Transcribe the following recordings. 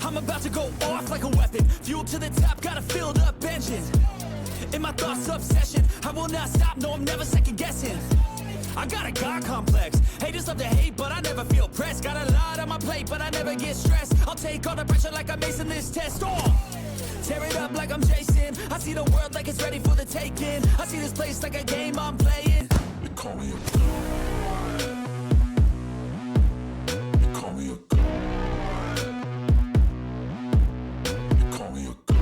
I'm about to go off like a weapon. Fuel to the top, got a filled up engine. In my thoughts, obsession. I will not stop, no, I'm never second guessing. I got a God complex. Haters love to hate, but I never feel pressed. Got a lot on my plate, but I never get stressed. I'll take all the pressure like I'm acing this test. Oh! Tear it up like I'm Jason. I see the world like it's ready for the taking. I see this place like a game I'm playing. They call me a god. They call me a god. They call me a god.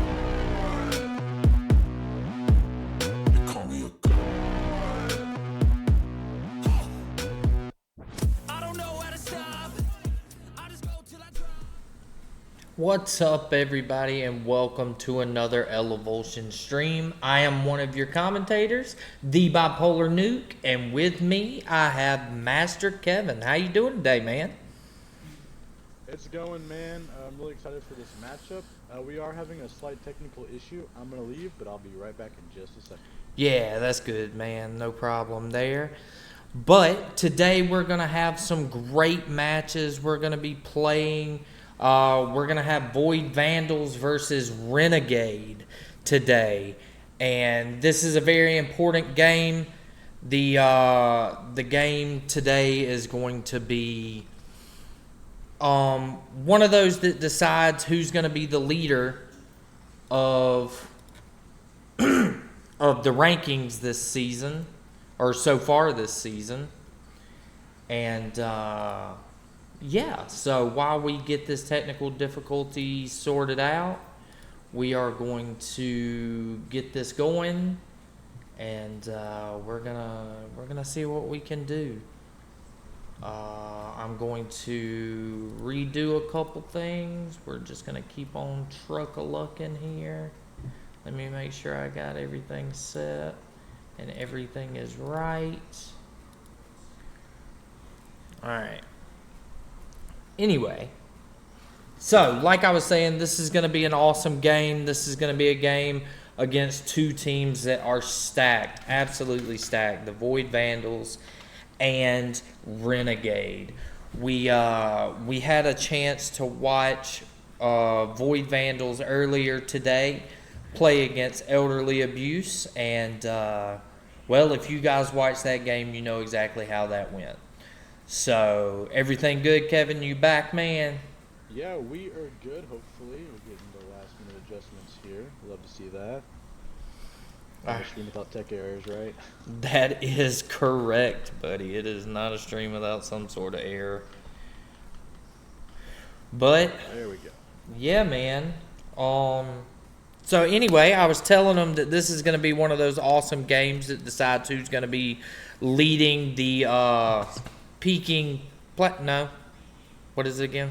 What's up, everybody, and welcome to another Elevoltion stream. I am one of your commentators, the Bipolar Nuke, and with me I have Master Kevin. How you doing today, man? It's going, man. I'm really excited for this matchup. We are having a slight technical issue. I'm going to leave, but I'll be right back in just a second. Yeah, that's good, man. No problem there. But today we're going to have some great matches. We're going to be playing... we're going to have Void Vandals versus Renegade today. And this is a very important game. The game today is going to be one of those that decides who's going to be the leader of of the rankings this season, or so far this season. And yeah, so while we get this technical difficulty sorted out, we are going to get this going, and we're gonna see what we can do. I'm going to redo a couple things. We're just gonna keep on truck-a-lucking here. Let me make sure I got everything set and everything is right. All right. Anyway, so like I was saying, this is going to be an awesome game. This is going to be a game against two teams that are stacked, absolutely stacked. The Void Vandals and Renegade. We had a chance to watch Void Vandals earlier today play against Elderly Abuse, and well, if you guys watched that game, you know exactly how that went. So, everything good, Kevin? You back, man? Yeah, we are good, hopefully. We're getting the last-minute adjustments here. Love to see that. A stream without tech errors, right? That is correct, buddy. It is not a stream without some sort of error. But, there we go. Yeah, man. So anyway, I was telling them that this is going to be one of those awesome games that decides who's going to be leading the Peaking Platinum. What is it again?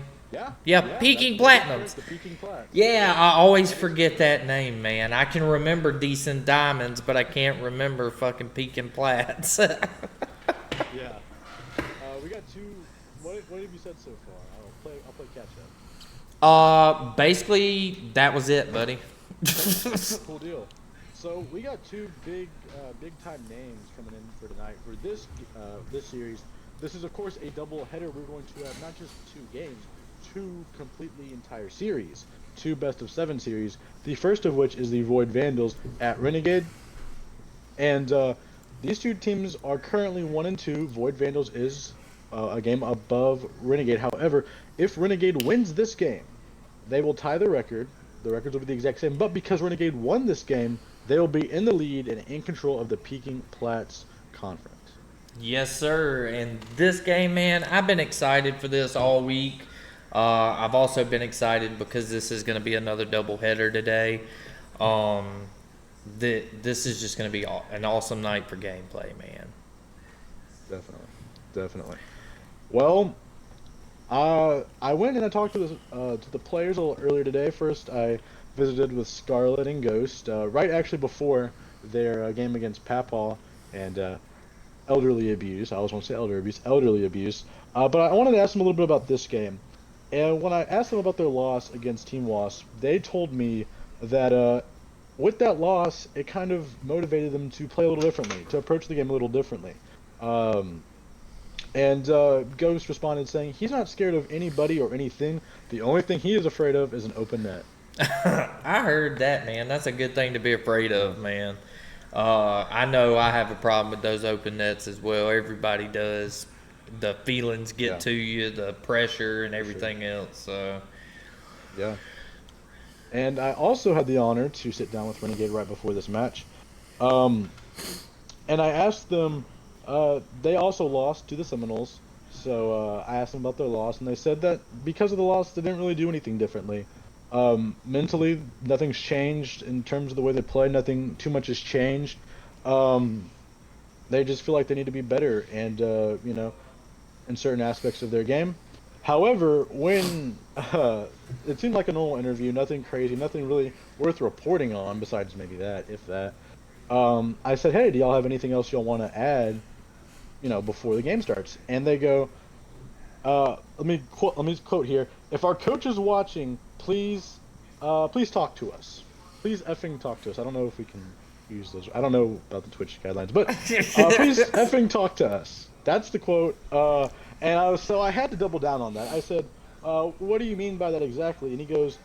Yeah, Peaking Platinums. The Peaking Plat. Yeah, I always forget that name, man. I can remember Decent Diamonds, but I can't remember fucking Peaking Plats. Yeah. We got two. What have you said so far? I'll play catch up. Basically, that was it, buddy. Cool deal. So we got two big time names coming in for tonight for this series. This is of course a double header. We're going to have not just two games, two completely entire series, two best of 7 series. The first of which is the Void Vandals at Renegade, and these two teams are currently 1 and 2. Void Vandals is a game above Renegade. However, if Renegade wins this game, they will tie the record. The records will be the exact same, but because Renegade won this game, they will be in the lead and in control of the Peaking Plats Conference. Yes, sir. And this game, man, I've been excited for this all week. I've also been excited because this is going to be another doubleheader today. This is just going to be an awesome night for gameplay, man. Definitely. Well, I went and I talked to the players a little earlier today. First, I visited with Scarlet and Ghost, right actually before their game against Papaw and Elderly Abuse. I always want to say Elderly Abuse. But I wanted to ask them a little bit about this game. And when I asked them about their loss against Team Wasp, they told me that with that loss, it kind of motivated them to play a little differently, to approach the game a little differently. And Ghost responded saying he's not scared of anybody or anything. The only thing he is afraid of is an open net. I heard that, man. That's a good thing to be afraid of, man. I know I have a problem with those open nets as well. Everybody does. The feelings get to you, the pressure and everything else. So. Yeah. And I also had the honor to sit down with Renegade right before this match. And I asked them, they also lost to the Seminoles. So I asked them about their loss, and they said that because of the loss, they didn't really do anything differently. Mentally, nothing's changed in terms of the way they play. Nothing too much has changed. They just feel like they need to be better, and in certain aspects of their game. However, when it seemed like a normal interview, nothing crazy, nothing really worth reporting on besides maybe that, if that. I said, "Hey, do y'all have anything else y'all want to add, before the game starts?" And they go, Let me quote here. If our coach is watching, please talk to us. Please effing talk to us. I don't know if we can use those. I don't know about the Twitch guidelines, but please effing talk to us. That's the quote. So I had to double down on that. I said, what do you mean by that exactly? And he goes,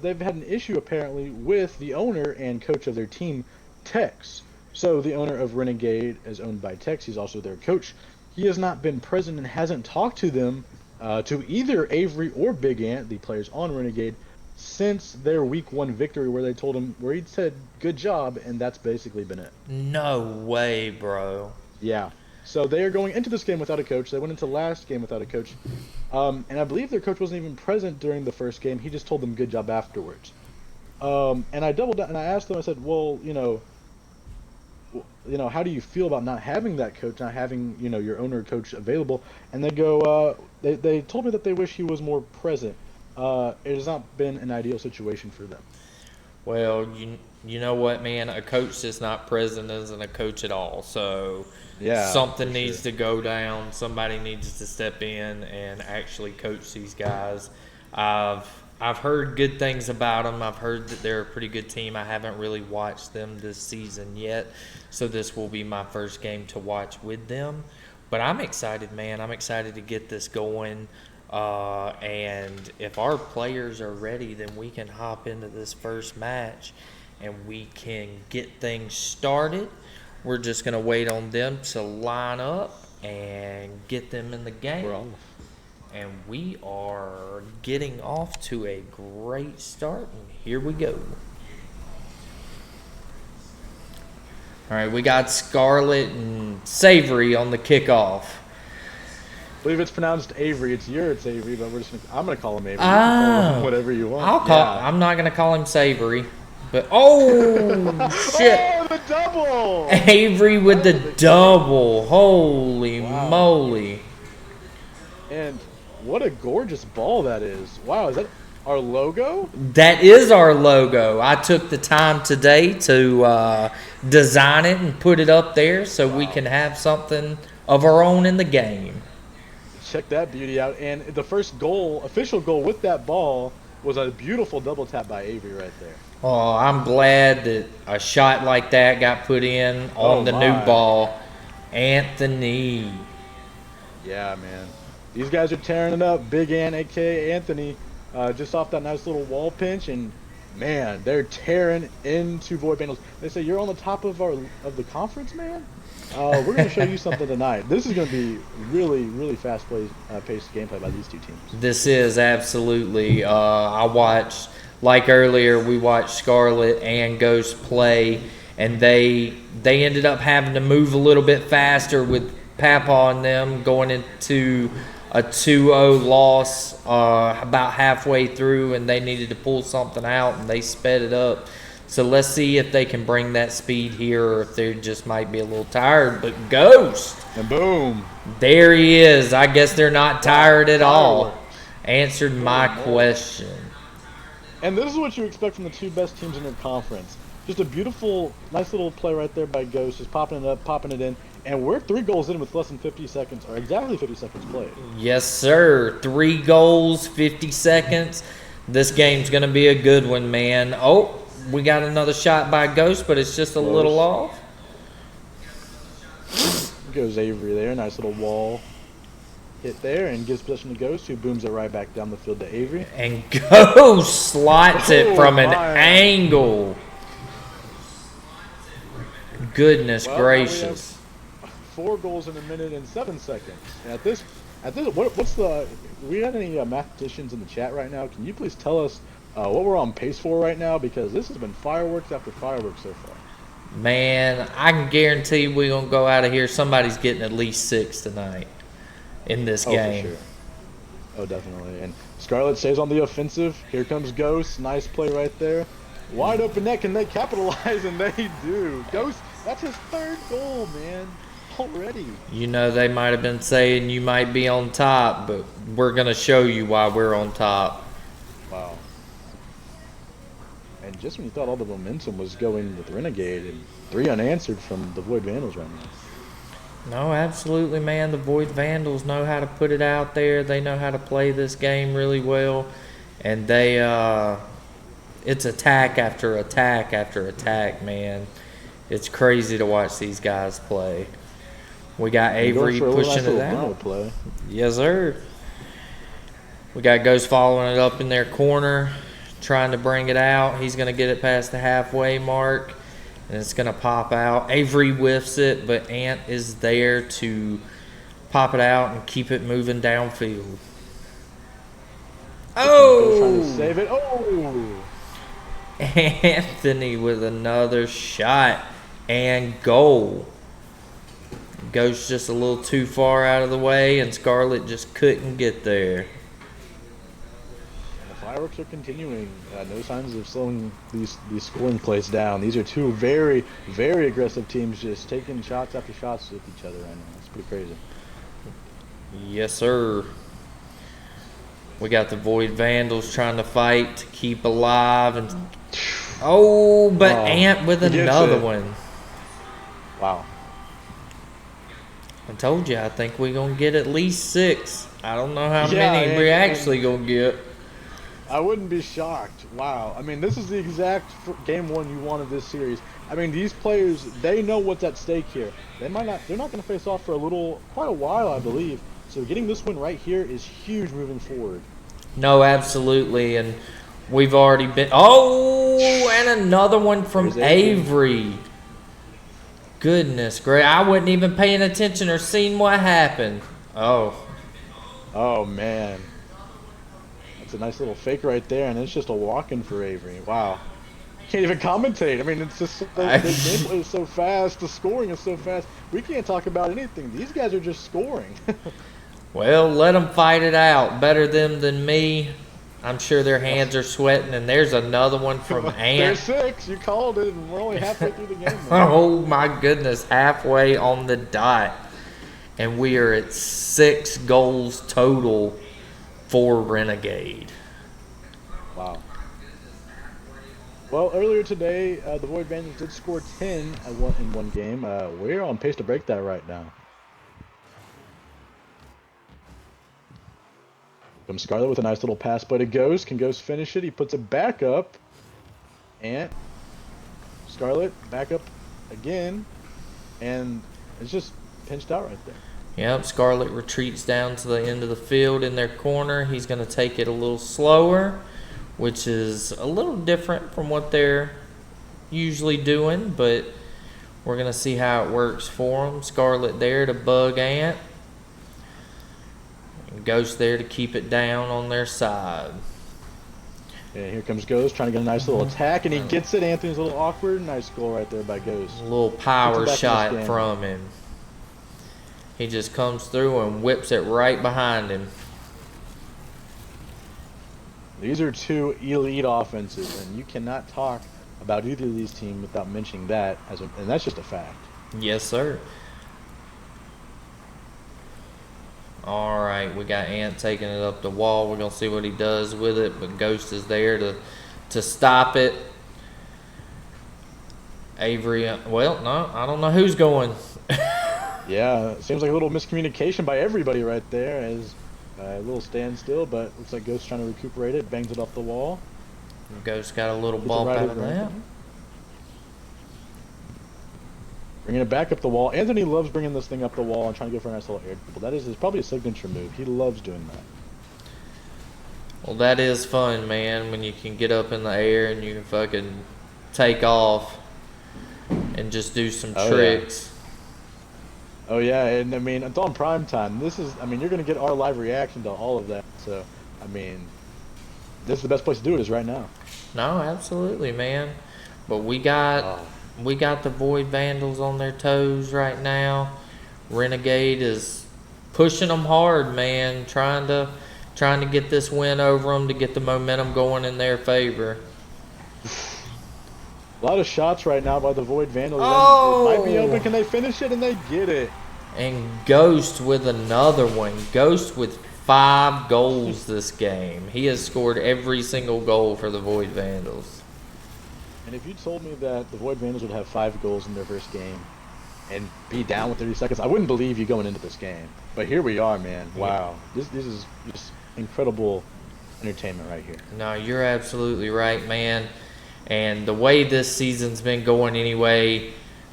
they've had an issue apparently with the owner and coach of their team, Tex. So the owner of Renegade is owned by Tex. He's also their coach. He has not been present and hasn't talked to them, to either Avery or Big Ant, the players on Renegade, since their week 1 victory where he'd said, good job, and that's basically been it. No way, bro. Yeah. So they are going into this game without a coach. They went into last game without a coach. And I believe their coach wasn't even present during the first game. He just told them good job afterwards. And I doubled down and I asked them, I said, well, how do you feel about not having that coach, not having, your owner coach available? And they go, they told me that they wish he was more present. It has not been an ideal situation for them. Well, you know what, man? A coach that's not present isn't a coach at all. So Yeah, something for needs sure. to go down. Somebody needs to step in and actually coach these guys. I've heard good things about them. I've heard that they're a pretty good team. I haven't really watched them this season yet, so this will be my first game to watch with them. But I'm excited, man. I'm excited to get this going. And if our players are ready, then we can hop into this first match and we can get things started. We're just going to wait on them to line up and get them in the game. We're off. And we are getting off to a great start. And here we go. All right, we got Scarlet and Savory on the kickoff. I believe it's pronounced Avery. It's Avery, but I'm gonna call him Avery. You can Ah. call him whatever you want. I'm not going to call him Savory. But, oh, shit. Oh, the double! Avery with the double. Holy Wow. moly. And what a gorgeous ball that is. Wow, is that our logo? That is our logo. I took the time today to design it and put it up there so we can have something of our own in the game. Check that beauty out. And the first goal, official goal with that ball, was a beautiful double tap by Avery right there. Oh, I'm glad that a shot like that got put in on the new my. ball. Anthony. Yeah, man. These guys are tearing it up. Big Ant, a.k.a. Anthony, just off that nice little wall pinch, and man, they're tearing into Void Vandals. They say, you're on the top of the conference, man? We're going to show you something tonight. This is going to be really, really fast-paced gameplay by these two teams. This is absolutely. I watched, like earlier, we watched Scarlet and Ghost play, and they ended up having to move a little bit faster with Papa on them going into a 2-0 loss about halfway through, and they needed to pull something out, and they sped it up. So let's see if they can bring that speed here or if they just might be a little tired. But Ghost, And boom. there he is. I guess they're not tired at all. Fireworks. Answered my question. And this is what you expect from the two best teams in your conference. Just a beautiful, nice little play right there by Ghost, just popping it up, popping it in. And we're 3 goals in with less than 50 seconds, or exactly 50 seconds played. Yes, sir. 3 goals, 50 seconds. This game's going to be a good one, man. Oh, we got another shot by Ghost, but it's just a little off. Goes Avery there, nice little wall hit there, and gives possession to Ghost, who booms it right back down the field to Avery. And Ghost slots it Oh, from an my. angle. Goodness Well, gracious. 4 goals in a minute and 7 seconds. And at this, what's the? We got any mathematicians in the chat right now? Can you please tell us what we're on pace for right now? Because this has been fireworks after fireworks so far. Man, I can guarantee we're going to go out of here. Somebody's getting at least 6 tonight in this game. For sure. Oh, definitely. And Scarlet stays on the offensive. Here comes Ghost. Nice play right there. Wide open net. Can they capitalize? And they do. Ghost, that's his 3rd goal, man. already. You know, they might have been saying you might be on top, but we're going to show you why we're on top. Wow. And just when you thought all the momentum was going with Renegade, and 3 unanswered from the Void Vandals right now. No, absolutely, man. The Void Vandals know how to put it out there. They know how to play this game really well. And they, it's attack after attack after attack, man. It's crazy to watch these guys play. We got Avery pushing it out. Play. Yes, sir. We got Ghost following it up in their corner, trying to bring it out. He's going to get it past the halfway mark, and it's going to pop out. Avery whiffs it, but Ant is there to pop it out and keep it moving downfield. Oh! Trying to save it. Oh! Anthony with another shot and goal. Ghost just a little too far out of the way, and Scarlet just couldn't get there. The fireworks are continuing. No signs of slowing these scoring plays down. These are 2 very, very aggressive teams just taking shots after shots with each other right now. It's pretty crazy. Yes, sir. We got the Void Vandals trying to fight to keep alive. And but Ant with another one. Wow. I told you, I think we're going to get at least 6. I don't know how many we're actually going to get. I wouldn't be shocked. Wow. I mean, this is the exact game 1 you wanted this series. I mean, these players, they know what's at stake here. They're not going to face off for quite a while, I believe. So getting this win right here is huge moving forward. No, absolutely. And we've already been... Oh, and another one from Avery. Goodness, great. I wasn't even paying attention or seeing what happened. Oh. Oh, man. That's a nice little fake right there, and it's just a walk-in for Avery. Wow. Can't even commentate. I mean, it's just the gameplay is so fast, the scoring is so fast. We can't talk about anything. These guys are just scoring. Well, let them fight it out. Better them than me. I'm sure their hands are sweating, and there's another one from Ant. There's 6. You called it, and we're only halfway through the game. Oh, my goodness. Halfway on the dot. And we are at 6 goals total for Renegade. Wow. Well, earlier today, the Void Vandals did score 10 in one game. We're on pace to break that right now. Comes Scarlet with a nice little pass play to Ghost. Can Ghost finish it? He puts it back up. And Scarlet back up again. And it's just pinched out right there. Yep, Scarlet retreats down to the end of the field in their corner. He's going to take it a little slower, which is a little different from what they're usually doing, but we're going to see how it works for them. Scarlet there to bug Ant. And Ghost there to keep it down on their side. Yeah, here comes Ghost trying to get a nice little attack, and he gets it. Anthony's a little awkward. Nice goal right there by Ghost. A little power shot from him. He just comes through and whips it right behind him. These are 2 elite offenses, and you cannot talk about either of these teams without mentioning that, and that's just a fact. Yes, sir. All right, we got Ant taking it up the wall. We're going to see what he does with it, but Ghost is there to stop it. Avery, well, no, I don't know who's going. Yeah, it seems like a little miscommunication by everybody right there, as a little standstill, but looks like Ghost trying to recuperate it, bangs it off the wall. Ghost got a little bump out of that. Bringing it back up the wall. Anthony loves bringing this thing up the wall and trying to go for a nice little air dribble. That is probably a signature move. He loves doing that. Well, that is fun, man, when you can get up in the air and you can fucking take off and just do some tricks. Yeah. Oh, yeah, and I mean, it's on prime time. You're going to get our live reaction to all of that. So, I mean, this is the best place to do it is right now. No, absolutely, man. But we got the Void Vandals on their toes right now. Renegade is pushing them hard, man, trying to get this win over them to get the momentum going in their favor. A lot of shots right now by the Void Vandals. Oh! It might be open. Can they finish it? And they get it. And Ghost with another one. Ghost with 5 goals this game. He has scored every single goal for the Void Vandals. And if you told me that the Void Vandals would have 5 goals in their first game and be down with 30 seconds, I wouldn't believe you going into this game. But here we are, man. Wow. This is just incredible entertainment right here. No, you're absolutely right, man. And the way this season's been going anyway,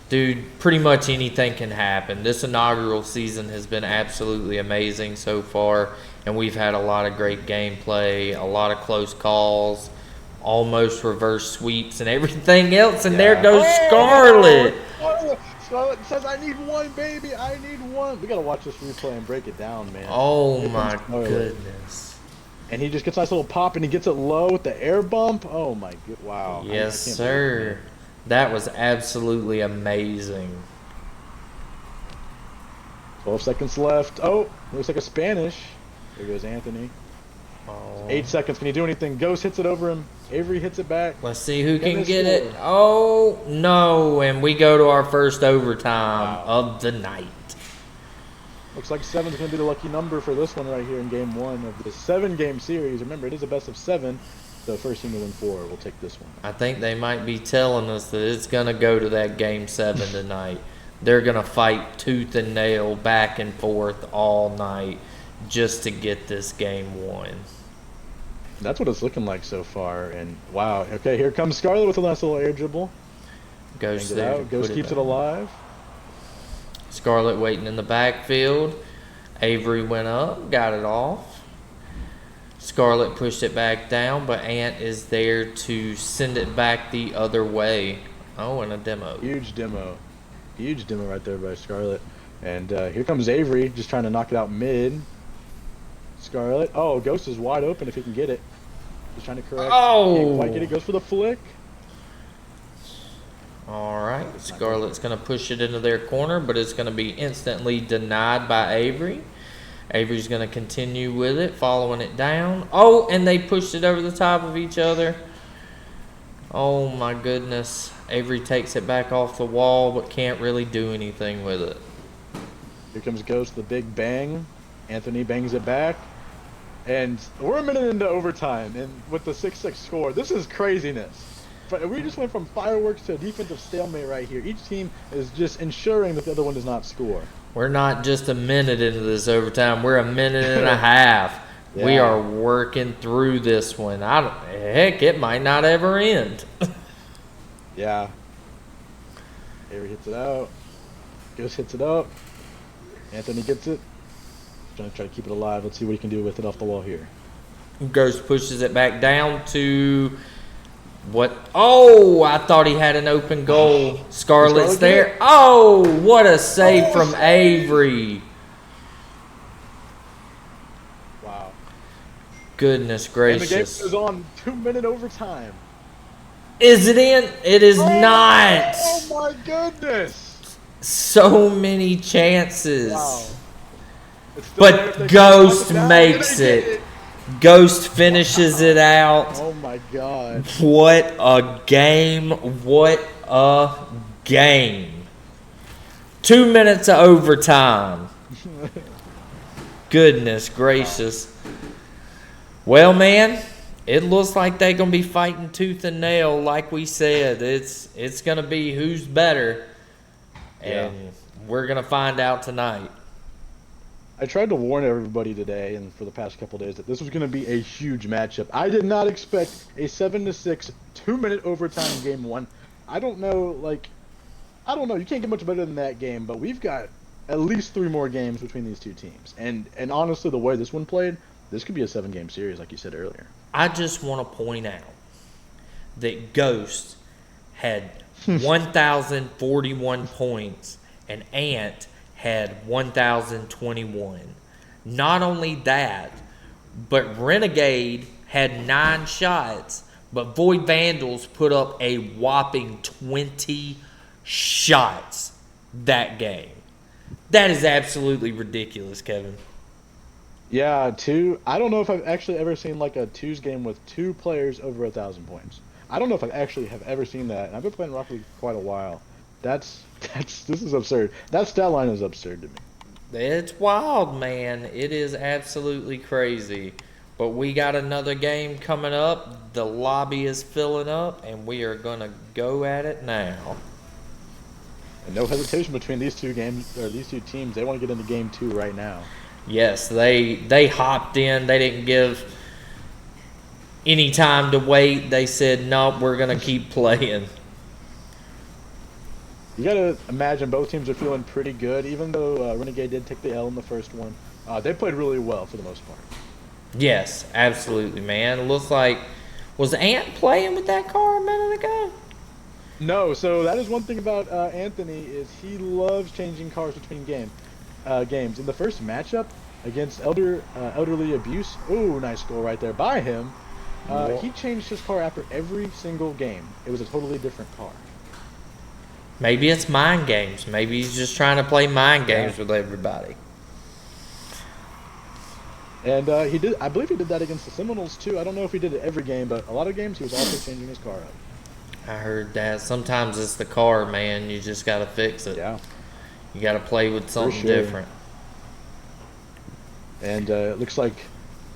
dude, pretty much anything can happen. This inaugural season has been absolutely amazing so far, and we've had a lot of great gameplay, a lot of close calls, almost reverse sweeps, and everything else. And there goes Scarlet. Scarlet says, "I need one, baby. I need one." We gotta watch this replay and break it down, man. Oh my goodness. And he just gets a nice little pop, and he gets it low with the air bump. Oh my god! Wow. Yes, sir. That was absolutely amazing. 12 seconds left. Oh, looks like a Spanish. There goes Anthony. Oh. 8 seconds. Can he do anything? Ghost hits it over him. Avery hits it back. Let's see who can get it. Oh, no. And we go to our first overtime of the night. Looks like 7's going to be the lucky number for this one right here in game 1 of the 7-game series. Remember, it is a best of 7. The first team to win 4 will take this one. I think they might be telling us that it's going to go to that game 7 tonight. They're going to fight tooth and nail back and forth all night just to get this game won. That's what it's looking like so far. And wow. Okay, here comes Scarlet with a nice little air dribble. Ghost keeps it alive. Scarlet waiting in the backfield. Avery went up, got it off. Scarlet pushed it back down, but Ant is there to send it back the other way. Oh, and a demo. Huge demo right there by Scarlet. And here comes Avery, just trying to knock it out mid. Scarlet. Oh, Ghost is wide open if he can get it. He's trying to correct. Oh! Can't quite get it. Goes for the flick. All right. Scarlet's going to push it into their corner, but it's going to be instantly denied by Avery. Avery's going to continue with it, following it down. Oh, and they pushed it over the top of each other. Oh, my goodness. Avery takes it back off the wall, but can't really do anything with it. Here comes Ghost, the big bang. Anthony bangs it back. And we're a minute into overtime, and with the 6-6 score, this is craziness. But we just went from fireworks to a defensive stalemate right here. Each team is just ensuring that the other one does not score. We're not just a minute into this overtime. We're a minute and a half. Yeah. We are working through this one. Heck, it might not ever end. Yeah. Avery hits it out. Ghost hits it up. Anthony gets it. Trying to keep it alive. Let's see what he can do with it off the wall here. Ghost pushes it back down to what? Oh, I thought he had an open goal. Scarlet's there. Oh, what a save from Avery. Wow. Goodness gracious. And the game is on 2-minute overtime. Is it in? It is not. Oh my goodness. So many chances. Wow. But Ghost makes it. Ghost finishes it out. Oh my god. What a game. What a game. 2 minutes of overtime. Goodness gracious. Well, man, it looks like they're going to be fighting tooth and nail like we said. It's going to be who's better. And we're going to find out tonight. I tried to warn everybody today and for the past couple days that this was going to be a huge matchup. I did not expect a 7-6 2-minute overtime in game 1. I don't know. You can't get much better than that game, but we've got at least 3 more games between these two teams. And honestly, the way this one played, this could be a 7-game series like you said earlier. I just want to point out that Ghost had 1,041 points and Ant had 1,021. Not only that, but Renegade had 9 shots, but Void Vandals put up a whopping 20 shots that game. That is absolutely ridiculous, Kevin. Yeah, 2. I don't know if I've actually ever seen like a 2's game with 2 players over 1,000 points. I don't know if I actually have ever seen that, and I've been playing Rocket League for quite a while. This is absurd. That stat line is absurd to me. It's wild, man. It is absolutely crazy. But we got another game coming up. The lobby is filling up, and we are going to go at it now. And no hesitation between these two games or these two teams. They want to get into game 2 right now. Yes, they hopped in. They didn't give any time to wait. They said, nope, we're going to keep playing. You gotta imagine both teams are feeling pretty good, even though Renegade did take the L in the first one. They played really well for the most part. Yes, absolutely, man. It looks like, was Ant playing with that car a minute ago? No, so that is one thing about Anthony is he loves changing cars between games. In the first matchup against Elderly Abuse, ooh, nice goal right there by him. He changed his car after every single game. It was a totally different car. Maybe it's mind games. Maybe he's just trying to play mind games with everybody. And he did. I believe he did that against the Seminoles too. I don't know if he did it every game, but a lot of games he was also changing his car up. I heard that. Sometimes it's the car, man. You just got to fix it. Yeah. You got to play with something different. And it looks like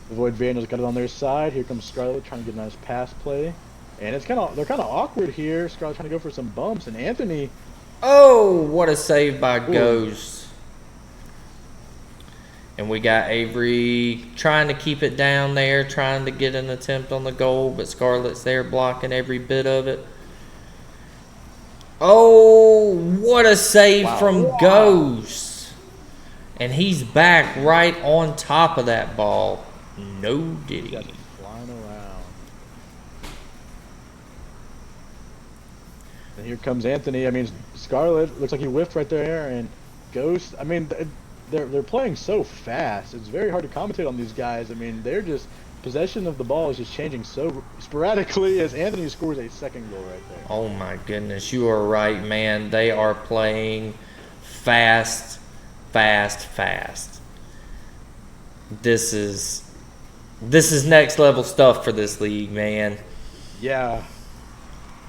the Void Vandals got it on their side. Here comes Scarlet trying to get a nice pass play. And they're kind of awkward here. Scarlet trying to go for some bumps, and Anthony. Oh, what a save by Ghost. And we got Avery trying to keep it down there, trying to get an attempt on the goal, but Scarlet's there blocking every bit of it. Oh, what a save from Ghost. And he's back right on top of that ball. No diddy. Flying around. And here comes Anthony. I mean, Scarlet looks like he whiffed right there, and Ghost. I mean, they're playing so fast. It's very hard to commentate on these guys. I mean, they're just possession of the ball is just changing so sporadically as Anthony scores a second goal right there. Oh my goodness, you are right, man. They are playing fast. This is next level stuff for this league, man. Yeah.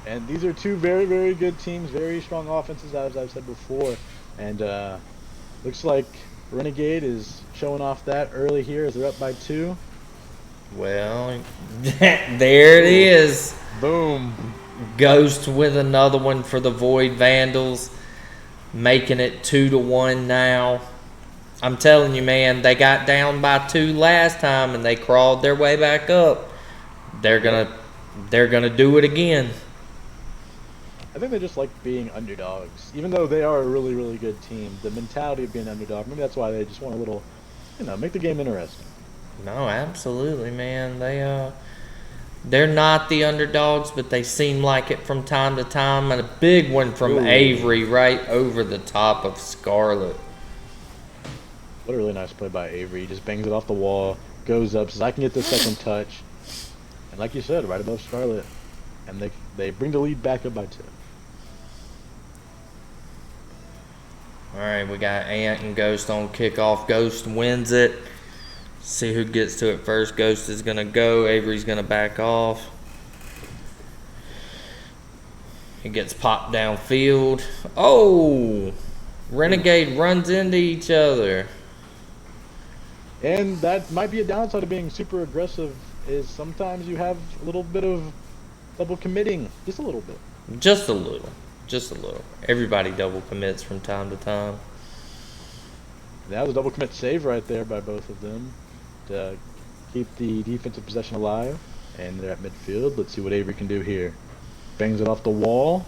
And these are two very, very good teams, very strong offenses, as I've said before. And looks like Renegade is showing off that early here as they're up by 2. Well, there it is. Boom. Ghost with another one for the Void Vandals, making it 2-1 now. I'm telling you, man, they got down by 2 last time and they crawled their way back up. They're gonna do it again. I think they just like being underdogs, even though they are a really, really good team. The mentality of being underdog, maybe that's why they just want a little, make the game interesting. No, absolutely, man. They're not the underdogs, but they seem like it from time to time. And a big one from Avery right over the top of Scarlet. What a really nice play by Avery. He just bangs it off the wall, goes up, says, I can get the second touch. And like you said, right above Scarlet. And they bring the lead back up by 2. All right, we got Ant and Ghost on kickoff. Ghost wins it. See who gets to it first. Ghost is going to go. Avery's going to back off. He gets popped downfield. Oh! Renegade runs into each other. And that might be a downside of being super aggressive, is sometimes you have a little bit of double committing. Just a little bit. Just a little. Just a little. Everybody double commits from time to time. That was a double commit save right there by both of them to keep the defensive possession alive. And they're at midfield. Let's see what Avery can do here. Bangs it off the wall.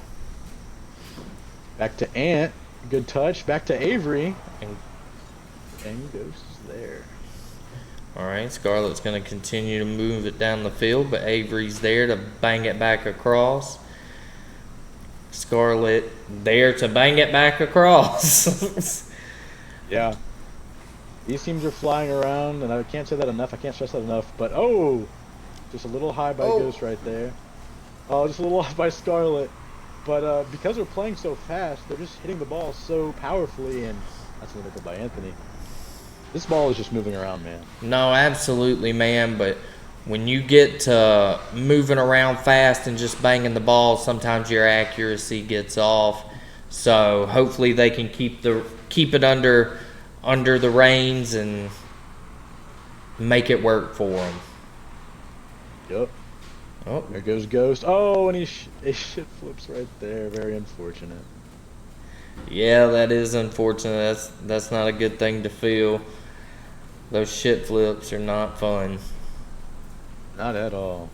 Back to Ant. Good touch. Back to Avery. And Ghost is there. All right, Scarlet's going to continue to move it down the field, but Avery's there to bang it back across. Scarlet there to bang it back across. Yeah. These teams are flying around, and I can't say that enough. I can't stress that enough. But, just a little high by Ghost right there. Oh, just a little off by Scarlet. But because they're playing so fast, they're just hitting the ball so powerfully, and that's a little by Anthony. This ball is just moving around, man. No, absolutely, man. But when you get to moving around fast and just banging the ball, sometimes your accuracy gets off. So hopefully they can keep it under under the reins and make it work for them. Yep. Oh, There goes Ghost. Oh, and he shit flips right there. Very unfortunate. yeah, that is unfortunate. That's not a good thing to feel. Those shit flips are not fun. Not at all.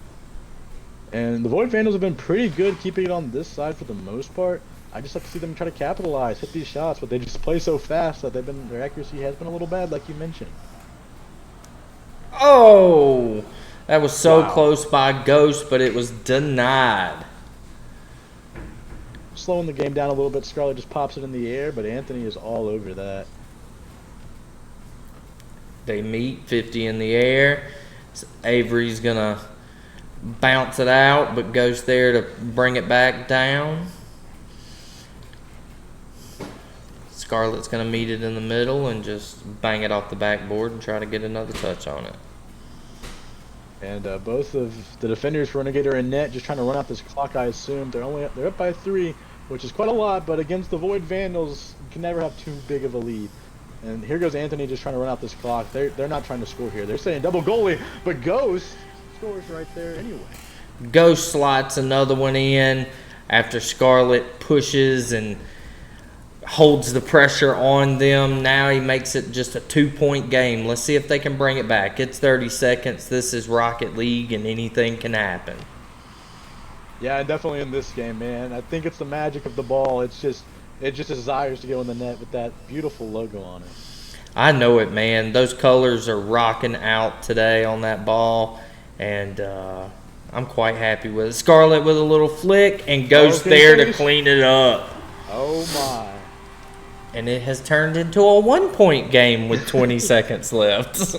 And the Void Vandals have been pretty good keeping it on this side for the most part. I just have to see them try to capitalize, hit these shots, but they just play so fast that their accuracy has been a little bad, like you mentioned. Oh, that was so Wow. close by Ghost, but it was denied. Slowing the game down a little bit, Scarlet just pops it in the air, but Anthony is all over that. They meet 50 in the air. Avery's going to bounce it out, but Ghost there to bring it back down. Scarlet's going to meet it in the middle and just bang it off the backboard and try to get another touch on it. And both of the defenders for Renegade are in net, just trying to run out this clock. I assume they're up by 3, which is quite a lot. But against the Void Vandals, you can never have too big of a lead. And here goes Anthony just trying to run out this clock. They're not trying to score here. They're saying double goalie, but Ghost scores right there anyway. Ghost slots another one in after Scarlet pushes and holds the pressure on them. Now he makes it just a 2-point game. Let's see if they can bring it back. It's 30 seconds. This is Rocket League, and anything can happen. Yeah, definitely in this game, man. I think it's the magic of the ball. It just desires to go in the net with that beautiful logo on it. I know it, man. Those colors are rocking out today on that ball, and I'm quite happy with it. Scarlet with a little flick, and Ghost there to clean it up. Oh, my. And it has turned into a 1-point game with 20 seconds left.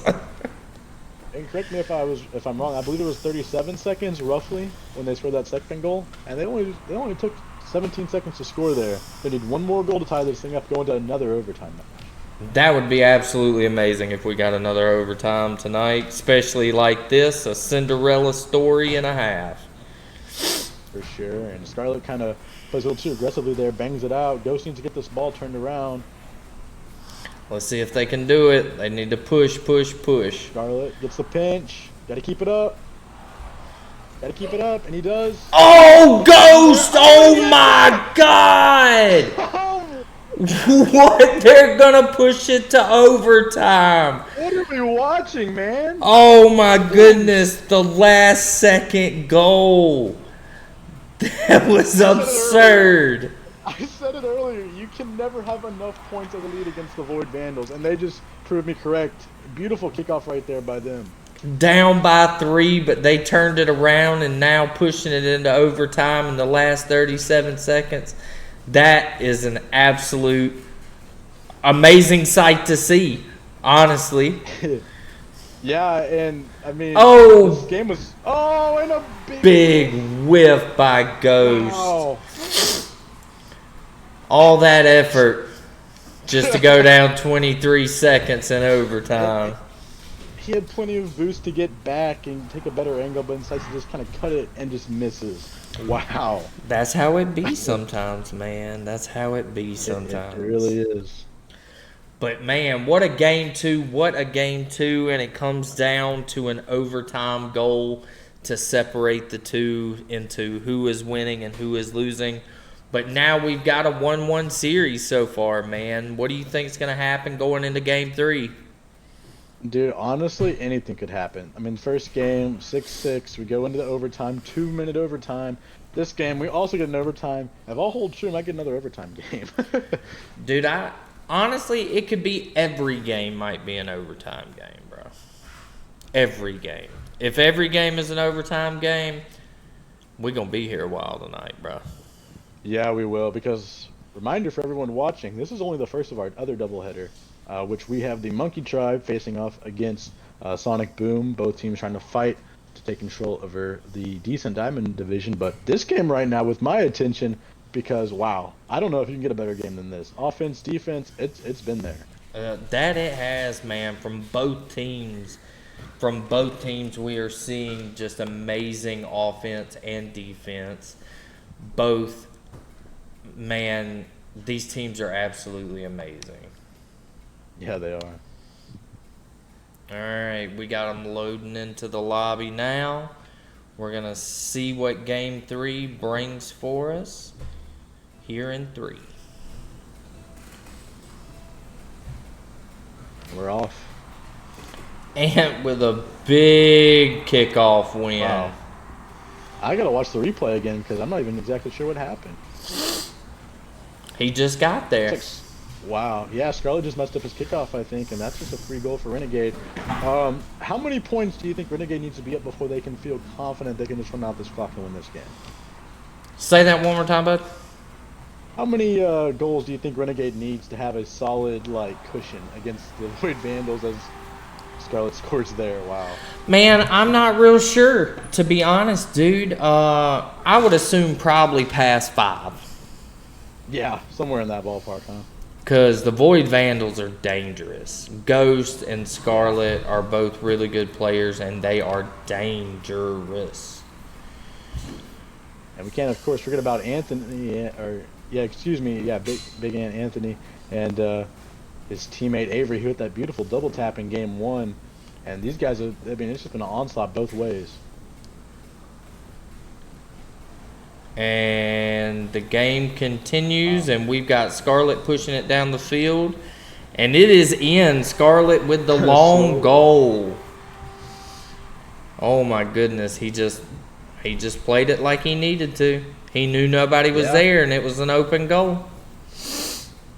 And correct me if I'm wrong. I believe it was 37 seconds roughly when they scored that second goal, and they only took 17 seconds to score there. They need one more goal to tie this thing up, go into another overtime match. That would be absolutely amazing if we got another overtime tonight, especially like this, a Cinderella story and a half. For sure. And Scarlet kind of plays a little too aggressively there, bangs it out. Ghost needs to get this ball turned around. Let's see if they can do it. They need to push, push, push. Scarlet gets the pinch. Got to keep it up. Got to keep it up, and he does. Oh, Ghost! Oh, my God! What? They're going to push it to overtime. What are we watching, man? Oh, my goodness. The last second goal. That was absurd. I said it earlier. You can never have enough points as a lead against the Void Vandals, and they just proved me correct. Beautiful kickoff right there by them. Down by 3, but they turned it around and now pushing it into overtime in the last 37 seconds. That is an absolute amazing sight to see, honestly. Yeah, and I mean, Oh, this game was and a big whiff by Ghost. Wow. All that effort just to go down 23 seconds in overtime. He had plenty of boost to get back and take a better angle, but decides to just kind of cut it and just misses. Wow. That's how it be sometimes, man. That's how it be sometimes. It really is. But, man, what a game 2. What a game 2. And it comes down to an overtime goal to separate the two into who is winning and who is losing. But now we've got a 1-1 series so far, man. What do you think is going to happen going into game 3? Dude, honestly, anything could happen. I mean, first game, 6-6. We go into the overtime, 2-minute overtime. This game, we also get an overtime. If all hold true, we might get another overtime game. Dude, honestly, it could be every game might be an overtime game, bro. Every game. If every game is an overtime game, we're going to be here a while tonight, bro. Yeah, we will, because, reminder for everyone watching, this is only the first of our other doubleheader, which we have the Monkey Tribe facing off against Sonic Boom, both teams trying to fight to take control over the Decent Diamond division. But this game right now, with my attention, because, wow, I don't know if you can get a better game than this. Offense, defense, it's been there. That it has, man, from both teams. From both teams, we are seeing just amazing offense and defense. Both, man, these teams are absolutely amazing. Yeah, they are. All right, we got them loading into the lobby now. We're going to see what game 3 brings for us here in 3. We're off. Ant with a big kickoff win. Wow. I gotta watch the replay again because I'm not even exactly sure what happened. He just got there. Wow. Yeah, Scarlet just messed up his kickoff, I think, and that's just a free goal for Renegade. How many points do you think Renegade needs to be up before they can feel confident they can just run out this clock and win this game? Say that one more time, bud. How many goals do you think Renegade needs to have a solid cushion against the Void Vandals as Scarlet scores there? Wow. Man, I'm not real sure, to be honest, dude. I would assume probably past 5. Yeah, somewhere in that ballpark, huh? Because the Void Vandals are dangerous. Ghost and Scarlet are both really good players, and they are dangerous. And we can't, of course, forget about Anthony, Big Ant Anthony, and his teammate Avery, who hit that beautiful double tap in game 1. And these guys it's just been an onslaught both ways. And the game continues, and we've got Scarlet pushing it down the field. And it is in. Scarlet with the long goal. Oh my goodness, he just played it like he needed to. He knew nobody was there, and it was an open goal.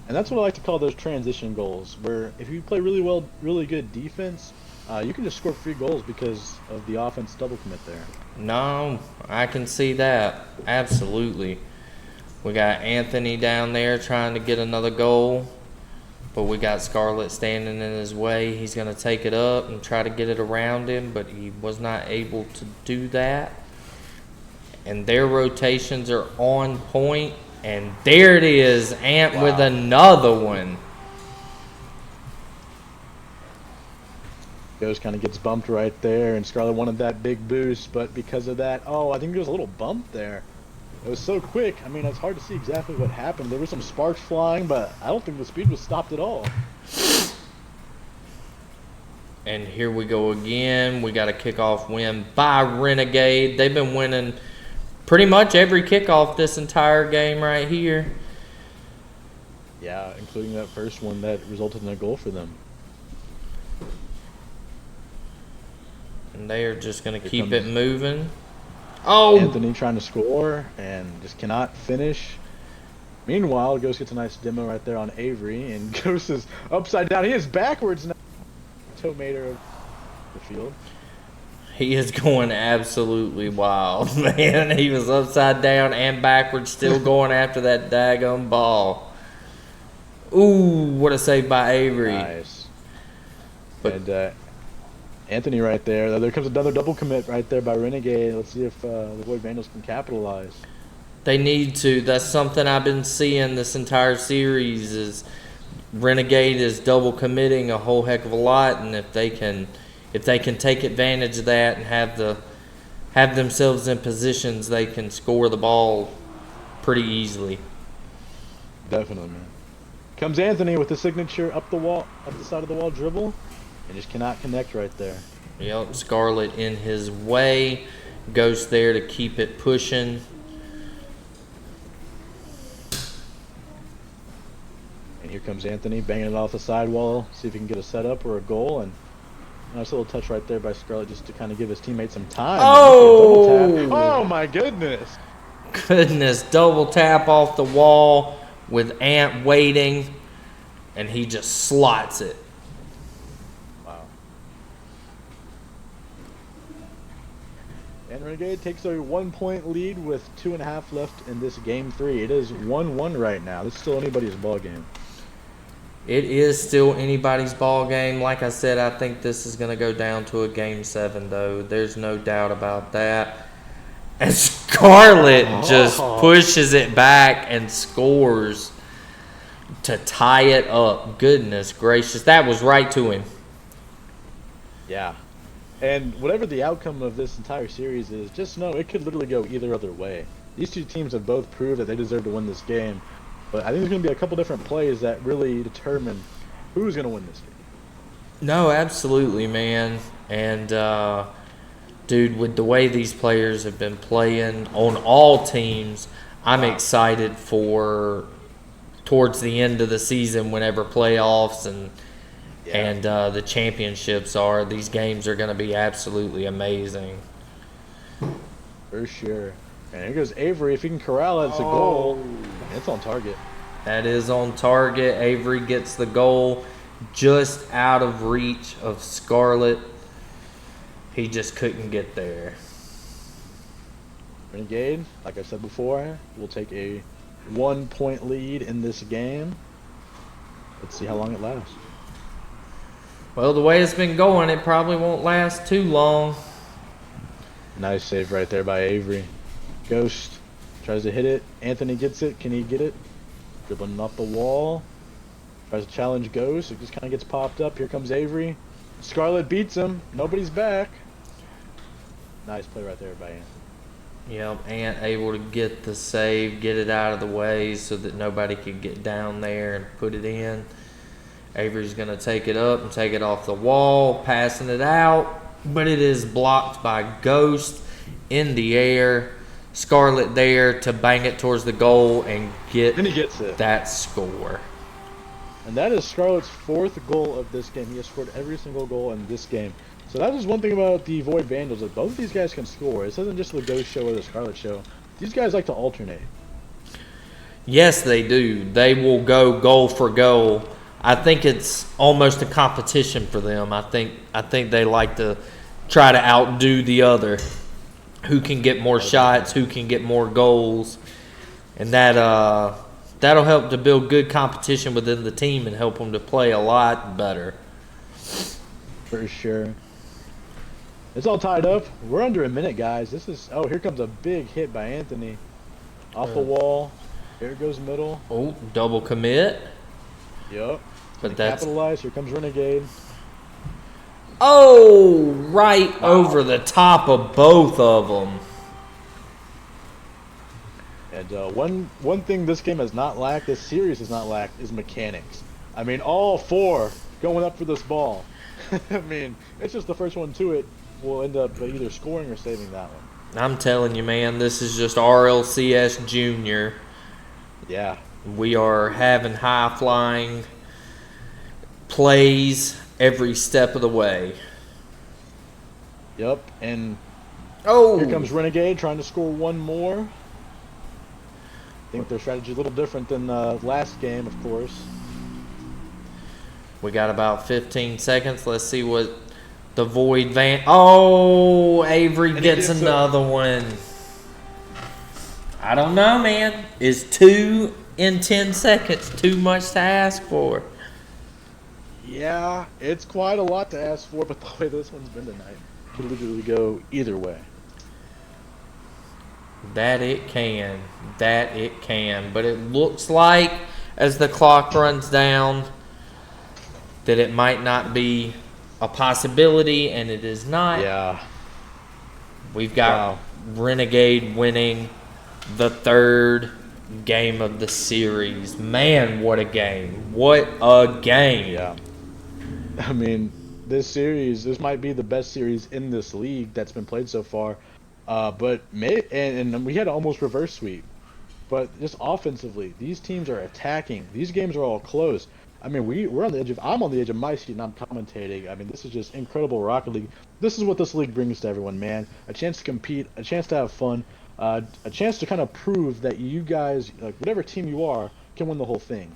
And that's what I like to call those transition goals, where if you play really good defense, you can just score free goals because of the offense double commit there. No, I can see that. Absolutely. We got Anthony down there trying to get another goal, but we got Scarlet standing in his way. He's going to take it up and try to get it around him, but he was not able to do that. And their rotations are on point, and there it is, Ant with another one. Ghost kind of gets bumped right there, and Scarlet wanted that big boost, but because of that, I think there was a little bump there. It was so quick. I mean, it's hard to see exactly what happened. There were some sparks flying, but I don't think the speed was stopped at all. And here we go again. We got a kickoff win by Renegade. They've been winning pretty much every kickoff this entire game right here. Yeah, including that first one that resulted in a goal for them. And they are just going to keep it moving. Oh! Anthony trying to score and just cannot finish. Meanwhile, Ghost gets a nice demo right there on Avery, and Ghost is upside down. He is backwards now. Tomater of the field. He is going absolutely wild, man. He was upside down and backwards, still going after that daggone ball. Ooh, what a save by Avery. Nice. And Anthony right there. There comes another double commit right there by Renegade. Let's see if the Void Vandals can capitalize. They need to. That's something I've been seeing this entire series is Renegade is double committing a whole heck of a lot, and if they can take advantage of that and have themselves in positions, they can score the ball pretty easily. Definitely, man. Comes Anthony with the signature up the side of the wall dribble, and just cannot connect right there. Yep, Scarlet in his way. Ghost there to keep it pushing. And here comes Anthony banging it off the sidewall, see if he can get a setup or a goal. And nice little touch right there by Scarlet just to kind of give his teammates some time. Oh! Oh my goodness! Goodness, double tap off the wall with Ant waiting, and he just slots it. Wow. And Renegade takes a 1-point lead with 2.5 left in this game 3. It is 1-1 right now. This is still anybody's ball game. It is still anybody's ball game. Like I said, I think this is going to go down to a game 7, though. There's no doubt about that. And Scarlet just pushes it back and scores to tie it up. Goodness gracious. That was right to him. Yeah. And whatever the outcome of this entire series is, just know it could literally go either other way. These two teams have both proved that they deserve to win this game. But I think there's going to be a couple different plays that really determine who's gonna win this game. No, absolutely, man. And dude, with the way these players have been playing on all teams, I'm excited for towards the end of the season, whenever playoffs and the championships are. These games are going to be absolutely amazing. For sure. And here goes Avery. If he can corral it, it's a goal. It's on target. That is on target. Avery gets the goal just out of reach of Scarlett. He just couldn't get there. Renegade, like I said before, will take a 1-point lead in this game. Let's see how long it lasts. Well, the way it's been going, it probably won't last too long. Nice save right there by Avery. Ghost tries to hit it. Anthony gets it. Can he get it? Dribbling off the wall. Tries to challenge Ghost. It just kind of gets popped up. Here comes Avery. Scarlett beats him. Nobody's back. Nice play right there by Anthony. Yep, Ant able to get the save, get it out of the way so that nobody could get down there and put it in. Avery's going to take it up and take it off the wall, passing it out, but it is blocked by Ghost in the air. Scarlett there to bang it towards the goal and get Then he gets it. that score. And that is Scarlett's 4th goal of this game. He has scored every single goal in this game. So that is one thing about the Void Vandals, that both of these guys can score. This isn't just the Ghost show or the Scarlet show. These guys like to alternate. Yes, they do. They will go goal for goal. I think it's almost a competition for them. I think they like to try to outdo the other. Who can get more shots, who can get more goals. And that'll help to build good competition within the team and help them to play a lot better. For sure. It's all tied up. We're under a minute, guys. This is... Oh, here comes a big hit by Anthony. Off the wall. Here goes middle. Oh, double commit. Yup. But that's... Capitalize. Here comes Renegade. Oh, right over the top of both of them. And one thing this game has not lacked, this series has not lacked, is mechanics. I mean, all 4 going up for this ball. I mean, it's just the first one to it will end up either scoring or saving that one. I'm telling you, man, this is just RLCS Junior. Yeah. We are having high-flying plays every step of the way. Yep. And Oh, here comes Renegade trying to score one more. I think their strategy is a little different than the last game, of course. we got about 15 seconds. Let's see what the Void Van... Oh, Avery And he gets gets another one. I don't know, man. Is 2 in 10 seconds too much to ask for? Yeah, it's quite a lot to ask for, but the way this one's been tonight could literally go either way. That it can. That it can. But it looks like, as the clock runs down, that it might not be a possibility, and it is not. Yeah. We've got Renegade winning the 3rd game of the series. Man, what a game. What a game. Yeah. I mean, this might be the best series in this league that's been played so far. And we had an almost reverse sweep. But just offensively, these teams are attacking. These games are all close. I mean, I'm on the edge of my seat and I'm commentating. I mean, this is just incredible Rocket League. This is what this league brings to everyone, man. A chance to compete, a chance to have fun, a chance to kind of prove that you guys, like whatever team you are, can win the whole thing.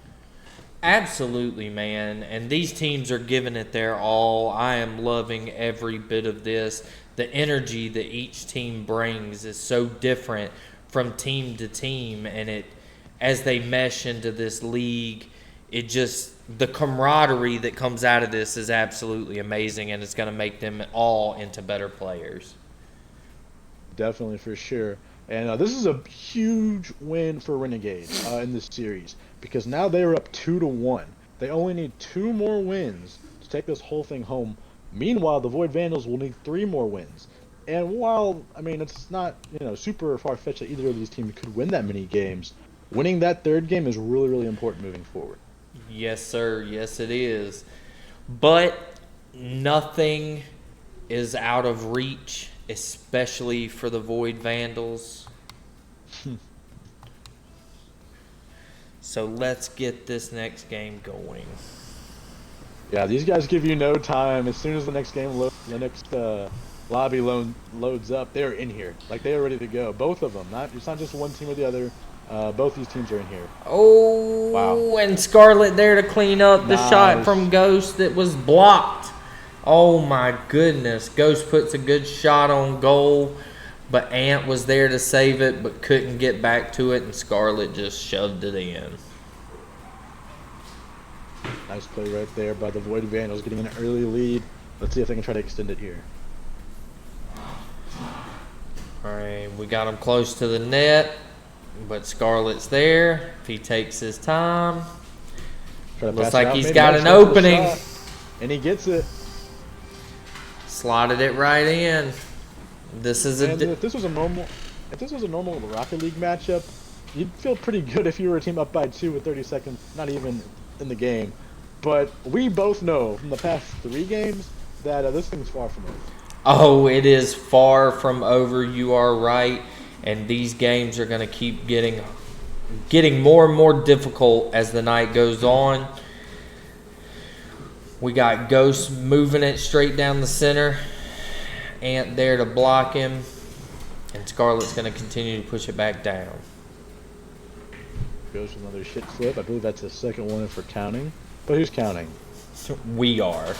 Absolutely, man. And these teams are giving it their all. I am loving every bit of this. The energy that each team brings is so different from team to team, and as they mesh into this league, the camaraderie that comes out of this is absolutely amazing, and it's going to make them all into better players. Definitely, for sure. And this is a huge win for Renegade in this series, because now they're up 2-1. They only need 2 more wins to take this whole thing home. Meanwhile, the Void Vandals will need 3 more wins. And while, I mean, it's not, super far-fetched that either of these teams could win that many games, winning that 3rd game is really, really important moving forward. Yes, sir. Yes, it is. But nothing is out of reach, especially for the Void Vandals. So let's get this next game going. Yeah, these guys give you no time. As soon as the next lobby loads up, they're in here. Like, they're ready to go. Both of them. It's not just one team or the other. Both these teams are in here. Oh, Wow. And Scarlet there to clean up the shot Nice. from Ghost that was blocked. Oh my goodness. Ghost puts a good shot on goal, but Ant was there to save it but couldn't get back to it, and Scarlet just shoved it in. Nice play right there by the Void Vandals, getting an early lead. Let's see if they can try to extend it here. All right, we got him close to the net, but Scarlet's there. If he takes his time, Try to looks pass it like out, he's maybe got nice an shot for the opening. shot. And he gets it. Slotted it right in. This is And if this was a normal Rocket League matchup, you'd feel pretty good if you were a team up by 2 with 30 seconds, not even in the game. But we both know from the past 3 games that this thing's far from over. Oh, it is far from over. You are right. And these games are going to keep getting more and more difficult as the night goes on. We got Ghost moving it straight down the center. Ant there to block him. And Scarlet's going to continue to push it back down. Goes with another shit flip. I believe that's the second one for counting. But who's counting? We are.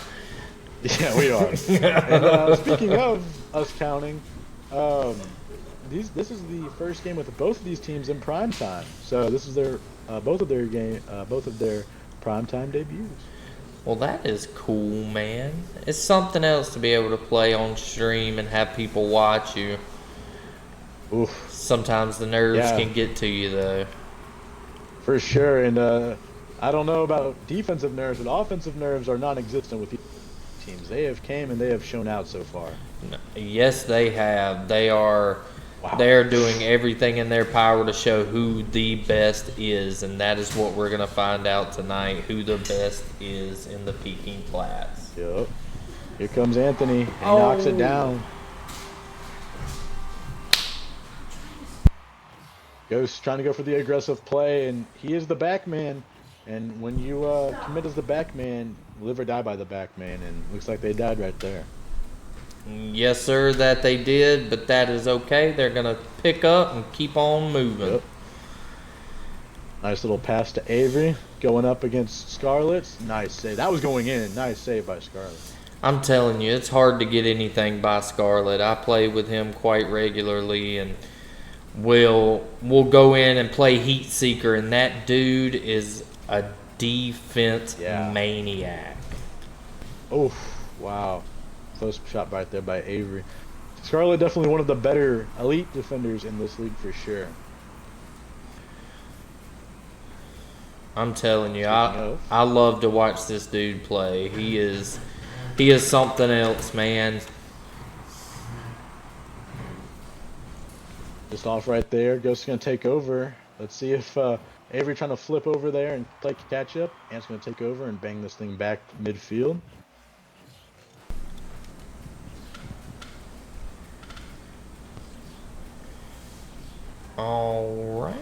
Yeah, we are. And speaking of us counting, this is the first game with both of these teams in prime time. So this is their both of their prime time debuts. Well, that is cool, man. It's something else to be able to play on stream and have people watch you. Oof. Sometimes the nerves Yeah. can get to you, though. For sure, and I don't know about defensive nerves, but offensive nerves are non-existent with these teams. They have came and they have shown out so far. Yes, they have. They are Wow. they're doing everything in their power to show who the best is, and that is what we're going to find out tonight, who the best is in the Peking Flats. Yep. Here comes Anthony. He knocks it down. Ghost trying to go for the aggressive play, and he is the back man. And when you commit as the back man, live or die by the back man, and looks like they died right there. Yes, sir, that they did, but that is okay. They're going to pick up and keep on moving. Yep. Nice little pass to Avery, going up against Scarlet. Nice save. That was going in. Nice save by Scarlet. I'm telling you, it's hard to get anything by Scarlet. I play with him quite regularly, and we'll go in and play Heat Seeker, and that dude is a defense maniac. Oh, wow. Close shot right there by Avery. Scarlet definitely one of the better elite defenders in this league for sure. I'm telling you, I love to watch this dude play. He is something else, man. Just off right there. Ghost is going to take over. Let's see if Avery trying to flip over there and play catch up. Ant's going to take over and bang this thing back midfield. All right.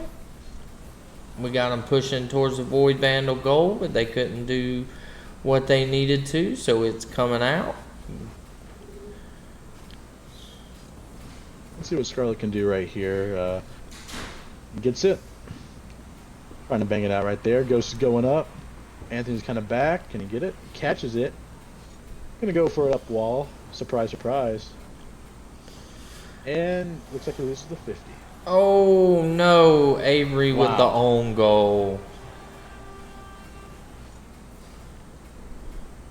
We got them pushing towards the Void Vandal goal, but they couldn't do what they needed to, so it's coming out. Let's see what Scarlet can do right here. Gets it. Trying to bang it out right there. Ghost is going up. Anthony's kind of back. Can he get it? Catches it. Gonna go for it up wall. Surprise, surprise. And looks like he loses the 50. Oh, no. Avery with the own goal.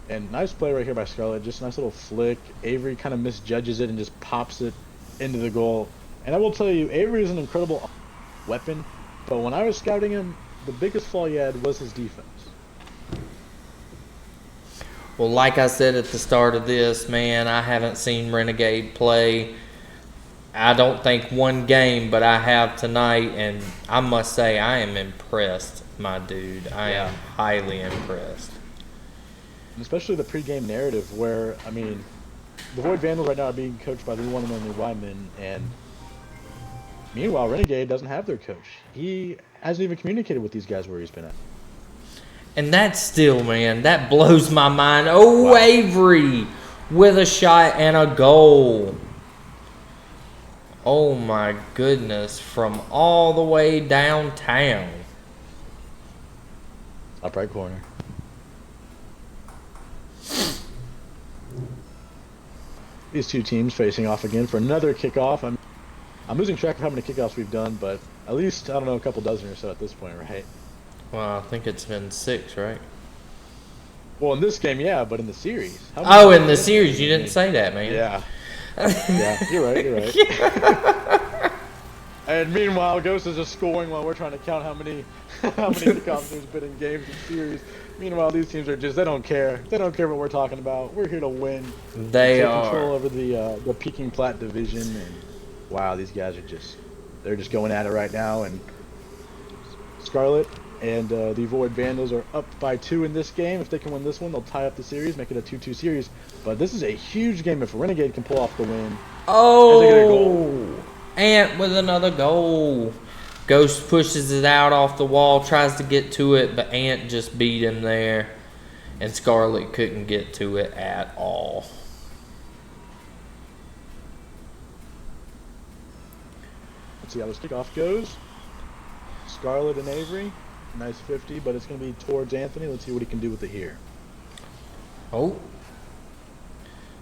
And nice play right here by Scarlet. Just a nice little flick. Avery kind of misjudges it and just pops it into the goal. And I will tell you, Avery is an incredible weapon. But when I was scouting him, the biggest flaw he had was his defense. Well, like I said at the start of this, man, I haven't seen Renegade play I don't think one game, but I have tonight, and I must say I am impressed, my dude. I am highly impressed. And especially the pregame narrative where, I mean, the Void Vandals right now are being coached by the one and only Wyman, and meanwhile, Renegade doesn't have their coach. He hasn't even communicated with these guys where he's been at. And that's still, man, that blows my mind. Oh, Wow. Avery with a shot and a goal. Oh, my goodness. From all the way downtown. Top right corner. These two teams facing off again for another kickoff. I'm losing track of how many kickoffs we've done, but at least, I don't know, a couple dozen or so at this point, right? Well, I think it's been 6, right? Well, in this game, yeah, but in the series. Oh, in the series, you didn't say that, man. Yeah. Yeah, you're right. And meanwhile, Ghost is just scoring while we're trying to count how many kickoffs there's been in games and series. Meanwhile, these teams are they don't care. They don't care what we're talking about. We're here to win. They take are. Control over the Peking Plat division, and wow, these guys are they're just going at it right now. And Scarlet and the Void Vandals are up by 2 in this game. If they can win this one, they'll tie up the series, make it a 2-2 series. But this is a huge game if Renegade can pull off the win. Oh, Ant with another goal. Ghost pushes it out off the wall, tries to get to it, but Ant just beat him there. And Scarlet couldn't get to it at all. Let's see how this kickoff goes. Scarlet and Avery. Nice 50, but it's going to be towards Anthony. Let's see what he can do with it here. Oh.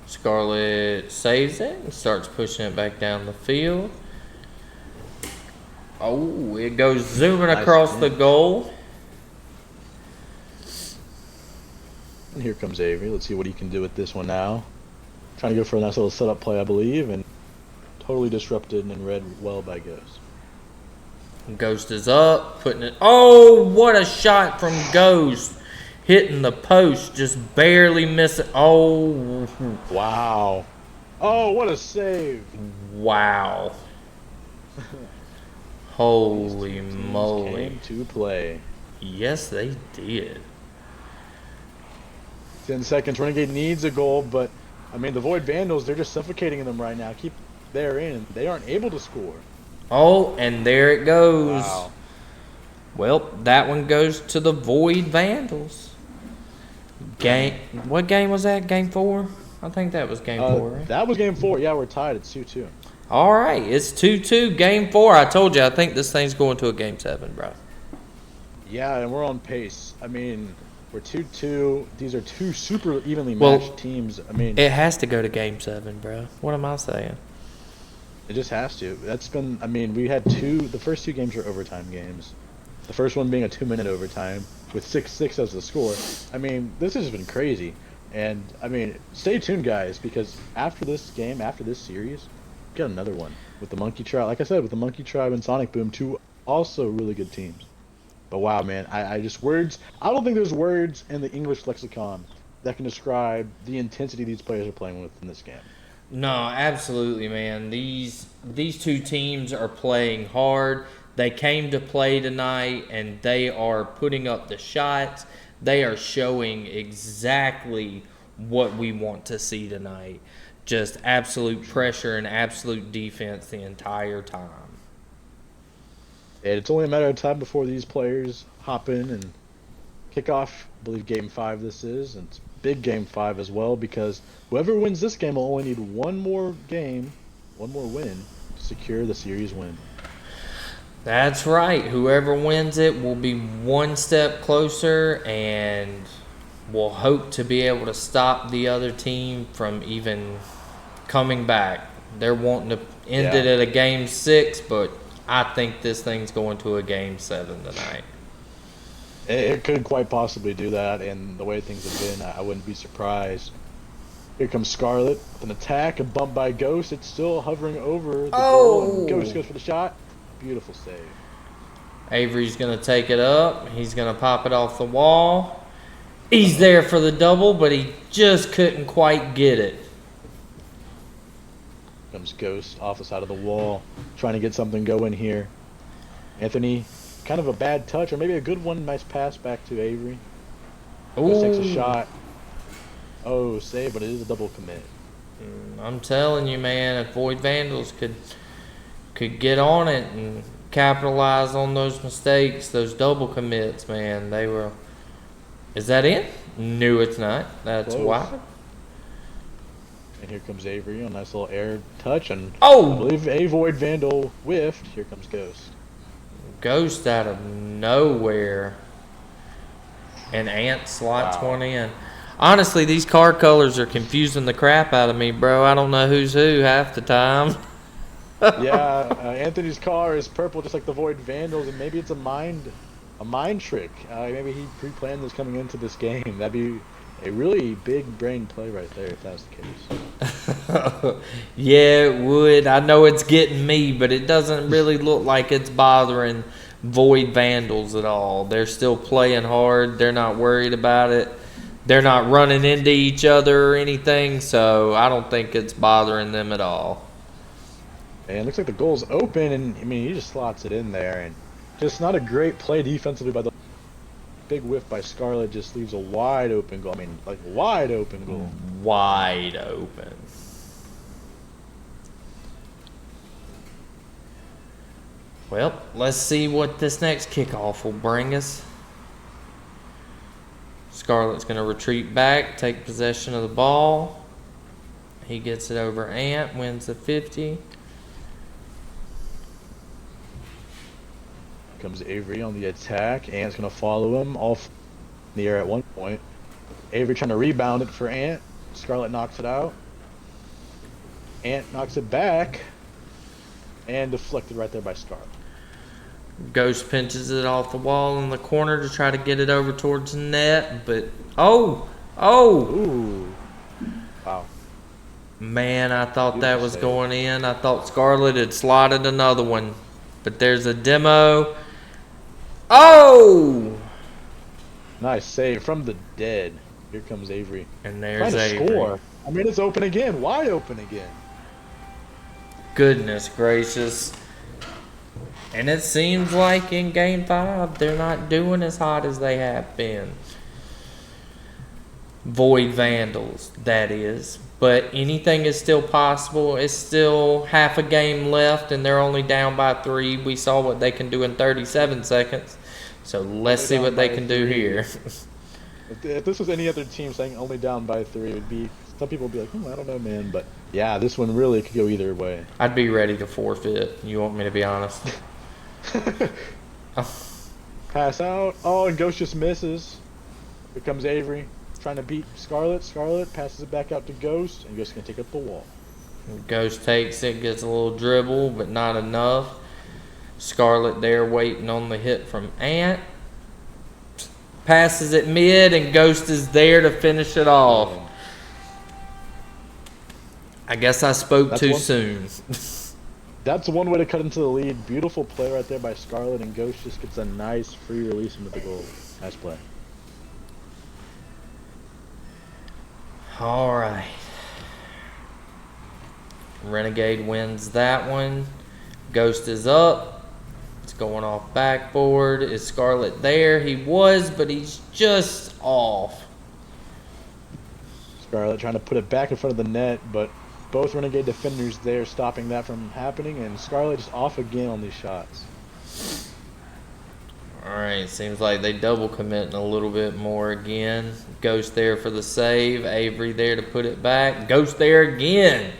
Scarlet saves it and starts pushing it back down the field. Oh, it goes zooming across the goal. And here comes Avery. Let's see what he can do with this one now. Trying to go for a nice little setup play, I believe, and totally disrupted and read well by Ghost. Ghost is up, putting it. Oh, what a shot from Ghost. Hitting the post, just barely missing. Oh. Wow. Oh, what a save. Wow. Holy moly. Came to play. Yes, they did. 10 seconds. Renegade needs a goal, but, I mean, the Void Vandals, they're just suffocating them right now. Keep there in. They aren't able to score. Oh, and there it goes. Wow. Well, that one goes to the Void Vandals. What game was that? Game 4? I think that was game 4, right? That was game 4. Yeah, we're tied. It's 2-2. All right, it's 2-2, game 4. I told you, I think this thing's going to a game 7, bro. Yeah, and we're on pace. I mean, we're 2-2. These are two super evenly matched teams. I mean, it has to go to game 7, bro. What am I saying? It just has to. That's been, I mean, we had the first 2 games were overtime games. The first one being a 2-minute overtime with 6-6 as the score. I mean, this has been crazy. And, I mean, stay tuned, guys, because after this game, after this series, we got another one with the Monkey Tribe. Like I said, with the Monkey Tribe and Sonic Boom, 2 also really good teams. But wow, man, I just I don't think there's words in the English lexicon that can describe the intensity these players are playing with in this game. No, absolutely, man. These 2 teams are playing hard. They came to play tonight, and they are putting up the shots. They are showing exactly what we want to see tonight. Just absolute pressure and absolute defense the entire time. And it's only a matter of time before these players hop in and kick off. I believe Game 5 this is, and it's big Game 5 as well, because whoever wins this game will only need one more game, one more win, to secure the series win. That's right. Whoever wins it will be one step closer, and will hope to be able to stop the other team from even coming back. They're wanting to end it at a game 6, but I think this thing's going to a game 7 tonight. It could quite possibly do that, and the way things have been, I wouldn't be surprised. Here comes Scarlet with an attack, a bump by Ghost. It's still hovering over the goal, and Ghost goes for the shot. Beautiful save. Avery's going to take it up. He's going to pop it off the wall. He's there for the double, but he just couldn't quite get it. comes Ghost off the side of the wall, trying to get something going here. Anthony, kind of a bad touch, or maybe a good one. Nice pass back to Avery. Ghost takes a Ooh. shot. Oh, save, but it is a double commit. I'm telling you, man, if Void Vandals could get on it and capitalize on those mistakes, those double commits, man, they were. Is that it? No, it's not. That's Close. why. And here comes Avery on a nice little air touch, and Oh! I believe a Void Vandal whiffed. Here comes Ghost. Ghost out of nowhere. And Ant slots one in. Honestly, these car colors are confusing the crap out of me, bro. I don't know who's who half the time. Yeah, Anthony's car is purple, just like the Void Vandals, and maybe it's a mind trick. Maybe he pre-planned this coming into this game. That'd be a really big brain play right there if that's the case. Yeah, it would. I know it's getting me, but it doesn't really look like it's bothering Void Vandals at all. They're still playing hard. They're not worried about it. They're not running into each other or anything, so I don't think it's bothering them at all. And it looks like the goal's open, and I mean, he just slots it in there, and just not a great play defensively by the big whiff by Scarlet. Just leaves a wide open goal. I mean, like wide open goal. Wide open. Well, let's see what this next kickoff will bring us. Scarlet's going to retreat back, take possession of the ball. He gets it over Ant, wins the 50. Comes Avery on the attack. Ant's gonna follow him off in the air at one point. Avery trying to rebound it for Ant. Scarlet knocks it out. Ant knocks it back. And deflected right there by Scarlet. Ghost pinches it off the wall in the corner to try to get it over towards the net, but oh! Ooh. Wow. Man, I thought that was save. going in. I thought Scarlet had slotted another one. But there's a demo. Oh! Nice save from the dead. Here comes Avery. And there's Trying to Avery. score. I mean, it's open again. Wide open again. Goodness gracious. And it seems like in Game 5, they're not doing as hot as they have been. Void Vandals, that is. But anything is still possible. It's still half a game left, and they're only down by 3. We saw what they can do in 37 seconds. So let's see what they can do here. If this was any other team saying only down by 3, it would be. Some people would be like, I don't know, man. But yeah, this one really could go either way. I'd be ready to forfeit. You want me to be honest? Pass out. Oh, and Ghost just misses. Here comes Avery. Trying to beat Scarlet. Scarlet passes it back out to Ghost, and Ghost can take up the wall. Ghost takes it, gets a little dribble, but not enough. Scarlet there waiting on the hit from Ant. Passes it mid, and Ghost is there to finish it off. I guess I spoke too soon. That's one way to cut into the lead. Beautiful play right there by Scarlet, and Ghost just gets a nice free release into the goal. Nice play. All right. Renegade wins that one. Ghost is up. It's going off backboard. Is Scarlet there? He was, but he's just off. Scarlet trying to put it back in front of the net, but both Renegade defenders there stopping that from happening, and Scarlet just off again on these shots. Alright, seems like they double committing a little bit more again. Ghost there for the save. Avery there to put it back. Ghost there again.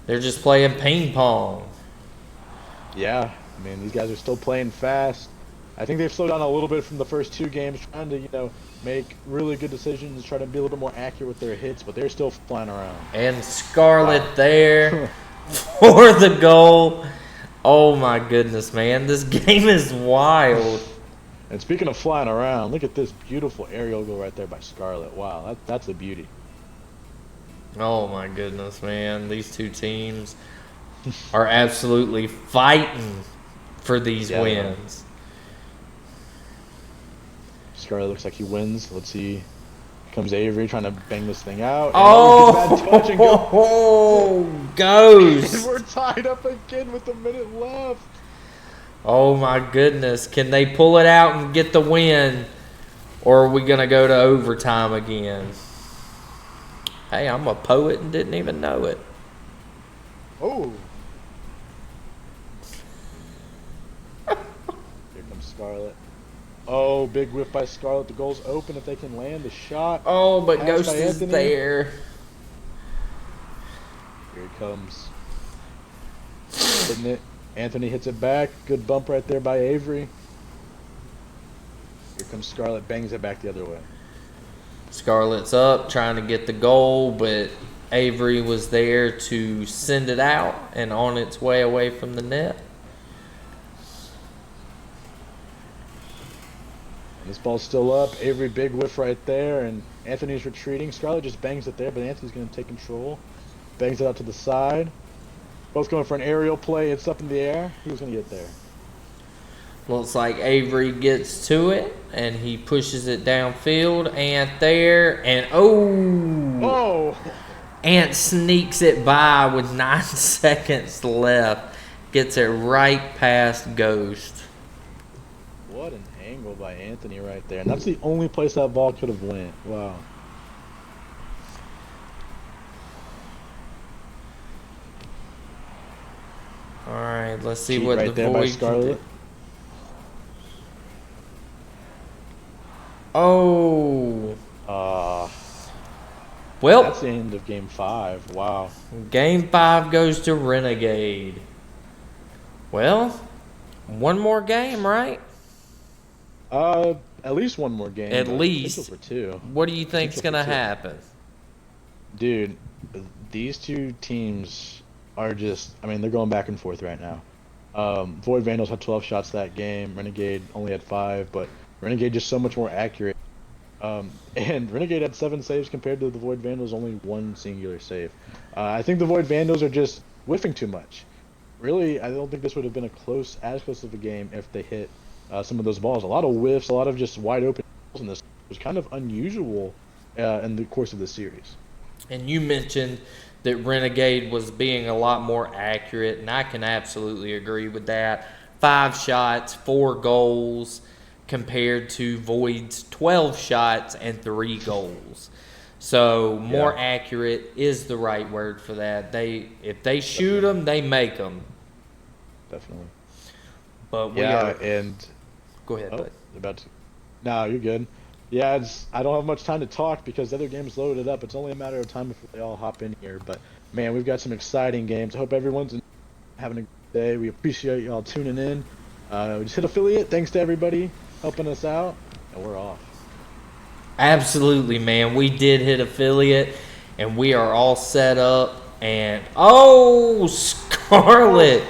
They're just playing ping pong. Yeah, I mean, these guys are still playing fast. I think they've slowed down a little bit from the first 2 games, trying to, make really good decisions, try to be a little bit more accurate with their hits, but they're still flying around. And Scarlet there for the goal. Oh my goodness, man. This game is wild. And speaking of flying around, look at this beautiful aerial goal right there by Scarlet. Wow, that's a beauty. Oh my goodness, man. These two teams are absolutely fighting for these wins. Scarlet looks like he wins. Let's see Comes Avery trying to bang this thing out. And Oh, bad touch and goes. and we're tied up again with a minute left. Oh my goodness. Can they pull it out and get the win? Or are we going to go to overtime again? Hey, I'm a poet and didn't even know it. Oh. Here comes Scarlet. Oh, big whiff by Scarlet. The goal's open if they can land the shot. Oh, but Pass Ghost by is Anthony. there. Here it comes. Hitting it. Anthony hits it back. Good bump right there by Avery. Here comes Scarlet. Bangs it back the other way. Scarlet's up trying to get the goal, but Avery was there to send it out and on its way away from the net. This ball's still up. Avery, big whiff right there, and Anthony's retreating. Scarlet just bangs it there, but Anthony's going to take control. Bangs it out to the side. Both going for an aerial play. It's up in the air. Who's going to get there? Looks like Avery gets to it, and he pushes it downfield. Ant there, and Oh! Ant sneaks it by with 9 seconds left. Gets it right past Ghost. What an angle by Anthony right there. And that's the only place that ball could have went. Wow. All right, let's see Cheat what right the there by Void can Scarlet. do. Oh. Well, That's the end of game 5. Wow. Game 5 goes to Renegade. Well, one more game, right? At least one more game. At but least. potential for 2. What do you think's Potential going to for 2. happen? Dude, these two teams are just, I mean, they're going back and forth right now. Void Vandals had 12 shots that game. Renegade only had 5, but Renegade just so much more accurate. And Renegade had 7 saves compared to the Void Vandals, only 1 singular save. I think the Void Vandals are just whiffing too much. Really, I don't think this would have been as close of a game if they hit some of those balls. A lot of whiffs, a lot of just wide open balls in this. It was kind of unusual in the course of the series. And you mentioned that Renegade was being a lot more accurate, and I can absolutely agree with that. 5 shots, 4 goals, compared to Void's 12 shots and 3 goals. So more accurate is the right word for that. If they shoot them, they make them. Definitely. But we Yeah, are. and Go ahead, bud. about to. No, you're good. Yeah, I don't have much time to talk because the other game's loaded up. It's only a matter of time before they all hop in here. But man, we've got some exciting games. I hope everyone's having a good day. We appreciate y'all tuning in. We just hit affiliate. Thanks to everybody helping us out, and we're off. Absolutely, man. We did hit affiliate, and we are all set up. And Scarlet!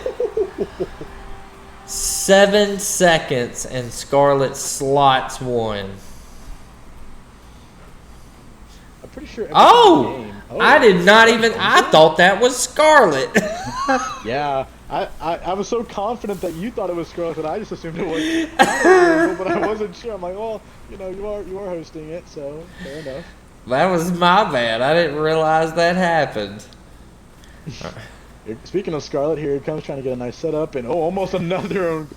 7 seconds, and Scarlet slots one. I'm pretty sure. Oh! I did not even. I thought that was Scarlet. Yeah, I was so confident that you thought it was Scarlet that I just assumed it was. But I wasn't sure. I'm like, well, you know, you are hosting it, so fair enough. That was my bad. I didn't realize that happened. Speaking of Scarlet, here it comes trying to get a nice setup, and almost another own.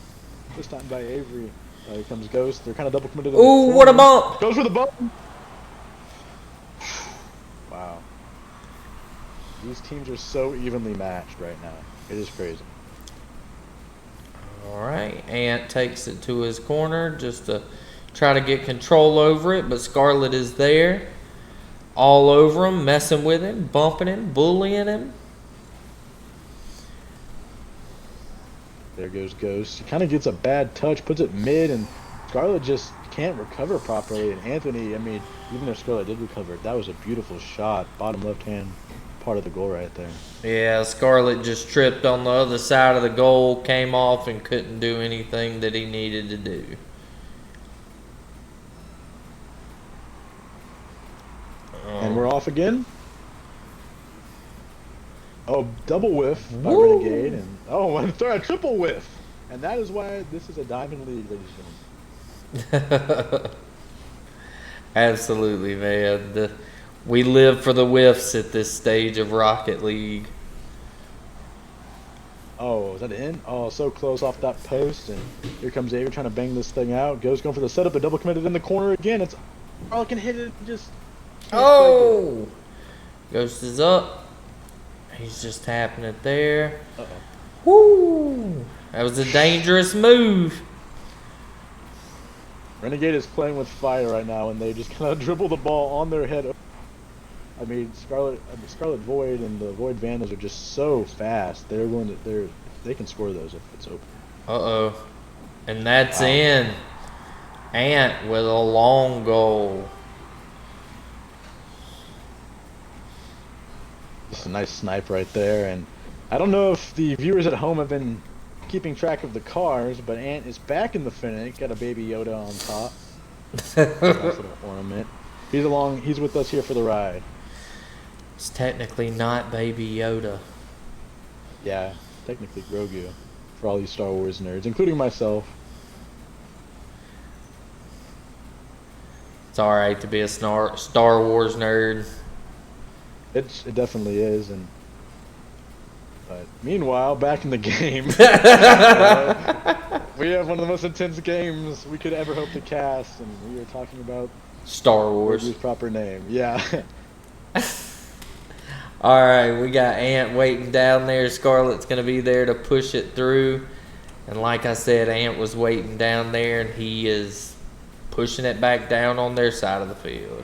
This time by Avery. Here comes Ghost. They're kind of double committed. Ooh, what a bump! Goes for the bump. Wow. These teams are so evenly matched right now. It is crazy. All right, Ant takes it to his corner just to try to get control over it, but Scarlet is there, all over him, messing with him, bumping him, bullying him. There goes Ghost. He kind of gets a bad touch, puts it mid, and Scarlet just can't recover properly. And Anthony, I mean, even if Scarlet did recover, that was a beautiful shot. Bottom left-hand part of the goal right there. Yeah, Scarlet just tripped on the other side of the goal, came off, and couldn't do anything that he needed to do. And we're off again. Oh, double whiff by Woo. Renegade, and I'm sorry, a triple whiff. And that is why this is a diamond league, ladies and gentlemen. Absolutely, man. We live for the whiffs at this stage of Rocket League. Oh, is that in? Oh, so close off that post, and here comes Avery trying to bang this thing out. Ghost going for the setup, but double committed in the corner again. It's Scarlet can hit it, just can't Oh! Ghost is up. He's just tapping it there. Uh-oh. Woo! That was a dangerous move. Renegade is playing with fire right now, and they just kind of dribble the ball on their head. I mean, Scarlet Void and the Void Vandals are just so fast. They can score those if it's open. Uh-oh. And that's in. Ant with a long goal. Just a nice snipe right there, and I don't know if the viewers at home have been keeping track of the cars, but Ant is back in the finish. Got a baby Yoda on top. Nice little ornament. He's with us here for the ride. It's technically not Baby Yoda. Yeah, technically Grogu for all you Star Wars nerds, including myself. It's alright to be a Star Wars nerd. It definitely is, but meanwhile, back in the game, we have one of the most intense games we could ever hope to cast, and we are talking about Star Wars. Grogu's proper name. Yeah. Alright, we got Ant waiting down there. Scarlet's going to be there to push it through. And like I said, Ant was waiting down there, and he is pushing it back down on their side of the field.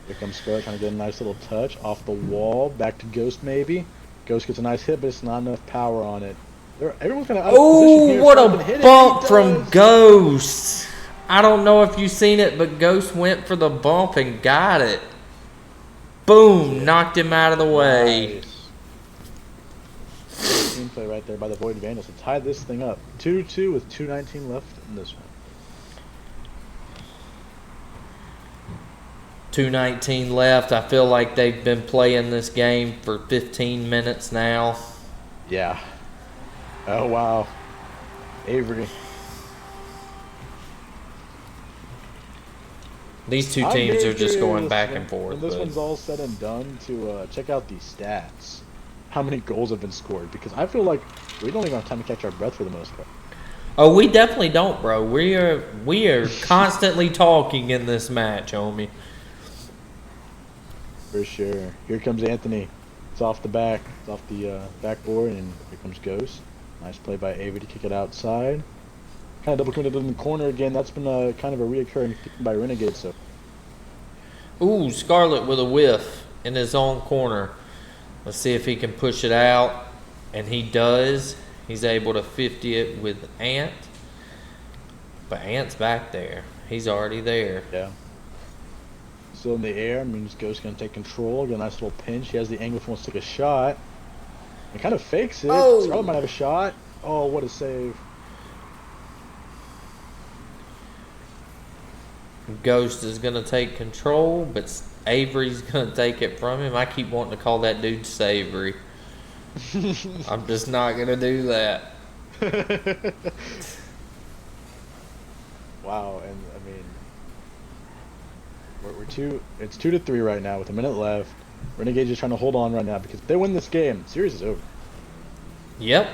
Here comes Scarlet trying to get a nice little touch off the wall. Back to Ghost maybe. Ghost gets a nice hit, but it's not enough power on it. Everyone's kind of out of position here. Oh, what Scarlet a hit it. bump He from does. Ghost. I don't know if you've seen it, but Ghost went for the bump and got it. Boom, knocked him out of the way. Nice. Team play right there by the Void Vandals to tie this thing up. 2-2 with 2:19 left in this one. 2:19 left. I feel like they've been playing this game for 15 minutes now. Yeah. Oh, wow. Avery. These two I'm teams very are just going curious back when- and forth. When this but- one's all said and done, to check out these stats. How many goals have been scored? Because I feel like we don't even have time to catch our breath for the most part. Oh, we definitely don't, bro. We are constantly talking in this match, homie. For sure. Here comes Anthony. It's off the back. It's off the backboard, and here comes Ghost. Nice play by Avery to kick it outside. Kind of double committed in the corner again. That's been kind of a reoccurring thing by Renegade. So Ooh, Scarlet with a whiff in his own corner. Let's see if he can push it out. And he does. He's able to 50 it with Ant. But Ant's back there. He's already there. yeah. Still in the air. Means Ghost gonna take control. Get a nice little pinch. He has the angle if he wants to take a shot. He kind of fakes it. Oh. Scarlet might have a shot. Oh, what a save. Ghost is going to take control, but Avery's going to take it from him. I keep wanting to call that dude Savory. I'm just not going to do that. Wow, and I mean, it's 2-3 right now with a minute left. Renegade just trying to hold on right now because if they win this game, series is over. Yep.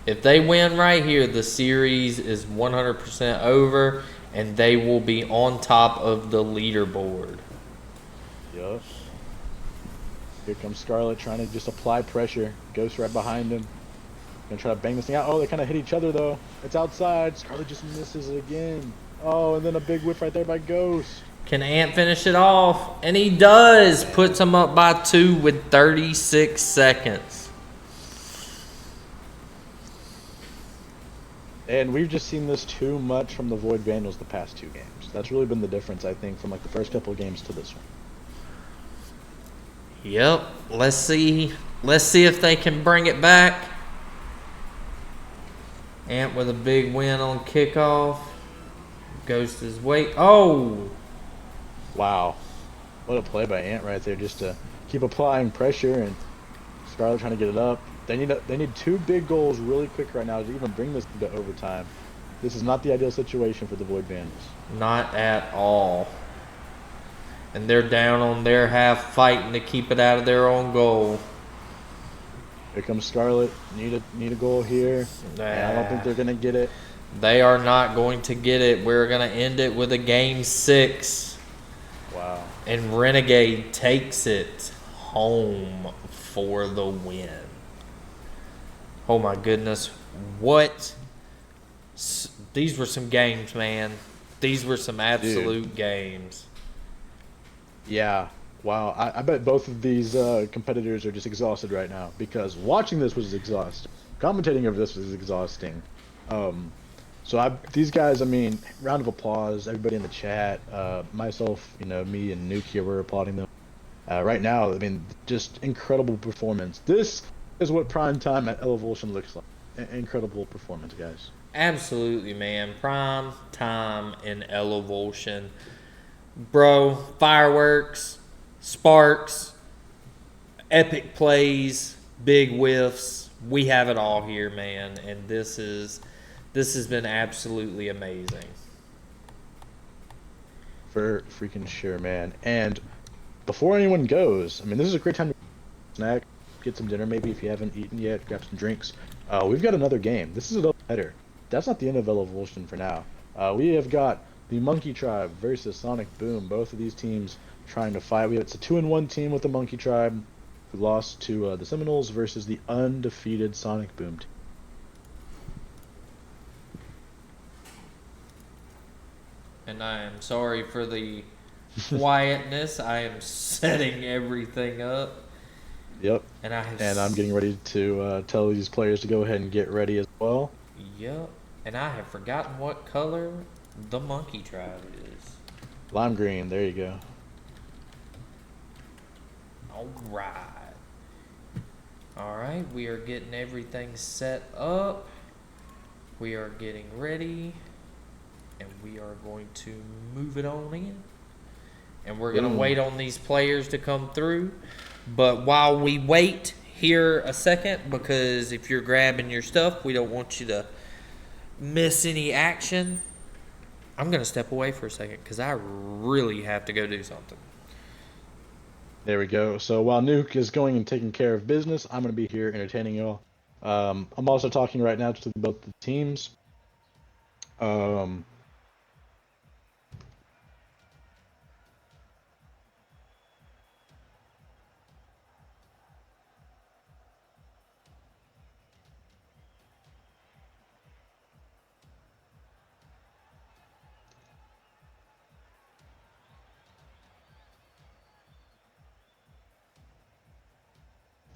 If they win right here, the series is 100% over, and they will be on top of the leaderboard. Yup. Here comes Scarlet trying to just apply pressure. Ghost right behind him. Gonna try to bang this thing out. Oh, they kind of hit each other though. It's outside. Scarlet just misses it again. Oh, and then a big whiff right there by Ghost. Can Ant finish it off? And he does. Puts them up by 2 with 36 seconds. And we've just seen this too much from the Void Vandals the past 2 games. That's really been the difference, I think, from like the first couple of games to this one. Yep. Let's see. Let's see if they can bring it back. Ant with a big win on kickoff. Ghost is wait. Oh. Wow. What a play by Ant right there, just to keep applying pressure, and Scarlet trying to get it up. They need 2 big goals really quick right now to even bring this to overtime. This is not the ideal situation for the Void Vandals. Not at all. And they're down on their half fighting to keep it out of their own goal. Here comes Scarlet. Need a goal here. And I don't think they're gonna get it. They are not going to get it. We're going to end it with a game 6. Wow. And Renegade takes it home for the win. Oh my goodness. What? These were some games, man. These were some absolute games. Yeah. Wow. I bet both of these competitors are just exhausted right now because watching this was exhausting. Commentating over this was exhausting. These guys, I mean, round of applause, everybody in the chat, myself, me and Nuke here, we're applauding them. Right now, I mean, just incredible performance. This is what prime time at Elevoltion looks like. Incredible performance, guys. Absolutely, man. Prime time in Elevoltion. Bro, fireworks, sparks, epic plays, big whiffs. We have it all here, man. And this has been absolutely amazing. For freaking sure, man. And before anyone goes, I mean, this is a great time to snack, get some dinner maybe if you haven't eaten yet, grab some drinks. We've got another game. This is a double header. That's not the end of Elevoltion for now. We have got the Monkey Tribe versus Sonic Boom. Both of these teams trying to fight. It's a 2-1 team with the Monkey Tribe who lost to the Seminoles versus the undefeated Sonic Boom team. And I am sorry for the quietness. I am setting everything up. Yep. And I'm getting ready to tell these players to go ahead and get ready as well. Yep. And I have forgotten what color the Monkey Tribe is. Lime green. There you go. All right. We are getting everything set up. We are getting ready. And we are going to move it on in. And we're going to wait on these players to come through. But while we wait here a second, because if you're grabbing your stuff, we don't want you to miss any action. I'm going to step away for a second because I really have to go do something. There we go. So while Nuke is going and taking care of business, I'm going to be here entertaining y'all. I'm also talking right now to both the teams.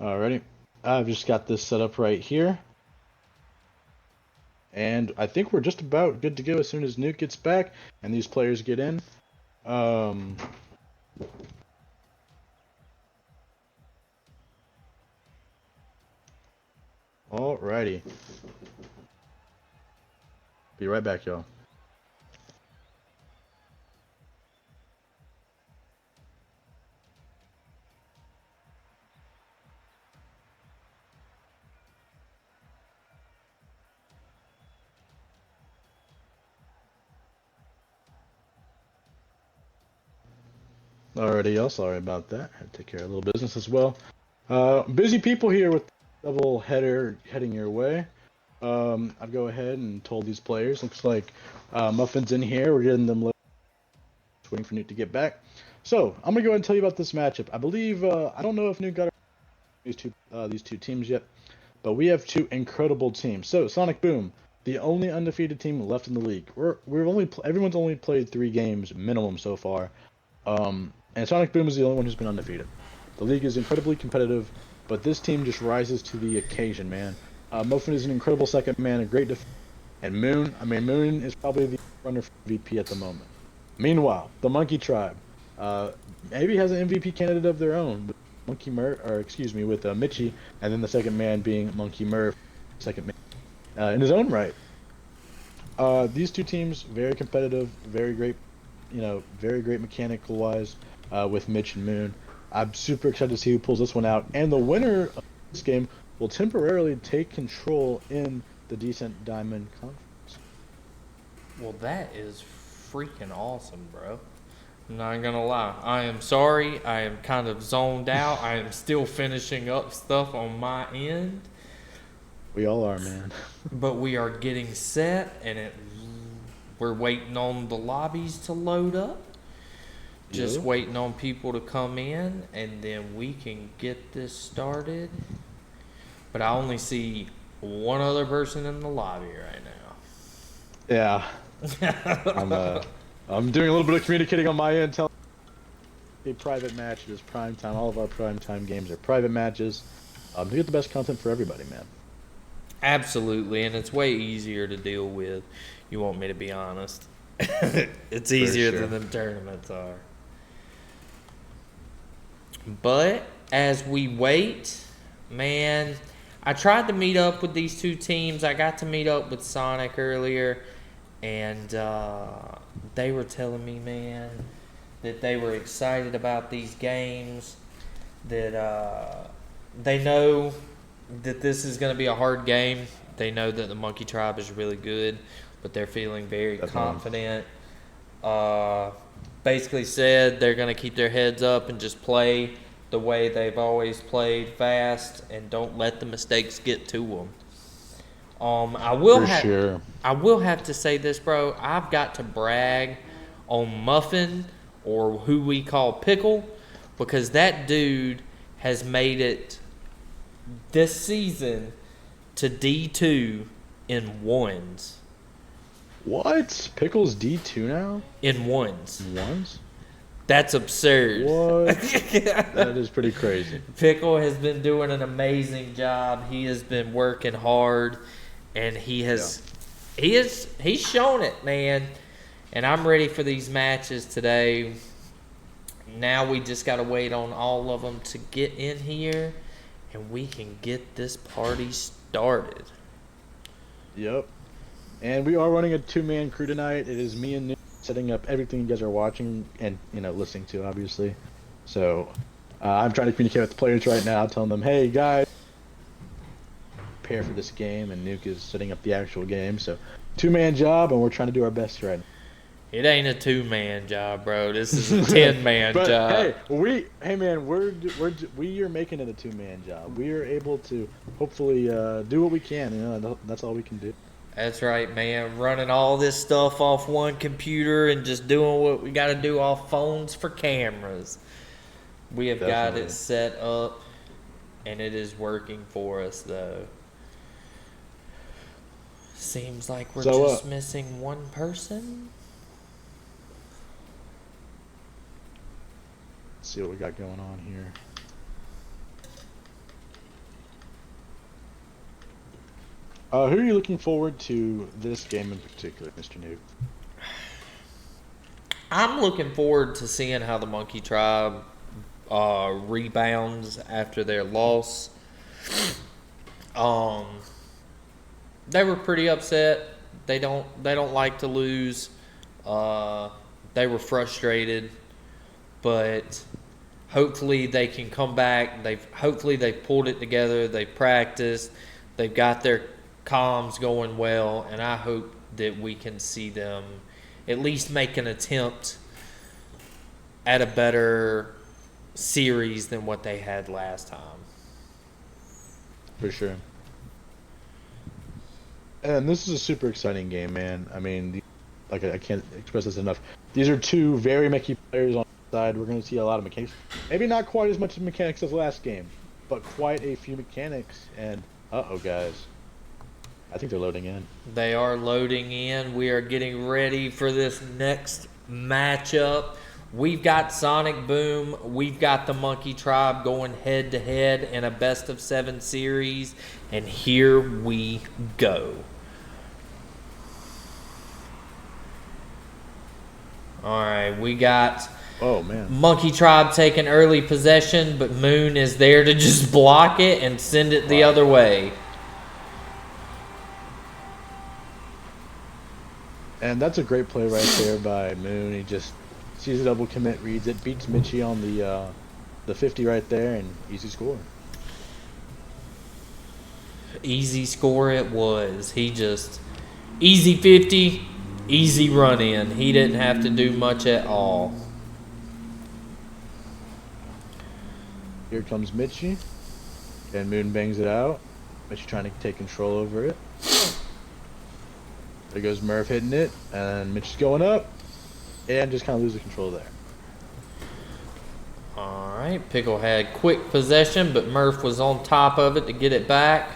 Alrighty, I've just got this set up right here. And I think we're just about good to go as soon as Nuke gets back and these players get in. Alrighty. Be right back, y'all. Alrighty, y'all. Sorry about that. Had to take care of a little business as well. Busy people here with double header heading your way. I've go ahead and told these players. Looks like Muffin's in here. We're getting them. Waiting for Newt to get back. So I'm gonna go ahead and tell you about this matchup. I believe I don't know if Newt got these two teams yet, but we have two incredible teams. So Sonic Boom, the only undefeated team left in the league. Everyone's only played 3 games minimum so far. And Sonic Boom is the only one who's been undefeated. The league is incredibly competitive, but this team just rises to the occasion, man. Muffin is an incredible second man, a great defense. And Moon is probably the runner for MVP at the moment. Meanwhile, the Monkey Tribe maybe has an MVP candidate of their own, with with Mitchie, and then the second man being Monkey Murph, second man in his own right. These two teams very competitive, very great, very great mechanical wise with Mitch and Moon. I'm super excited to see who pulls this one out, and the winner of this game will temporarily take control in the Decent Diamond Conference. Well, that is freaking awesome, bro. I'm not gonna lie. I am sorry. I am kind of zoned out. I am still finishing up stuff on my end. We all are, man. But we are getting set, and we're waiting on the lobbies to load up. Just waiting on people to come in, and then we can get this started. But I only see one other person in the lobby right now. Yeah. I'm doing a little bit of communicating on my end. A private match is prime time. All of our prime time games are private matches. To get the best content for everybody, man. Absolutely, and it's way easier to deal with. You want me to be honest? It's easier than them tournaments are. But as we wait, man, I tried to meet up with these two teams. I got to meet up with Sonic earlier, and they were telling me, man, that they were excited about these games, that they know that this is going to be a hard game. They know that the Monkey Tribe is really good, but they're feeling very confident. Basically said they're going to keep their heads up and just play the way they've always played, fast, and don't let the mistakes get to them. I will have to say this, bro. I've got to brag on Muffin, or who we call Pickle, because that dude has made it this season to D2 in ones. What? Pickle's D2 now? In ones. Ones? That's absurd. What? That is pretty crazy. Pickle has been doing an amazing job. He has been working hard, and he's shown it, man. And I'm ready for these matches today. Now we just got to wait on all of them to get in here, and we can get this party started. Yep. And we are running a two-man crew tonight. It is me and Nick setting up everything you guys are watching and, listening to, obviously. So I'm trying to communicate with the players right now, telling them, hey, guys, prepare for this game. And Nuke is setting up the actual game. So two-man job, and we're trying to do our best right now. It ain't a two-man job, bro. This is a 10-man job. Hey, man, we are making it a two-man job. We are able to hopefully do what we can. That's all we can do. That's right, man. Running all this stuff off one computer and just doing what we got to do off phones for cameras. We have got it set up, and it is working for us, though. Seems like we're just missing one person. Let's see what we got going on here. Who are you looking forward to this game in particular, Mr. Nuke? I'm looking forward to seeing how the Monkey Tribe rebounds after their loss. They were pretty upset. They don't like to lose. They were frustrated, but hopefully they can come back. Hopefully they've pulled it together. They've practiced. They've got their comms going well, and I hope that we can see them at least make an attempt at a better series than what they had last time. For sure. And this is a super exciting game, man. I mean, I can't express this enough. These are two very mechie players on the side. We're going to see a lot of mechanics. Maybe not quite as much mechanics as the last game, but quite a few mechanics. And, guys. I think they're loading in. They are loading in. We are getting ready for this next matchup. We've got Sonic Boom. We've got the Monkey Tribe going head-to-head in a best-of-7 series. And here we go. All right, we got Monkey Tribe taking early possession, but Moon is there to just block it and send it the other way. And that's a great play right there by Moon. He just sees a double commit, reads it, beats Mitchie on the 50 right there, and easy score. Easy score it was. He just easy 50, easy run in. He didn't have to do much at all. Here comes Mitchie. And Moon bangs it out. Mitchie trying to take control over it. There goes Murph hitting it. And Mitchie's going up. And just kind of losing control there. Alright, Pickle had quick possession, but Murph was on top of it to get it back.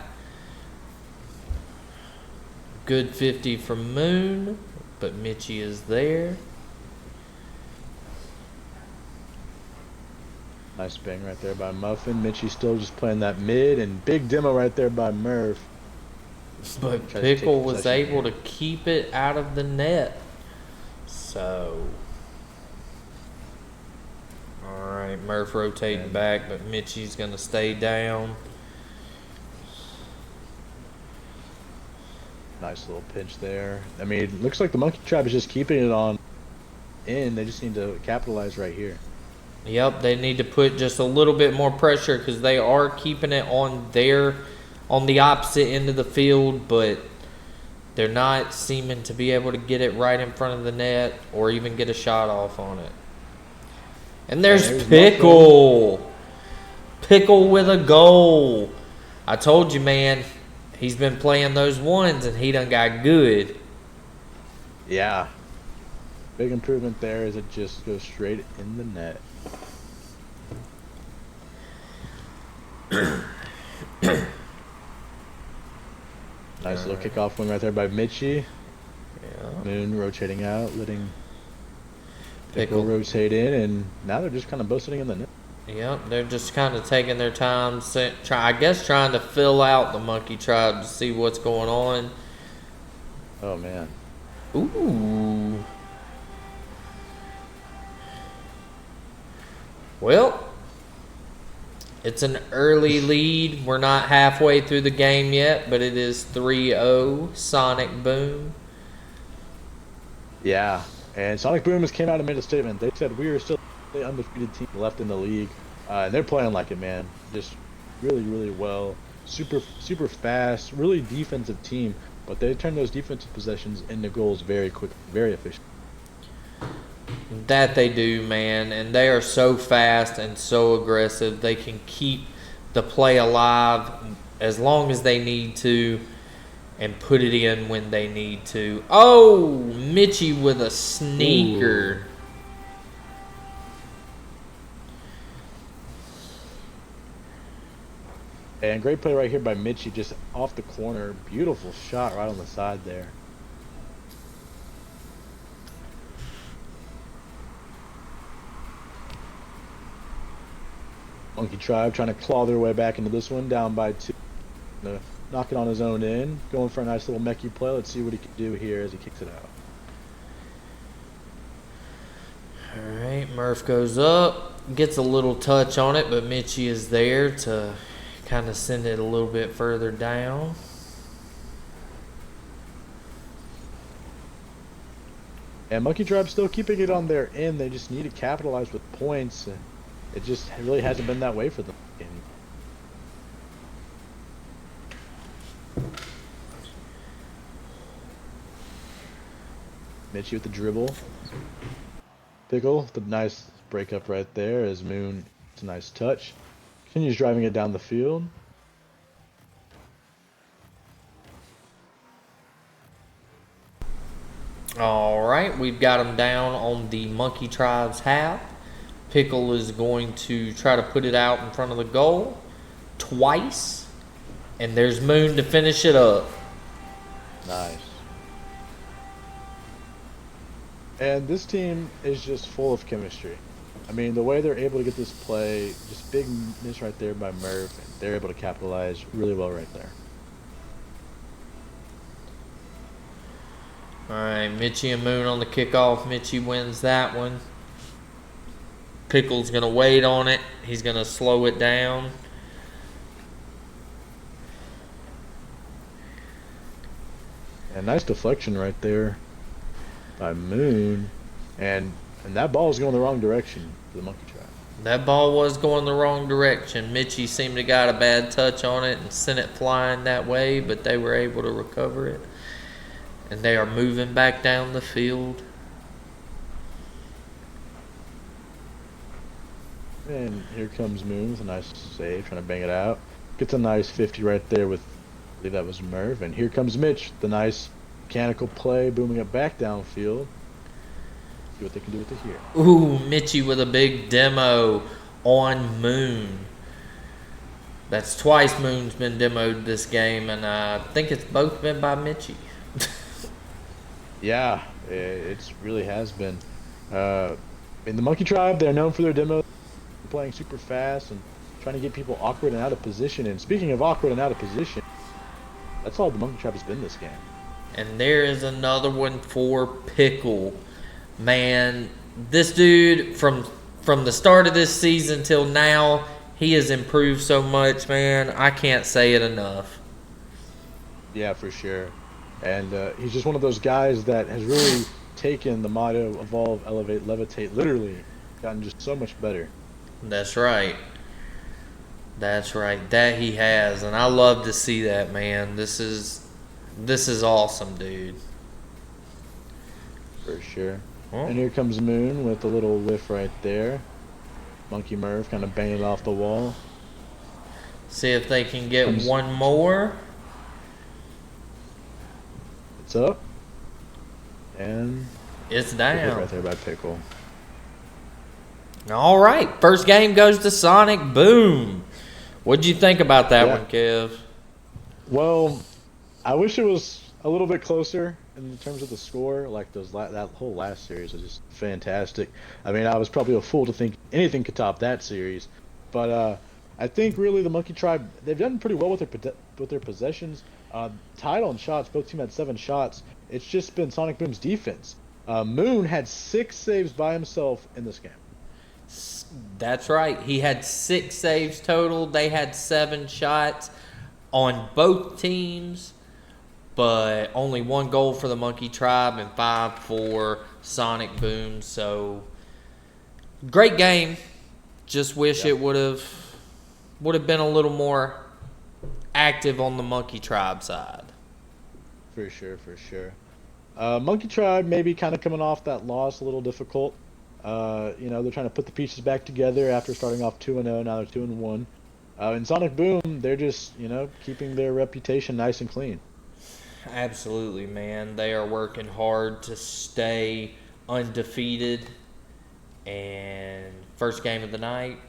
Good 50 from Moon, but Mitchie is there. Nice bang right there by Muffin. Mitchie still just playing that mid, and big demo right there by Murph. But Tries to Pickle take was possession able here. to keep it out of the net. So, alright, Murph rotating back, but Mitchie's going to stay down. Nice little pinch there. I mean, it looks like the Monkey Tribe is just keeping it on in. They just need to capitalize right here. Yep, they need to put just a little bit more pressure because they are keeping it on the opposite end of the field, but they're not seeming to be able to get it right in front of the net or even get a shot off on it. And there's Pickle. Pickle with a goal. I told you, man, he's been playing those ones and he done got good. Yeah. Big improvement there as it just goes straight in the net. Nice little kickoff wing right there by Mitchie. Yeah. Moon rotating out, letting Pickle. Pickle rotate in, and now they're just kind of both sitting in the net. Yep, they're just kind of taking their time, I guess trying to fill out the Monkey Tribe to see what's going on. Oh, man. Ooh. Well, it's an early lead. We're not halfway through the game yet, but it is 3-0 Sonic Boom. Yeah, and Sonic Boom just came out and made a statement. They said we are still the undefeated team left in the league, and they're playing like it, man. Just really, really well. Super fast, really defensive team, but they turn those defensive possessions into goals very quick, very efficient. That they do, man, and they are so fast and so aggressive. They can keep the play alive as long as they need to and put it in when they need to. Oh, Mitchie with a sneaker. And great play right here by Mitchie, just off the corner. Beautiful shot right on the side there. Monkey Tribe trying to claw their way back into this one, down by 2. Knock it on his own end. Going for a nice little mechie play. Let's see what he can do here as he kicks it out. Alright, Murph goes up. Gets a little touch on it, but Mitchie is there to kind of send it a little bit further down. And Monkey Tribe still keeping it on their end. They just need to capitalize with points. It just really hasn't been that way for them. Mitchie with the dribble. Pickle, the nice breakup right there as Moon, it's a nice touch. Continues driving it down the field. Alright, we've got him down on the Monkey Tribe's half. Pickle is going to try to put it out in front of the goal twice. And there's Moon to finish it up. Nice. And this team is just full of chemistry. I mean, the way they're able to get this play, just big miss right there by Murph. They're able to capitalize really well right there. Alright, Mitchie and Moon on the kickoff. Mitchie wins that one. Pickle's going to wait on it. He's going to slow it down. And nice deflection right there by Moon. And that ball is going the wrong direction for the Monkey Tribe. That ball was going the wrong direction. Mitchie seemed to got a bad touch on it and sent it flying that way, but they were able to recover it. And they are moving back down the field. And here comes Moon with a nice save, trying to bang it out. Gets a nice 50 right there with, I believe that was Merv. And here comes Mitch, the nice mechanical play, booming it back downfield. See what they can do with it here. Ooh, Mitchie with a big demo on Moon. That's twice Moon's been demoed this game, and I think it's both been by Mitchie. Yeah, it really has been. In the Monkey Tribe, they're known for their demos, playing super fast and trying to get people awkward and out of position. And speaking of awkward and out of position, that's all the Monkey Tribe has been this game. And there is another one for Pickle. Man, this dude from the start of this season till now, he has improved so much, man. I can't say it enough. Yeah, for sure. And he's just one of those guys that has really taken the motto evolve, elevate, levitate, literally gotten just so much better. That's right. That's right. That he has, and I love to see that, man. This is awesome, dude. For sure. Oh. And here comes Moon with a little whiff right there. Monkey Merv kind of banging it off the wall. See if they can get one more. It's up. And It's hit down. right there by Pickle. All right. First game goes to Sonic Boom. What'd you think about that one, Kev? Well, I wish it was a little bit closer in terms of the score. Like that whole last series was just fantastic. I mean, I was probably a fool to think anything could top that series. But I think really the Monkey Tribe, they've done pretty well with their possessions. Tied on shots, both teams had 7 shots. It's just been Sonic Boom's defense. Moon had 6 saves by himself in this game. That's right. He had 6 saves total. They had 7 shots on both teams, but only 1 goal for the Monkey Tribe and 5 for Sonic Boom. So great game. Just wish it would have been a little more active on the Monkey Tribe side. For sure, for sure. Monkey Tribe maybe kind of coming off that loss a little difficult. They're trying to put the pieces back together after starting off 2-0. Now they're 2-1. And Sonic Boom, they're just, keeping their reputation nice and clean. Absolutely, man. They are working hard to stay undefeated. And first game of the night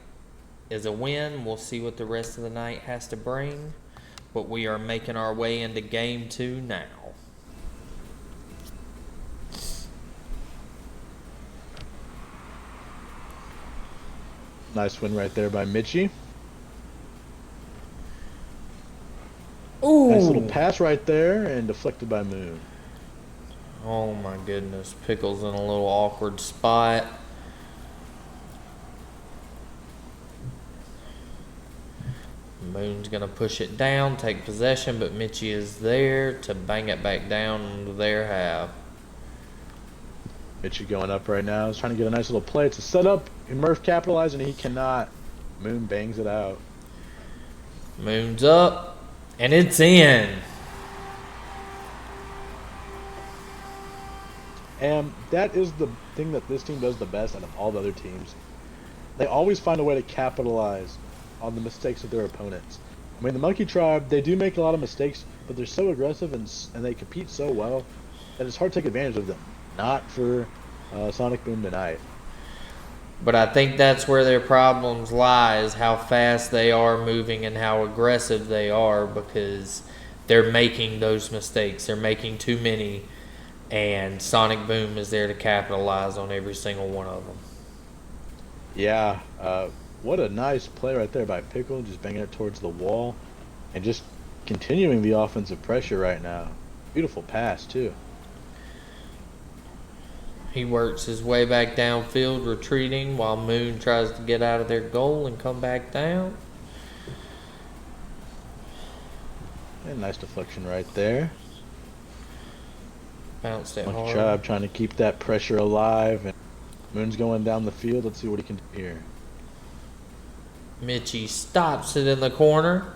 is a win. We'll see what the rest of the night has to bring. But we are making our way into game 2 now. Nice win right there by Mitchie. Ooh. Nice little pass right there and deflected by Moon. Oh my goodness. Pickle's in a little awkward spot. Moon's going to push it down, take possession, but Mitchie is there to bang it back down into their half. Mitchie going up right now. He's trying to get a nice little play. It's a setup. Murph capitalizing. He cannot. Moon bangs it out. Moon's up, and it's in. And that is the thing that this team does the best out of all the other teams. They always find a way to capitalize on the mistakes of their opponents. I mean, the Monkey Tribe, they do make a lot of mistakes, but they're so aggressive and they compete so well that it's hard to take advantage of them. Not for Sonic Boom tonight. But I think that's where their problems lie, is how fast they are moving and how aggressive they are, because they're making those mistakes. They're making too many, and Sonic Boom is there to capitalize on every single one of them. Yeah, what a nice play right there by Pickle, just banging it towards the wall and just continuing the offensive pressure right now. Beautiful pass, too. He works his way back downfield, retreating, while Moon tries to get out of their goal and come back down. And nice deflection right there. Bounced it Monkey hard. Tribe trying to keep that pressure alive. And Moon's going down the field. Let's see what he can do here. Mitchie stops it in the corner.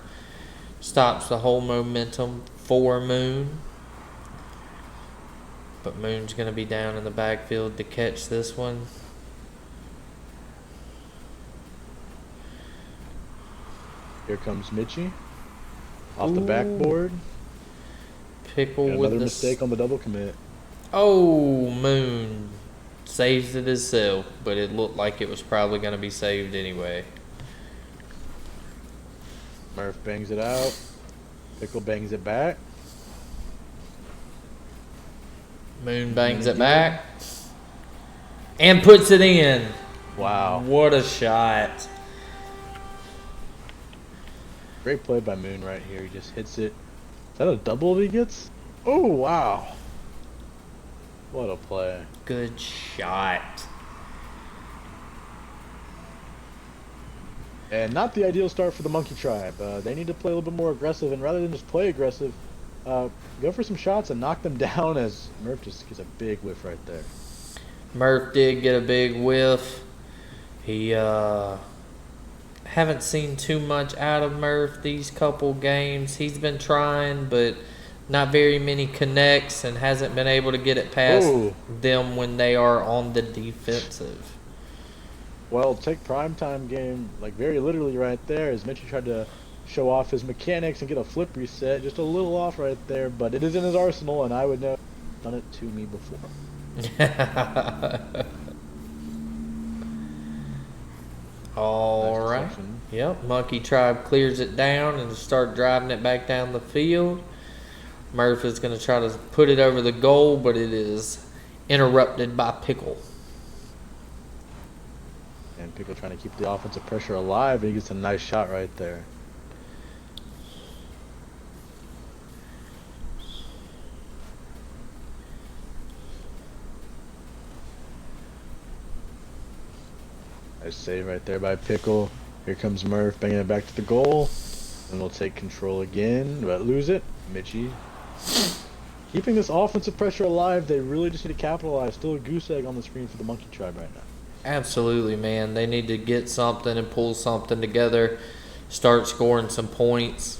Stops the whole momentum for Moon. But Moon's going to be down in the backfield to catch this one. Here comes Mitchie. Off the backboard. Pickle And with another the mistake on the double commit. Oh, Moon saves it himself, but it looked like it was probably going to be saved anyway. Murph bangs it out. Pickle bangs it back. Moon bangs it back and puts it in. Wow. What a shot. Great play by Moon right here. He just hits it. Is that a double he gets? Oh, wow. What a play. Good shot. And not the ideal start for the Monkey Tribe. They need to play a little bit more aggressive, and rather than just play aggressive, go for some shots and knock them down as Murph just gets a big whiff right there. Murph did get a big whiff. He haven't seen too much out of Murph these couple games. He's been trying, but not very many connects and hasn't been able to get it past them when they are on the defensive. Well, take primetime game, like very literally right there, as Mitchie tried to show off his mechanics and get a flip reset. Just a little off right there, but it is in his arsenal, and I would know done it to me before. All Nice right. deflection. Yep. Monkey Tribe clears it down and start driving it back down the field. Murph is going to try to put it over the goal, but it is interrupted by Pickle. And Pickle trying to keep the offensive pressure alive, and he gets a nice shot right there. Nice save right there by Pickle. Here comes Murph banging it back to the goal. And we'll take control again, but lose it. Mitchie. Keeping this offensive pressure alive, they really just need to capitalize. Still a goose egg on the screen for the Monkey Tribe right now. Absolutely, man. They need to get something and pull something together, start scoring some points.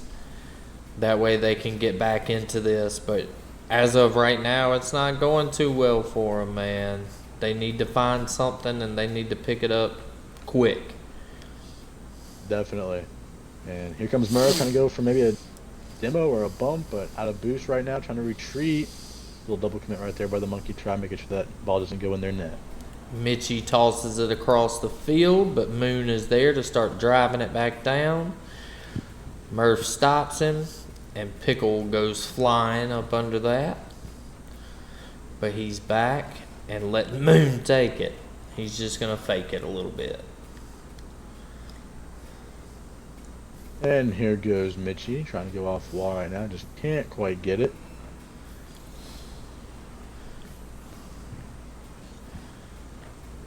That way they can get back into this. But as of right now, it's not going too well for them, man. They need to find something, and they need to pick it up quick. Definitely. And here comes Murph trying to go for maybe a demo or a bump, but out of boost right now, trying to retreat. Little double commit right there by the Monkey Tribe, making sure that ball doesn't go in their net. Mitchie tosses it across the field, but Moon is there to start driving it back down. Murph stops him, and Pickle goes flying up under that. But he's back and letting Moon take it. He's just going to fake it a little bit. And here goes Mitchie, trying to go off wall right now. Just can't quite get it.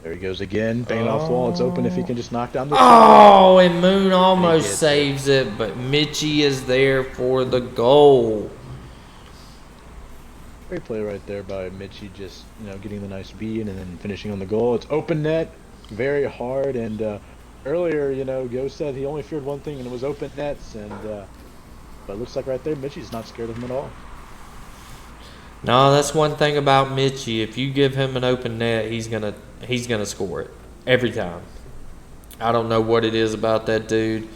There he goes again, banging off the wall. It's open if he can just knock down the... Oh, and Moon almost gets saves it, but Mitchie is there for the goal. Great play right there by Mitchie, just, getting the nice beat and then finishing on the goal. It's open net, very hard, and earlier, Go said he only feared one thing, and it was open nets, and but it looks like right there, Mitchie's not scared of him at all. No, that's one thing about Mitchie. If you give him an open net, he's gonna score it every time. I don't know what it is about that dude,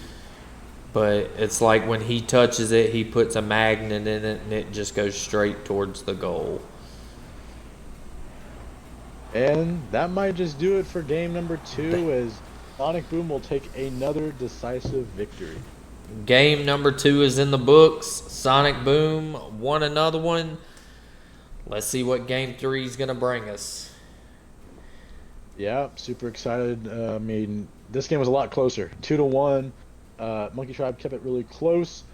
but it's like when he touches it, he puts a magnet in it, and it just goes straight towards the goal. And that might just do it for game number 2, as Sonic Boom will take another decisive victory. Game number 2 is in the books. Sonic Boom won another one. Let's see what game 3 is going to bring us. Yeah, super excited. This game was a lot closer. 2-1. Monkey Tribe kept it really close.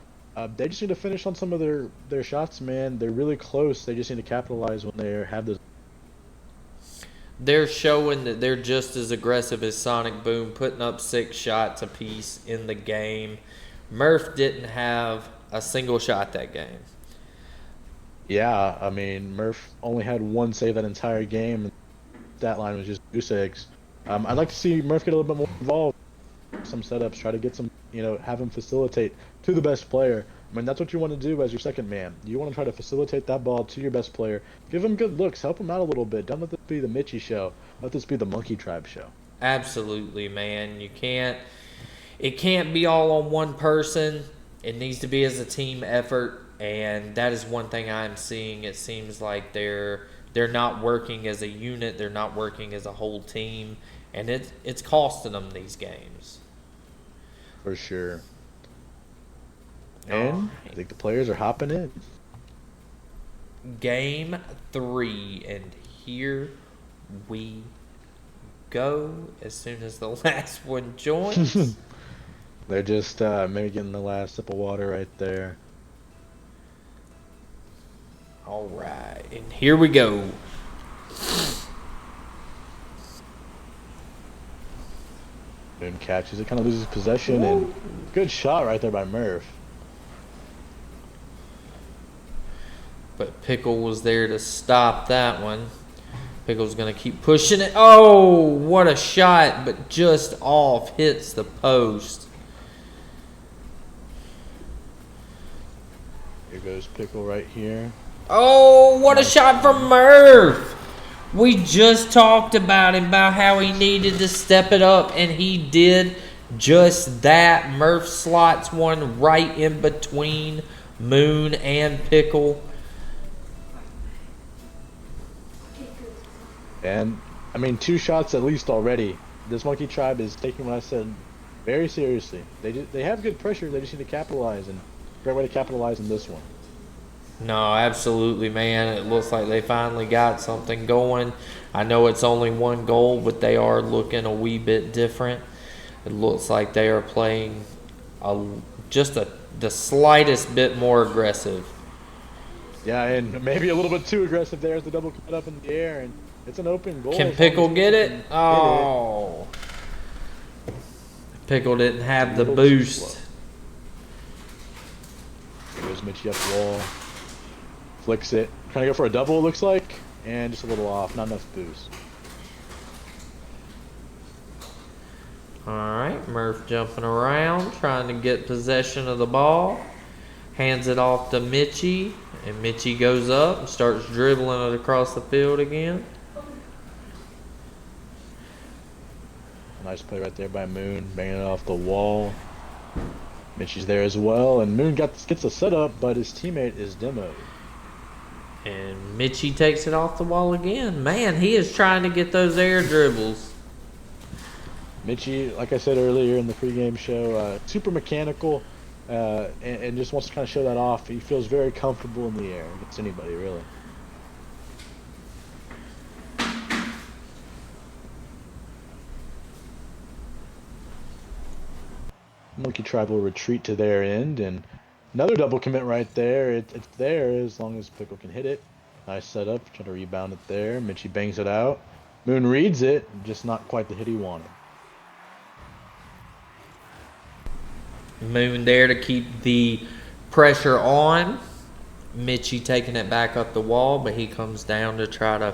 They just need to finish on some of their shots, man. They're really close. They just need to capitalize when they have those. They're showing that they're just as aggressive as Sonic Boom, putting up 6 shots apiece in the game. Murph didn't have a single shot that game. Yeah, Murph only had one save that entire game. That line was just goose eggs. I'd like to see Murph get a little bit more involved. Some setups, try to get some, have him facilitate to the best player. That's what you want to do as your second man. You want to try to facilitate that ball to your best player. Give him good looks. Help him out a little bit. Don't let this be the Mitchie show. Let this be the Monkey Tribe show. Absolutely, man. You can't. it can't be all on one person. It needs to be as a team effort, and that is one thing I'm seeing. It seems like they're not working as a unit. They're not working as a whole team, and it's costing them these games. For sure. And I think the players are hopping in. Game 3, and here we go as soon as the last one joins. They're just maybe getting the last sip of water right there. All right, and here we go. Moon catches it, kind of loses possession, and good shot right there by Murph. But Pickle was there to stop that one. Pickle's going to keep pushing it. Oh, what a shot, but just off. Hits the post. Here goes Pickle right here. Oh, what a shot from Murph. We just talked about him, about how he needed to step it up, and he did just that. Murph slots one right in between Moon and Pickle. And, I mean, 2 shots at least already. This Monkey Tribe is taking what I said very seriously. They have good pressure. They just need to capitalize, and great way to capitalize in this one. No, absolutely, man. It looks like they finally got something going. I know it's only 1 goal, but they are looking a wee bit different. It looks like they are playing the slightest bit more aggressive. Yeah, and maybe a little bit too aggressive there as the double cut up in the air, and it's an open goal. Can Pickle get it? Oh. Pickle didn't have the boost. Here goes Mitchie up the wall. Flicks it. Trying to go for a double, it looks like. And just a little off. Not enough boost. Alright, Murph jumping around, trying to get possession of the ball. Hands it off to Mitchie. And Mitchie goes up and starts dribbling it across the field again. Nice play right there by Moon. Banging it off the wall. Mitchie's there as well. And Moon gets a setup, but his teammate is demoed. And Mitchie takes it off the wall again. Man, he is trying to get those air dribbles. Mitchie, like I said earlier in the pregame show, super mechanical and just wants to kind of show that off. He feels very comfortable in the air against anybody, really. Monkey Tribe will retreat to their end, and another double commit right there. It's there as long as Pickle can hit it. Nice setup, trying to rebound it there. Mitchie bangs it out. Moon reads it, just not quite the hit he wanted. Moon there to keep the pressure on. Mitchie taking it back up the wall, but he comes down to try to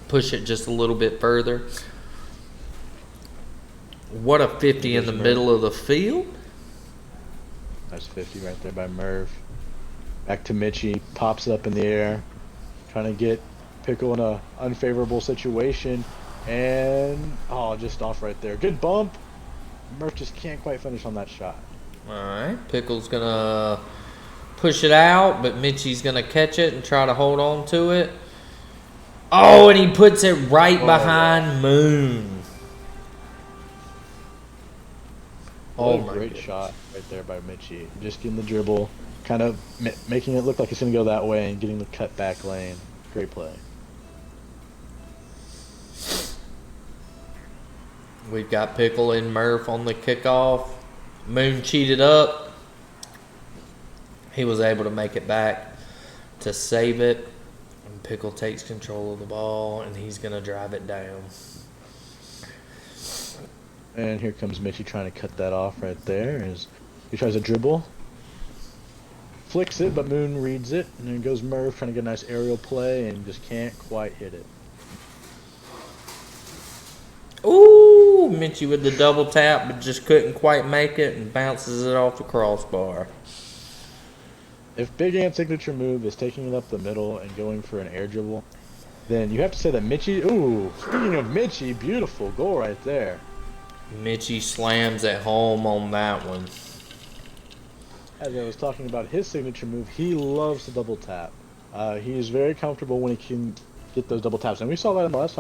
push it just a little bit further. What a 50 in the middle of the field. Nice 50 right there by Murph. Back to Mitchie. Pops it up in the air. Trying to get Pickle in a unfavorable situation. And, oh, just off right there. Good bump. Murph just can't quite finish on that shot. Alright, Pickle's going to push it out, but Mitchie's going to catch it and try to hold on to it. Oh, and he puts it right behind Moon. Oh, great shot right there by Mitchie. Just getting the dribble, kind of making it look like it's going to go that way and getting the cut back lane. Great play. We've got Pickle and Murph on the kickoff. Moon cheated up. He was able to make it back to save it. And Pickle takes control of the ball, and he's going to drive it down. And here comes Mitchie trying to cut that off right there as he tries to dribble. Flicks it, but Moon reads it. And then goes Murph trying to get a nice aerial play and just can't quite hit it. Ooh, Mitchie with the double tap, but just couldn't quite make it and bounces it off the crossbar. If Big Ant's signature move is taking it up the middle and going for an air dribble, then you have to say that Mitchie... Ooh, speaking of Mitchie, beautiful goal right there. Mitchie slams at home on that one. As I was talking about his signature move, he loves to double tap. He is very comfortable when he can get those double taps, and we saw that in the last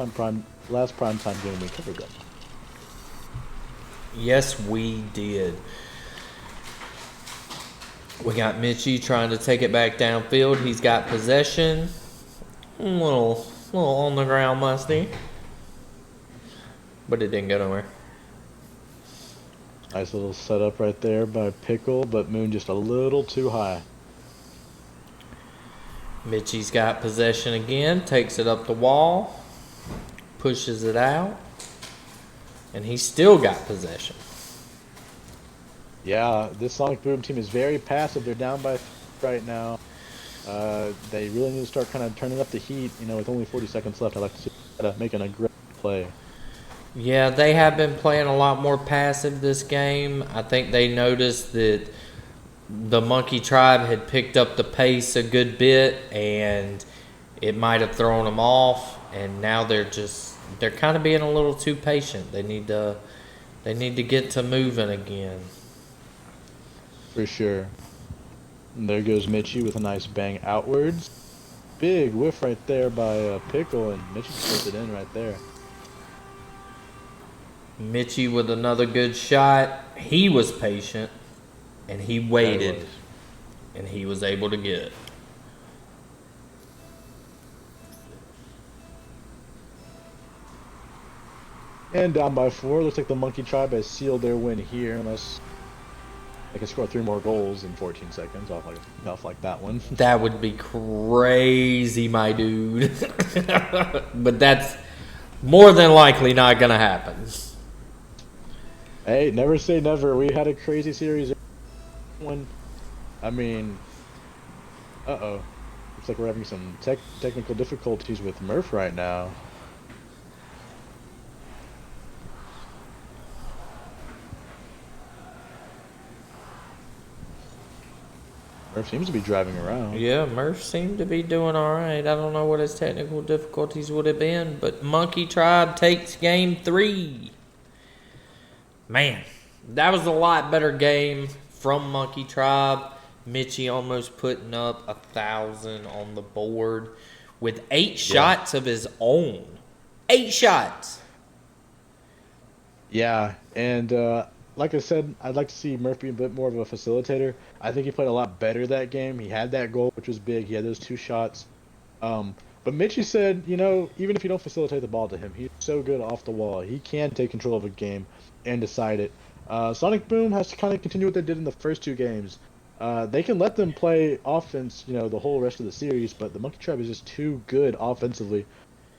prime time game we covered them. Yes, we did. We got Mitchie trying to take it back downfield. He's got possession. A little on the ground, musty. But it didn't go nowhere. Nice little setup right there by Pickle, but Moon just a little too high. Mitchie's got possession again. Takes it up the wall. Pushes it out. And he's still got possession. Yeah, this Sonic Boom team is very passive. They're down by right now. They really need to start kind of turning up the heat. You know, with only 40 seconds left, I'd like to see make an aggressive play. Yeah, they have been playing a lot more passive this game. I think they noticed that the Monkey Tribe had picked up the pace a good bit, and it might have thrown them off. And now they're kind of being a little too patient. They need to get to moving again. For sure. And there goes Mitchie with a nice bang outwards. Big whiff right there by Pickle, and Mitchie puts it in right there. Mitchie with another good shot. He was patient, and he waited, and he was able to get it. And down by 4. Looks like the Monkey Tribe has sealed their win here, unless they can score 3 more goals in 14 seconds off like that one. That would be crazy, my dude. But that's more than likely not going to happen. Hey, never say never. We had a crazy series. I mean, uh-oh. Looks like we're having some technical difficulties with Murph right now. Murph seems to be driving around. Yeah, Murph seemed to be doing all right. I don't know what his technical difficulties would have been, but Monkey Tribe takes game 3. Man, that was a lot better game from Monkey Tribe. Mitchie almost putting up 1,000 on the board with 8 shots of his own. 8 shots. Yeah, and like I said, I'd like to see Murphy a bit more of a facilitator. I think he played a lot better that game. He had that goal, which was big. He had those 2 shots. But Mitchie said, you know, even if you don't facilitate the ball to him, he's so good off the wall. He can take control of a game and decide it. Sonic Boom has to kind of continue what they did in the first 2 games. They can let them play offense, you know, the whole rest of the series, but the Monkey Tribe is just too good offensively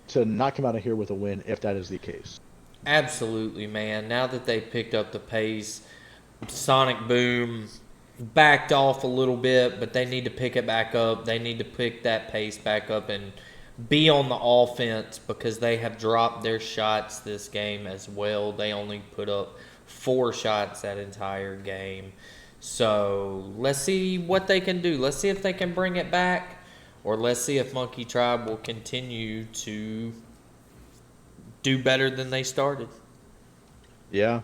to not come out of here with a win if that is the case. Absolutely, man. Now that they picked up the pace, Sonic Boom backed off a little bit, but they need to pick it back up. They need to pick that pace back up and be on the offense because they have dropped their shots this game as well. They only put up 4 shots that entire game. So let's see what they can do. Let's see if they can bring it back, or let's see if Monkey Tribe will continue to do better than they started. Yeah.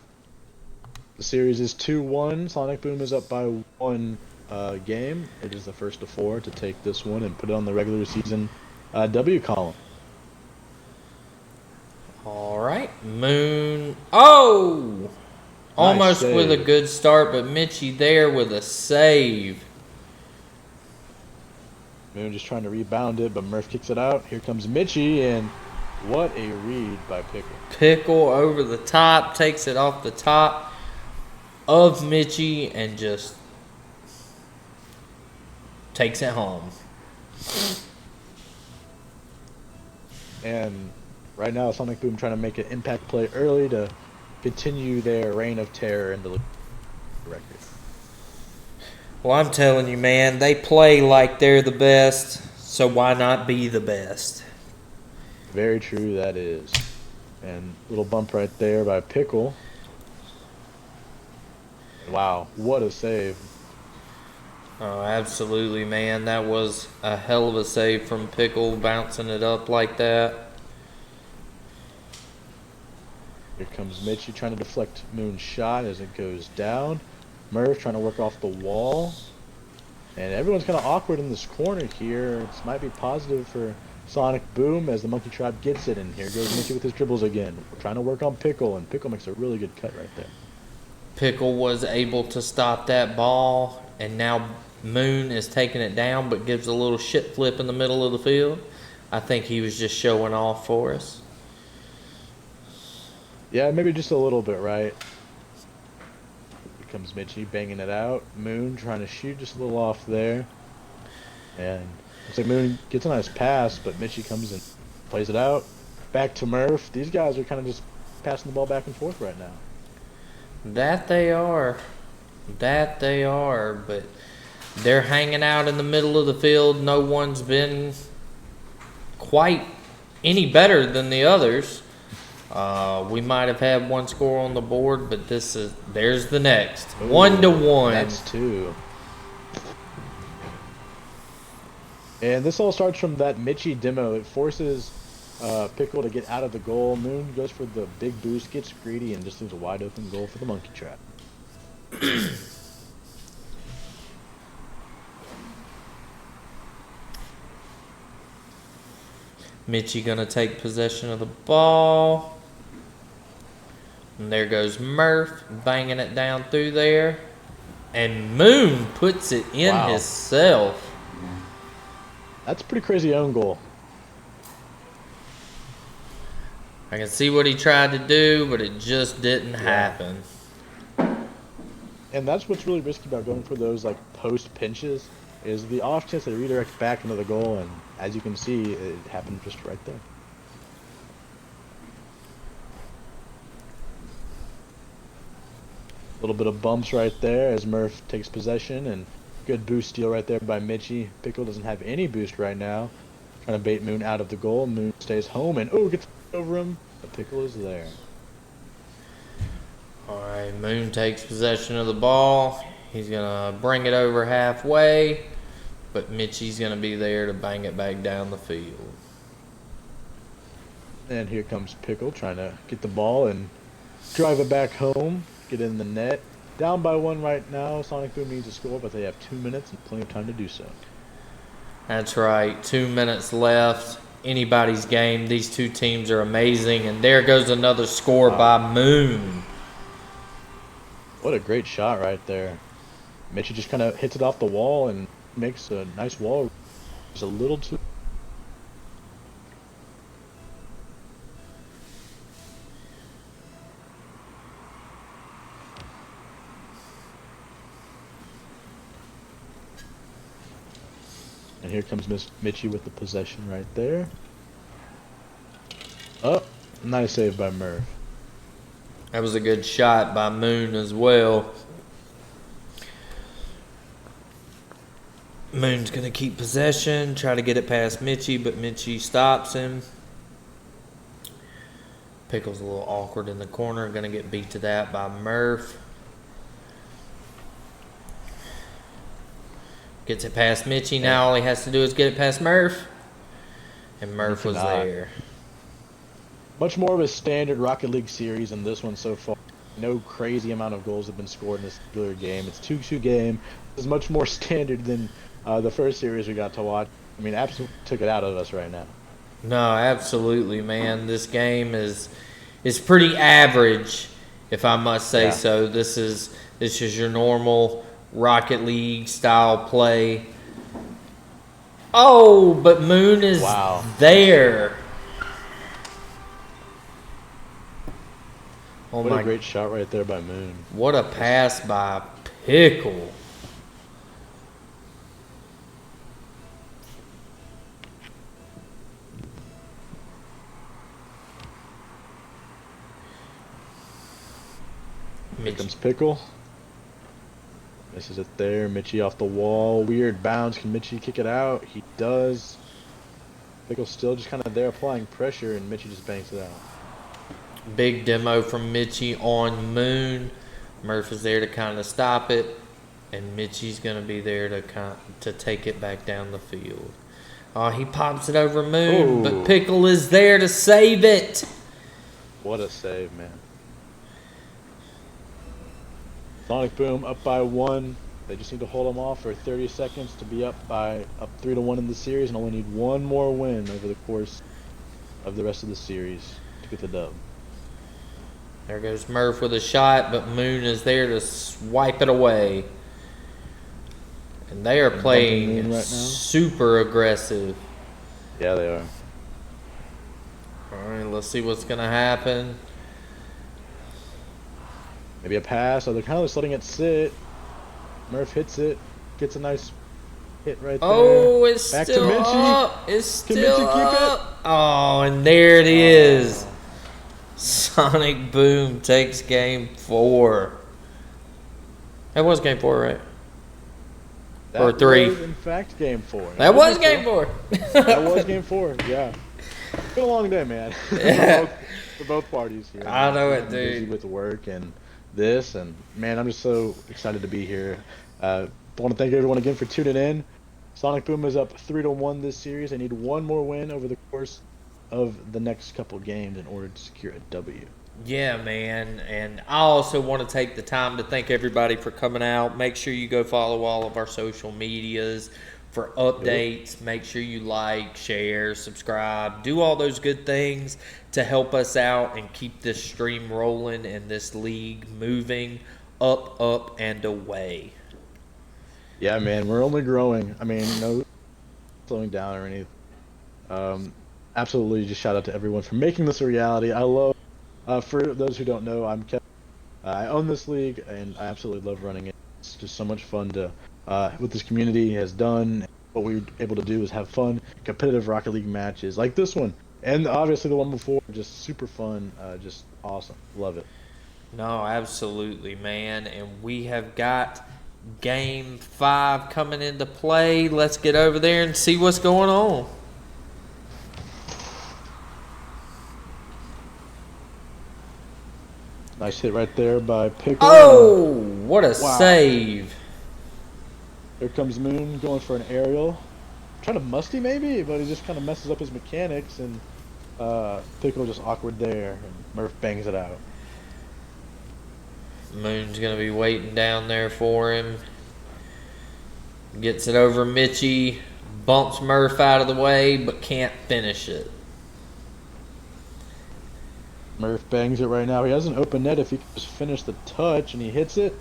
The series is 2-1. Sonic Boom is up by 1 game. It is the first of 4 to take this one and put it on the regular season W column. All right. Moon. Oh! Almost Nice with a save. good start, but Mitchie there with a save. Moon just trying to rebound it, but Murph kicks it out. Here comes Mitchie, and what a read by Pickle. Pickle over the top, takes it off the top of Mitchie and just takes it home. And right now, Sonic Boom trying to make an impact play early to continue their reign of terror and the record. Well, I'm telling you, man, they play like they're the best, so why not be the best? Very true, that is. And little bump right there by Pickle. Wow, what a save. Oh, absolutely, man. That was a hell of a save from Pickle, bouncing it up like that. Here comes Mitchie trying to deflect Moon's shot as it goes down. Murph trying to work off the wall. And everyone's kind of awkward in this corner here. This might be positive for Sonic Boom as the Monkey Tribe gets it. And here goes Mitchie with his dribbles again. We're trying to work on Pickle, and Pickle makes a really good cut right there. Pickle was able to stop that ball, and now Moon is taking it down but gives a little shit flip in the middle of the field. I think he was just showing off for us. Yeah, maybe just a little bit, right? Here comes Mitchie banging it out. Moon trying to shoot just a little off there. And looks like Moon gets a nice pass, but Mitchie comes and plays it out. Back to Murph. These guys are kind of just passing the ball back and forth right now. That they are. That they are. But they're hanging out in the middle of the field. No one's been quite any better than the others. We might have had one score on the board, but there's the next. Ooh, 1-1. That's 2. And this all starts from that Mitchie demo. It forces Pickle to get out of the goal. Moon goes for the big boost, gets greedy, and just leaves a wide open goal for the Monkey Trap. Mitchie gonna take possession of the ball. And there goes Murph banging it down through there. And Moon puts it in himself. That's a pretty crazy own goal. I can see what he tried to do, but it just didn't happen. And that's what's really risky about going for those like post pinches is the off chance they redirect back into the goal, and as you can see, it happened just right there. A little bit of bumps right there as Murph takes possession, and good boost steal right there by Mitchie. Pickle doesn't have any boost right now. Trying to bait Moon out of the goal. Moon stays home and gets over him. The Pickle is there. Alright, Moon takes possession of the ball. He's gonna bring it over halfway, but Mitchie's gonna be there to bang it back down the field. And here comes Pickle trying to get the ball and drive it back home. Get in the net. Down by 1 right now. Sonic Boom needs to score, but they have 2 minutes and plenty of time to do so. That's right. 2 minutes left. Anybody's game. These two teams are amazing. And there goes another score by Moon. What a great shot right there. Mitchie just kind of hits it off the wall and makes a nice wall. It's a little too... And here comes Mitchie with the possession right there. Oh, nice save by Murph. That was a good shot by Moon as well. Moon's going to keep possession, try to get it past Mitchie, but Mitchie stops him. Pickle's a little awkward in the corner, going to get beat to that by Murph. Gets it past Mitchie. Now all he has to do is get it past Murph. And Murph was there. Much more of a standard Rocket League series in this one so far. No crazy amount of goals have been scored in this particular game. It's a 2-2 game. It's much more standard than the first series we got to watch. I mean, absolutely took it out of us right now. No, absolutely, man. This game is pretty average, if I must say so. This is your normal Rocket League style play. Oh, but Moon is there. Oh, what a great shot right there by Moon. What a pass by Pickle. Here comes Pickle. Misses it there. Mitchie off the wall. Weird bounce. Can Mitchie kick it out? He does. Pickle's still just kind of there applying pressure, and Mitchie just bangs it out. Big demo from Mitchie on Moon. Murph is there to kind of stop it, and Mitchie's going to be there to take it back down the field. Oh, he pops it over Moon, but Pickle is there to save it. What a save, man. Sonic Boom up by 1. They just need to hold them off for 30 seconds to be up 3-1 in the series, and only need one more win over the course of the rest of the series to get the dub. There goes Murph with a shot, but Moon is there to swipe it away. And they are playing right now. super aggressive. Yeah, they are. All right, let's see what's going to happen. Maybe a pass. Oh, they're kind of just letting it sit. Murph hits it. Gets a nice hit right there. Oh, it's Back still to Mitchie. up. It's Can still Mitchie keep up. Oh, and there it is. Sonic Boom takes game 4. That was game 4, right? That Or 3. was, in fact, game 4. That was game 4. That was game 4, yeah. It's been a long day, man. For both parties here. I know it, I'm busy dude. with work and this, and man, I'm just so excited to be here. I want to thank everyone again for tuning in. Sonic Boom is up 3-1 this series. They need one more win over the course of the next couple games in order to secure a W. Yeah, man. And I also want to take the time to thank everybody for coming out. Make sure you go follow all of our social medias for updates. Make sure you like, share, subscribe. Do all those good things to help us out and keep this stream rolling and this league moving up, and away. Yeah, man, we're only growing. I mean, no slowing down or anything. Absolutely, just shout out to everyone for making this a reality. I love, for those who don't know, I'm Kevin. I own this league, and I absolutely love running it. It's just so much fun to, what this community has done. What we're able to do is have fun, competitive Rocket League matches like this one, and obviously the one before. Just super fun, just awesome. Love it. No, absolutely, man. And we have got game 5 coming into play. Let's get over there and see what's going on. Nice hit right there by Pickle. Oh, what a Wow. save. Here comes Moon going for an aerial. Trying to musty maybe, but he just kind of messes up his mechanics, and Pickle just awkward there, and Murph bangs it out. Moon's going to be waiting down there for him. Gets it over Mitchie. Bumps Murph out of the way, but can't finish it. Murph bangs it right now. He has an open net if he can just finish the touch, and he hits it.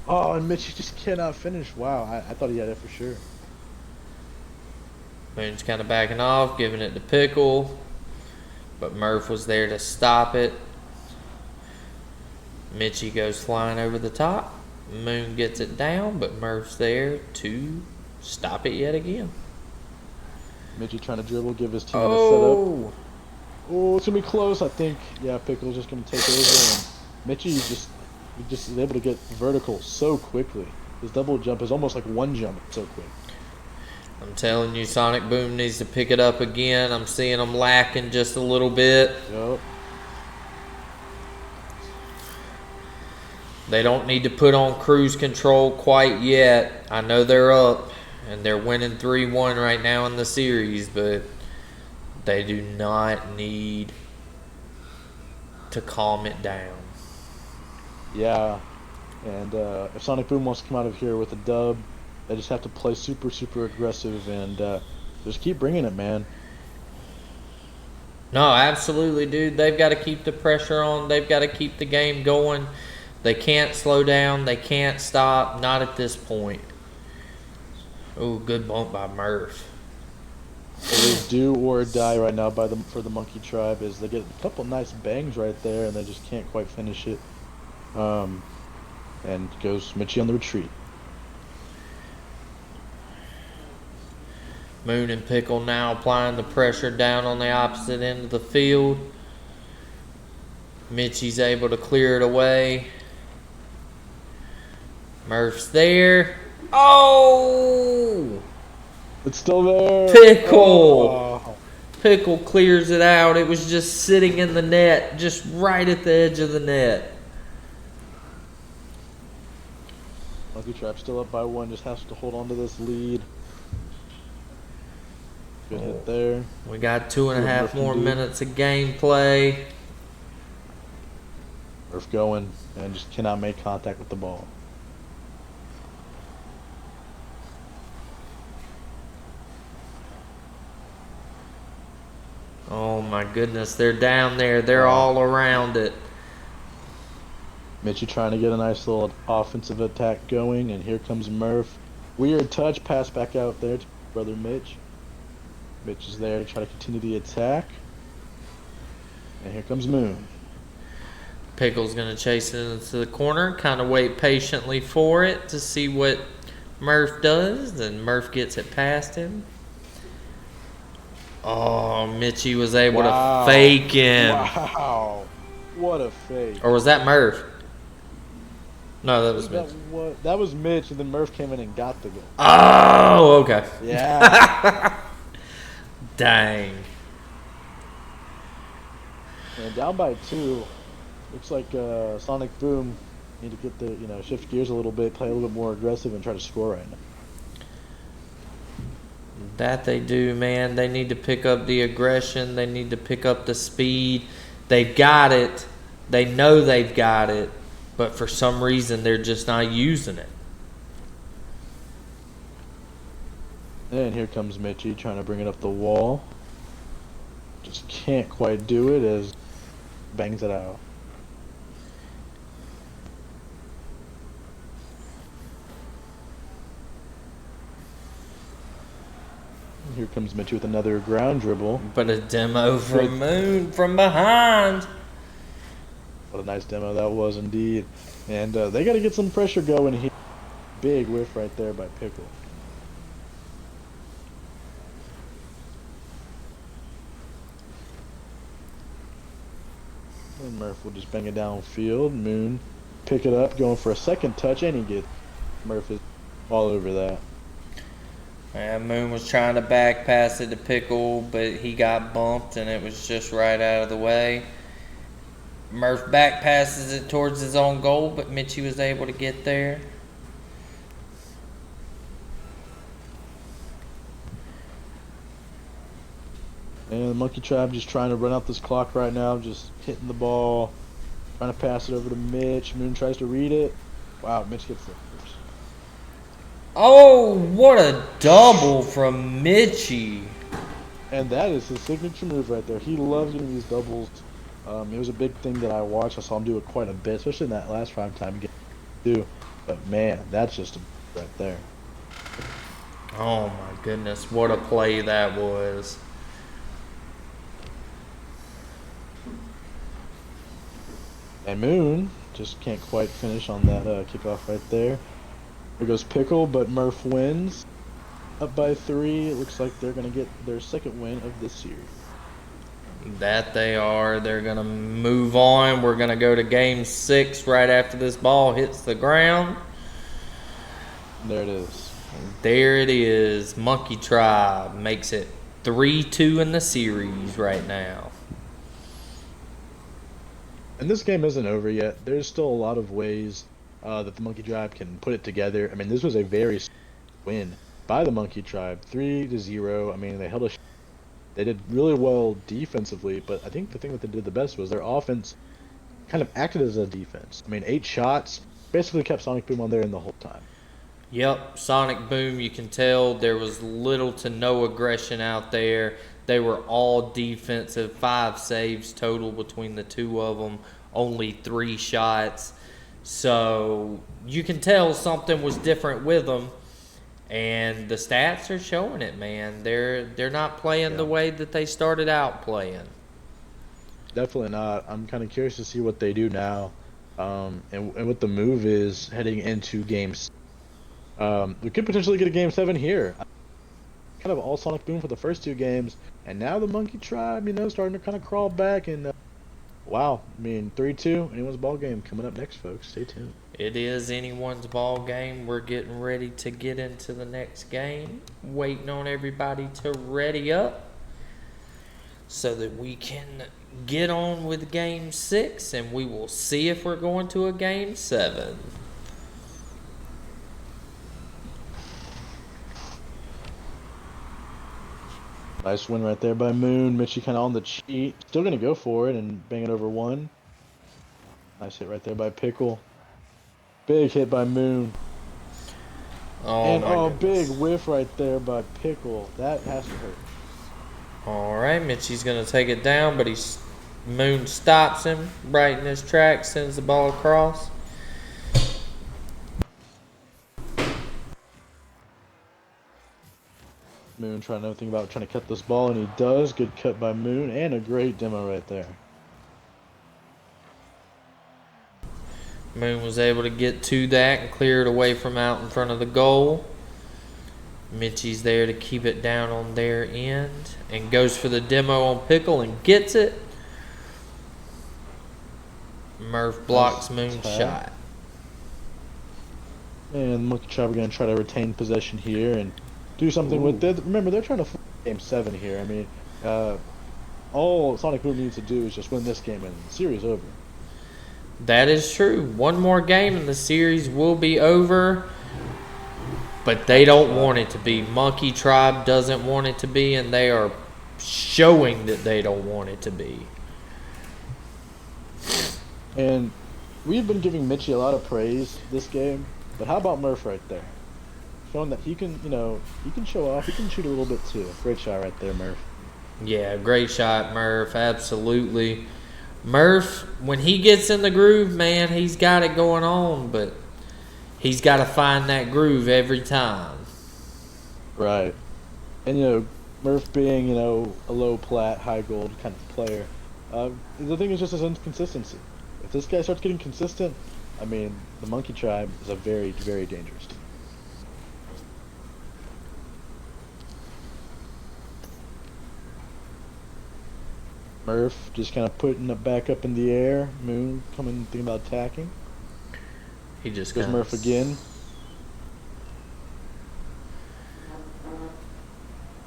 Oh, and Mitchie just cannot finish. Wow, I thought he had it for sure. Moon's kind of backing off, giving it to Pickle. But Murph was there to stop it. Mitchie goes flying over the top. Moon gets it down, but Murph's there to stop it yet again. Mitchie trying to dribble, give his team a setup. Oh, Oh, it's going to be close, I think. Yeah, Pickle's just going to take over, and Mitchie just is able to get vertical so quickly. His double jump is almost like one jump so quick. I'm telling you, Sonic Boom needs to pick it up again. I'm seeing them lacking just a little bit. Yup. They don't need to put on cruise control quite yet. I know they're up, and they're winning 3-1 right now in the series, but they do not need to calm it down. Yeah, and if Sonic Boom wants to come out of here with a dub, they just have to play super, super aggressive and just keep bringing it, man. No, absolutely, dude. They've got to keep the pressure on. They've got to keep the game going. They can't slow down. They can't stop. Not at this point. Oh, good bump by Murph. It is do or die right now for the Monkey Tribe, is they get a couple nice bangs right there, and they just can't quite finish it. And goes Mitchie on the retreat. Moon and Pickle now applying the pressure down on the opposite end of the field. Mitchie's able to clear it away. Murph's there. Oh! It's still there. Pickle! Oh. Pickle clears it out. It was just sitting in the net, just right at the edge of the net. Monkey Tribe still up by 1, just has to hold on to this lead. Good hit there. We got 2.5 Murph more can do. minutes of gameplay. Murph going, and just cannot make contact with the ball. Oh my goodness, they're down there. They're all around it. Mitchie trying to get a nice little offensive attack going, and here comes Murph. Weird touch, pass back out there to brother Mitch. Mitch is there to try to continue the attack. And here comes Moon. Pickle's going to chase it into the corner, kind of wait patiently for it to see what Murph does, and Murph gets it past him. Oh, Mitchie was able to fake him. Wow. What a fake. Or was that Murph? No, that was Mitch. That was Mitch, and then Murph came in and got the goal. Oh, okay. Yeah. Dang. And down by 2. Looks like Sonic Boom need to get the shift gears a little bit, play a little bit more aggressive, and try to score right now. That they do, man. They need to pick up the aggression. They need to pick up the speed. They've got it. They know they've got it. But for some reason, they're just not using it. And here comes Mitchie trying to bring it up the wall. Just can't quite do it as bangs it out. Here comes Mitchie with another ground dribble. But a demo from Moon from behind. What a nice demo that was indeed. And they got to get some pressure going here. Big whiff right there by Pickle. And Murph will just bang it downfield. Moon pick it up, going for a second touch, and he gets Murph is all over that. And Moon was trying to back pass it to Pickle, but he got bumped, and it was just right out of the way. Murph back passes it towards his own goal, but Mitchie was able to get there. And the Monkey Tribe just trying to run out this clock right now, just hitting the ball, trying to pass it over to Mitch. Moon tries to read it. Wow, Mitch gets it. Oh, what a double from Mitchie. And that is his signature move right there. He loves doing these doubles. It was a big thing that I watched. I saw him do it quite a bit, especially in that last primetime game too. But man, that's just right there. Oh my goodness, what a play that was. And Moon just can't quite finish on that kickoff right there. There goes Pickle, but Murph wins. Up by 3. It looks like they're going to get their second win of this series. That they are. They're going to move on. We're going to go to game 6 right after this ball hits the ground. There it is. There it is. Monkey Tribe makes it 3-2 in the series right now. And this game isn't over yet. There's still a lot of ways that the Monkey Tribe can put it together. I mean, this was a very win by the Monkey Tribe, 3-0. I mean, they held a. They did really well defensively, but I think the thing that they did the best was their offense kind of acted as a defense. I mean, 8 shots basically kept Sonic Boom on there in the whole time. Yep, Sonic Boom, you can tell there was little to no aggression out there. They were all defensive, 5 saves total between the two of them, only 3 shots. So you can tell something was different with them, and the stats are showing it, man. They're not playing the way that they started out playing. Definitely not. I'm kind of curious to see what they do now, and what the move is heading into games. We could potentially get a game 7 here. Kind of all Sonic Boom for the first 2 games, and now the Monkey Tribe, starting to kind of crawl back. And wow, I mean, 3-2, anyone's ball game coming up next, folks. Stay tuned. It is anyone's ball game. We're getting ready to get into the next game. Waiting on everybody to ready up so that we can get on with game 6, and we will see if we're going to a game 7. Nice win right there by Moon. Mitchie kind of on the cheat. Still going to go for it and bang it over 1. Nice hit right there by Pickle. Big hit by Moon. Oh, And big whiff right there by Pickle. That has to hurt. All right, Mitchie's going to take it down, but Moon stops him right in his track, sends the ball across. Moon trying to think about trying to cut this ball, and he does. Good cut by Moon, and a great demo right there. Moon was able to get to that and clear it away from out in front of the goal. Mitchie's there to keep it down on their end and goes for the demo on Pickle and gets it. Murph blocks Moon's shot. And Monkey Tribe are going to try to retain possession here and do something with it. Remember, they're trying to game 7 here. I mean, all Sonic Boom needs to do is just win this game and the series over. That is true. One more game and the series will be over. But they don't want it to be. Monkey Tribe doesn't want it to be, and they are showing that they don't want it to be. And we've been giving Mitchie a lot of praise this game, but how about Murph right there? Showing that he can, he can show off. He can shoot a little bit too. Great shot right there, Murph. Yeah, great shot, Murph. Absolutely. Murph, when he gets in the groove, man, he's got it going on, but he's got to find that groove every time. Right. And, Murph being, a low plat, high gold kind of player, the thing is just his inconsistency. If this guy starts getting consistent, I mean, the Monkey Tribe is a very, very dangerous team. Murph just kind of putting it back up in the air. Moon coming, thinking about attacking. He just goes Murph again.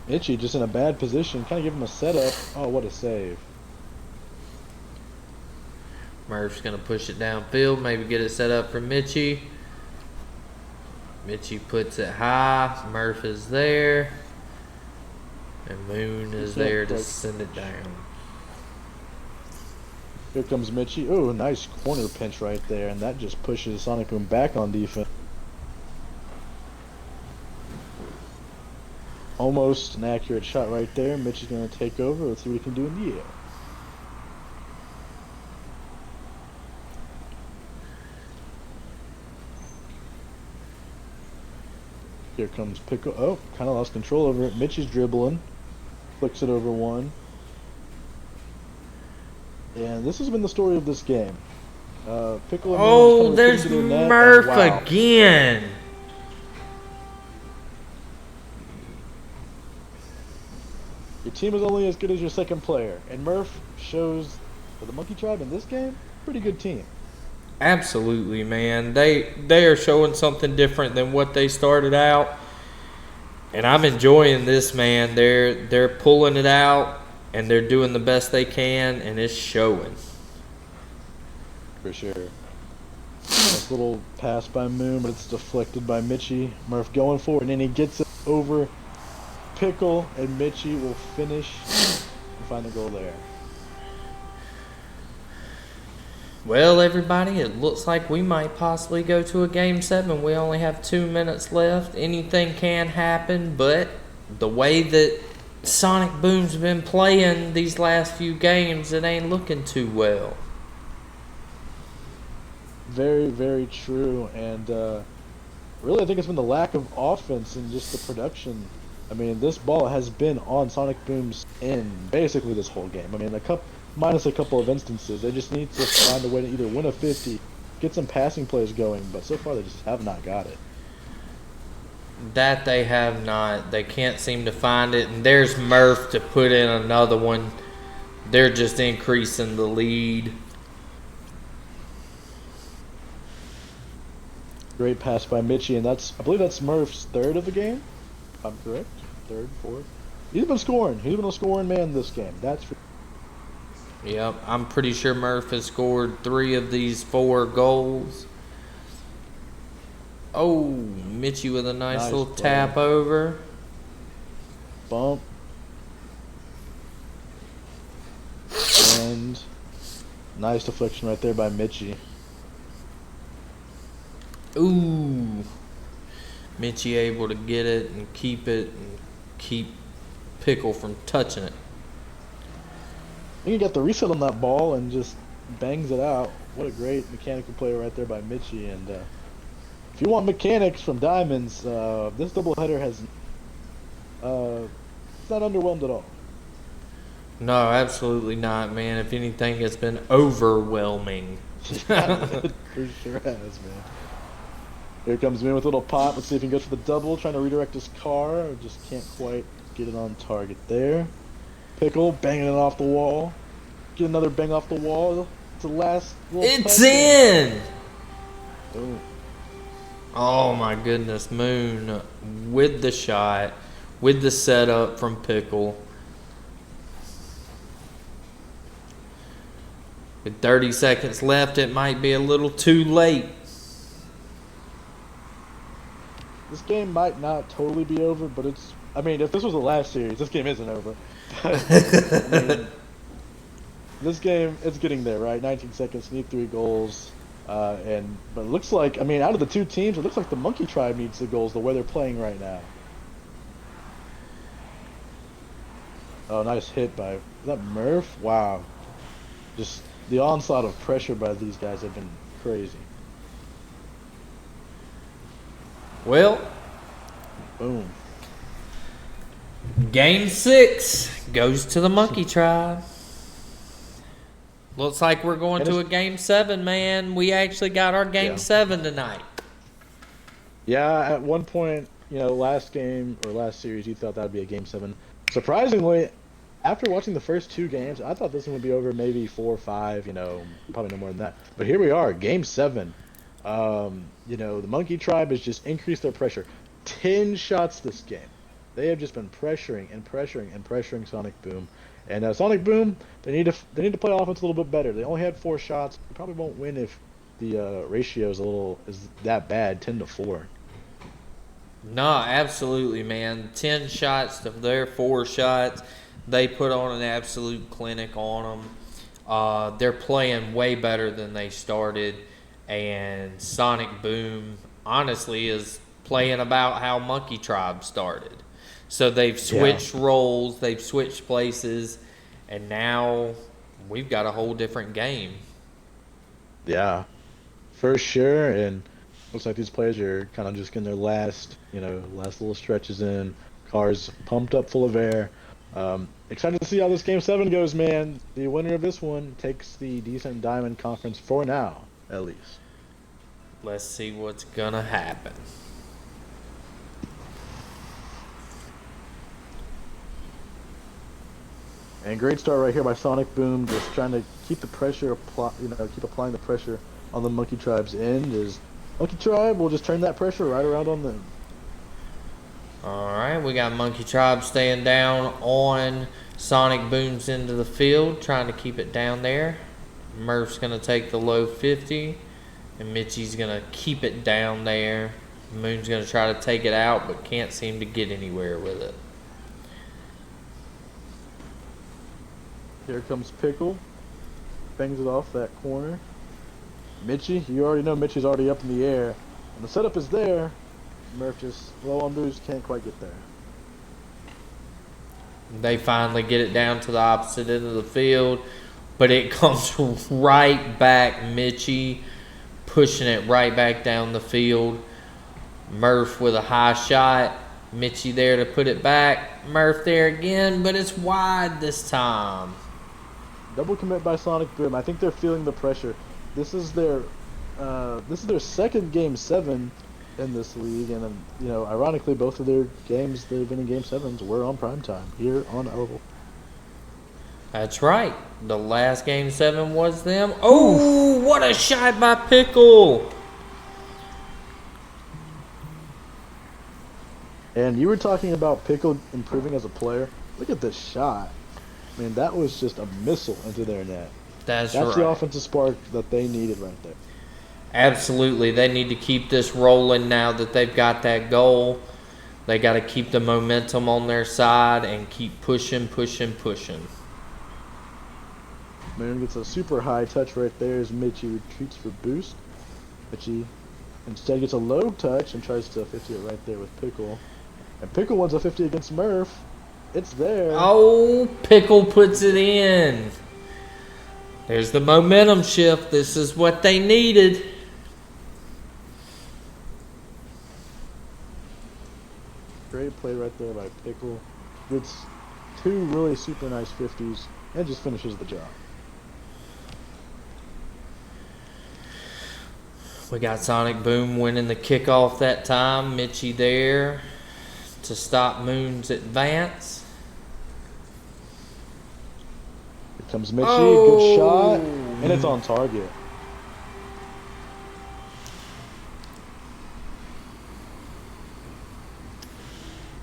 Itchy just in a bad position. Kind of give him a setup. Oh, what a save. Murph's going to push it downfield, maybe get it set up for Mitchie. Mitchie puts it high. Murph is there. And Moon is there to send it down. Here comes Mitchie. Oh, nice corner pinch right there, and that just pushes Sonic Boom back on defense. Almost an accurate shot right there. Mitchie's going to take over. Let's see what he can do in the air. Here comes Pickle. Oh, kind of lost control over it. Mitchie's dribbling. Flicks it over one. And this has been the story of this game. Pickle and oh, there's Murph again. Your team is only as good as your second player. And Murph shows for the Monkey Tribe in this game, pretty good team. Absolutely, man. They are showing something different than what they started out. And I'm enjoying this, man. They're pulling it out. And they're doing the best they can, and it's showing. For sure. Nice little pass by Moon, but it's deflected by Mitchie. Murph going for it, and then he gets it over Pickle, and Mitchie will finish and find the goal there. Well, everybody, it looks like we might possibly go to a Game 7. We only have 2 minutes left. Anything can happen, but the way that Sonic Boom's been playing these last few games, it ain't looking too well. Very, very true. And really, I think it's been the lack of offense and just the production. I mean, this ball has been on Sonic Boom's end basically this whole game. I mean, minus a couple of instances. They just need to find a way to either win a 50, get some passing plays going, but so far they just have not got it. That they have not. They can't seem to find it. And there's Murph to put in another one. They're just increasing the lead. Great pass by Mitchie, and I believe that's Murph's third of the game. If I'm correct. Third, fourth. He's been scoring. He's been a scoring man this game. That's for Yep, I'm pretty sure Murph has scored 3 of these 4 goals. Oh, Mitchie with a nice little play. tap over. Bump. And nice deflection right there by Mitchie. Ooh. Mitchie able to get it and keep Pickle from touching it. think he got the reset on that ball and just bangs it out. What a great mechanical play right there by Mitchie. And if you want mechanics from Diamonds, this doubleheader has it's not underwhelmed at all. No, absolutely not, man. If anything, it's been overwhelming. It for sure has, man. Here comes Moon with a little pop. Let's see if he can go for the double, trying to redirect his car. Just can't quite get it on target there. Pickle banging it off the wall. Get another bang off the wall. It's the last little It's touch. in! Boom. Oh my goodness, Moon with the shot, with the setup from Pickle. With 30 seconds left, it might be a little too late. This game might not totally be over, but it's... I mean, if this was the last series, this game isn't over. But, I mean, this game, it's getting there, right? 19 seconds, need 3 goals. But it looks like, I mean, out of the two teams, it looks like the Monkey Tribe needs the goals the way they're playing right now. Oh, nice hit by... Is that Murph? Wow. Just the onslaught of pressure by these guys have been crazy. Well, Boom. Game 6 goes to the Monkey Tribe. Looks like we're going to a Game 7, man. We actually got our Game 7 tonight. Yeah, at one point, last game or last series, you thought that would be a Game 7. Surprisingly, after watching the first 2 games, I thought this one would be over maybe 4 or 5, probably no more than that. But here we are, Game 7. The Monkey Tribe has just increased their pressure. 10 shots this game. They have just been pressuring and pressuring and pressuring Sonic Boom. And Sonic Boom, they need to play offense a little bit better. They only had 4 shots. They probably won't win if the ratio is that bad, 10-4. No, absolutely, man. 10 shots to their 4 shots. They put on an absolute clinic on them. They're playing way better than they started. And Sonic Boom, honestly, is playing about how Monkey Tribe started. So they've switched roles, they've switched places, and now we've got a whole different game. Yeah, for sure. And looks like these players are kind of just getting their last little stretches in. Cars pumped up full of air. Excited to see how this Game 7 goes, man. The winner of this one takes the Decent Diamond Conference for now, at least. Let's see what's going to happen. And great start right here by Sonic Boom, just trying to keep the pressure, keep applying the pressure on the Monkey Tribe's end. As Monkey Tribe will just turn that pressure right around on them. All right, we got Monkey Tribe staying down on Sonic Boom's end of the field, trying to keep it down there. Murph's going to take the low 50, and Mitchie's going to keep it down there. Moon's going to try to take it out, but can't seem to get anywhere with it. Here comes Pickle. Bangs it off that corner. Mitchie, you already know Mitchie's already up in the air. And the setup is there. Murph just low on boost, can't quite get there. They finally get it down to the opposite end of the field, but it comes right back. Mitchie pushing it right back down the field. Murph with a high shot. Mitchie there to put it back. Murph there again, but it's wide this time. Double commit by Sonic Boom. I think they're feeling the pressure. This is their second Game 7 in this league, and ironically, both of their games they've been in Game 7s were on primetime here on Elevoltion. That's right. The last Game 7 was them. Oh, what a shot by Pickle! And you were talking about Pickle improving as a player. Look at this shot. I mean, that was just a missile into their net. That's the right. offensive spark that they needed right there. Absolutely. They need to keep this rolling now that they've got that goal. They got to keep the momentum on their side and keep pushing. Moon gets a super high touch right there as Mitchie retreats for boost. Mitchie instead gets a low touch and tries to 50 it right there with Pickle. And Pickle wants a 50 against Murph. It's there. Oh, Pickle puts it in. There's the momentum shift. This is what they needed. Great play right there by Pickle. Gets two really super nice 50s and just finishes the job. We got Sonic Boom winning the kickoff that time. Mitchie there to stop Moon's advance. Here comes Mitchie, good shot, and it's on target.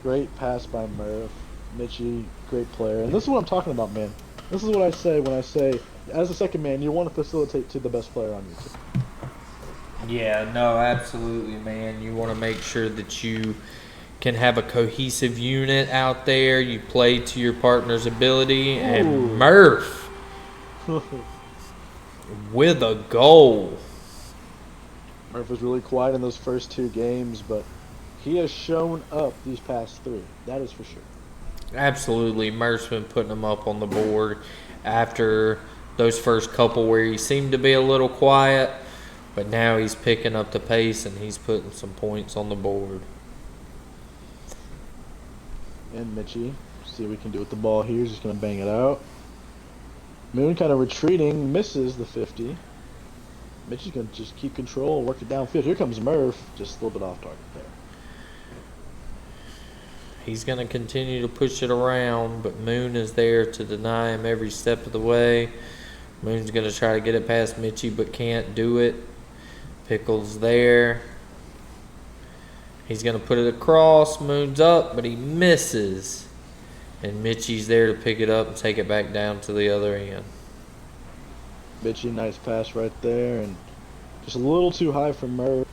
Great pass by Murph. Mitchie, great player. And this is what I'm talking about, man. This is what I say when I say, as a second man, you want to facilitate to the best player on your team. Yeah, no, absolutely, man. You want to make sure that you can have a cohesive unit out there. You play to your partner's ability. And Murph with a goal. Murph was really quiet in those first two games, but he has shown up these past three. That is for sure. Absolutely. Murph's been putting them up on the board after those first couple where he seemed to be a little quiet. But now he's picking up the pace and he's putting some points on the board. And Mitchie, see what we can do with the ball here. He's just going to bang it out. Moon kind of retreating, misses the 50. Mitchie's going to just keep control, work it downfield. Here comes Murph, just a little bit off target there. He's going to continue to push it around, but Moon is there to deny him every step of the way. Moon's going to try to get it past Mitchie, but can't do it. Pickle's there. He's going to put it across. Moon's up, but he misses. And Mitchie's there to pick it up and take it back down to the other end. Mitchie, nice pass right there. And just a little too high for Murph.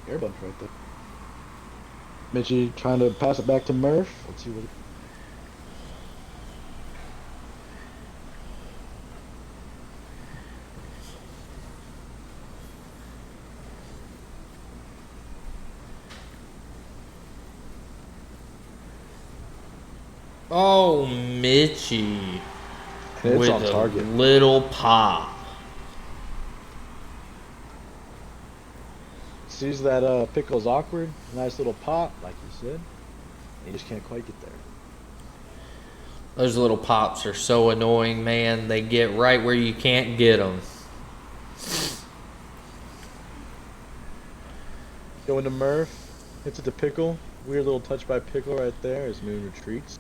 Air bunch right there. Mitchie trying to pass it back to Murph. Let's see what... Oh, Mitchie It's with on target. a little pop. Sees that Pickle's awkward. Nice little pop, like you said. He just can't quite get there. Those little pops are so annoying, man. They get right where you can't get them. Going to Murph. Hits it to Pickle. Weird little touch by Pickle right there as Moon retreats.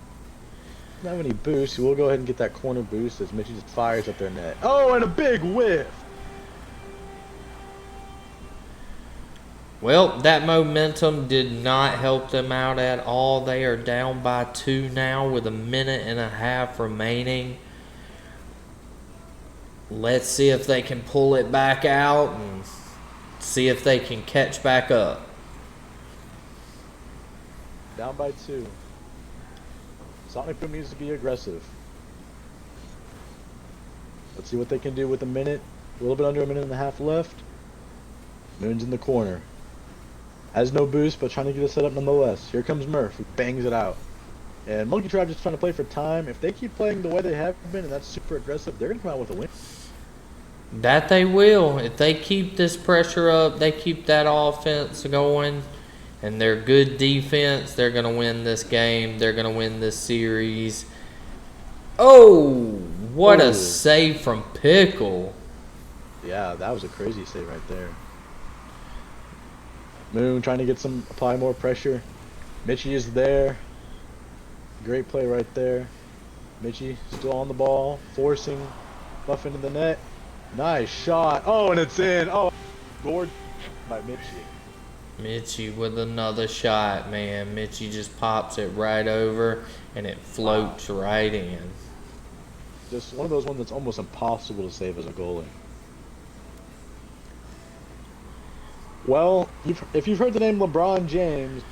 Not have any boost. We'll go ahead and get that corner boost as Mitchie just fires up their net. Oh, and a big whiff! Well, that momentum did not help them out at all. They are down by 2 now with 1.5 minutes remaining. Let's see if they can pull it back out and see if they can catch back up. Down by 2. Sonic Boom needs to be aggressive. Let's see what they can do with a minute. A little bit under 1.5 minutes left. Moon's in the corner. Has no boost, but trying to get it set up nonetheless. Here comes Murph, who bangs it out. And Monkey Tribe just trying to play for time. If they keep playing the way they have been, and that's super aggressive, they're going to come out with a win. That they will. If they keep this pressure up, they keep that offense going, and their good defense, they're going to win this game. They're going to win this series. Oh, what a save from Pickle. Yeah, that was a crazy save right there. Moon trying to apply more pressure. Mitchie is there. Great play right there. Mitchie still on the ball, forcing Buff into the net. Nice shot. Oh, and it's in. Oh, scored by Mitchie. Mitchie with another shot, man. Mitchie just pops it right over, and it floats right in. Just one of those ones that's almost impossible to save as a goalie. Well, if you've heard the name LeBron James,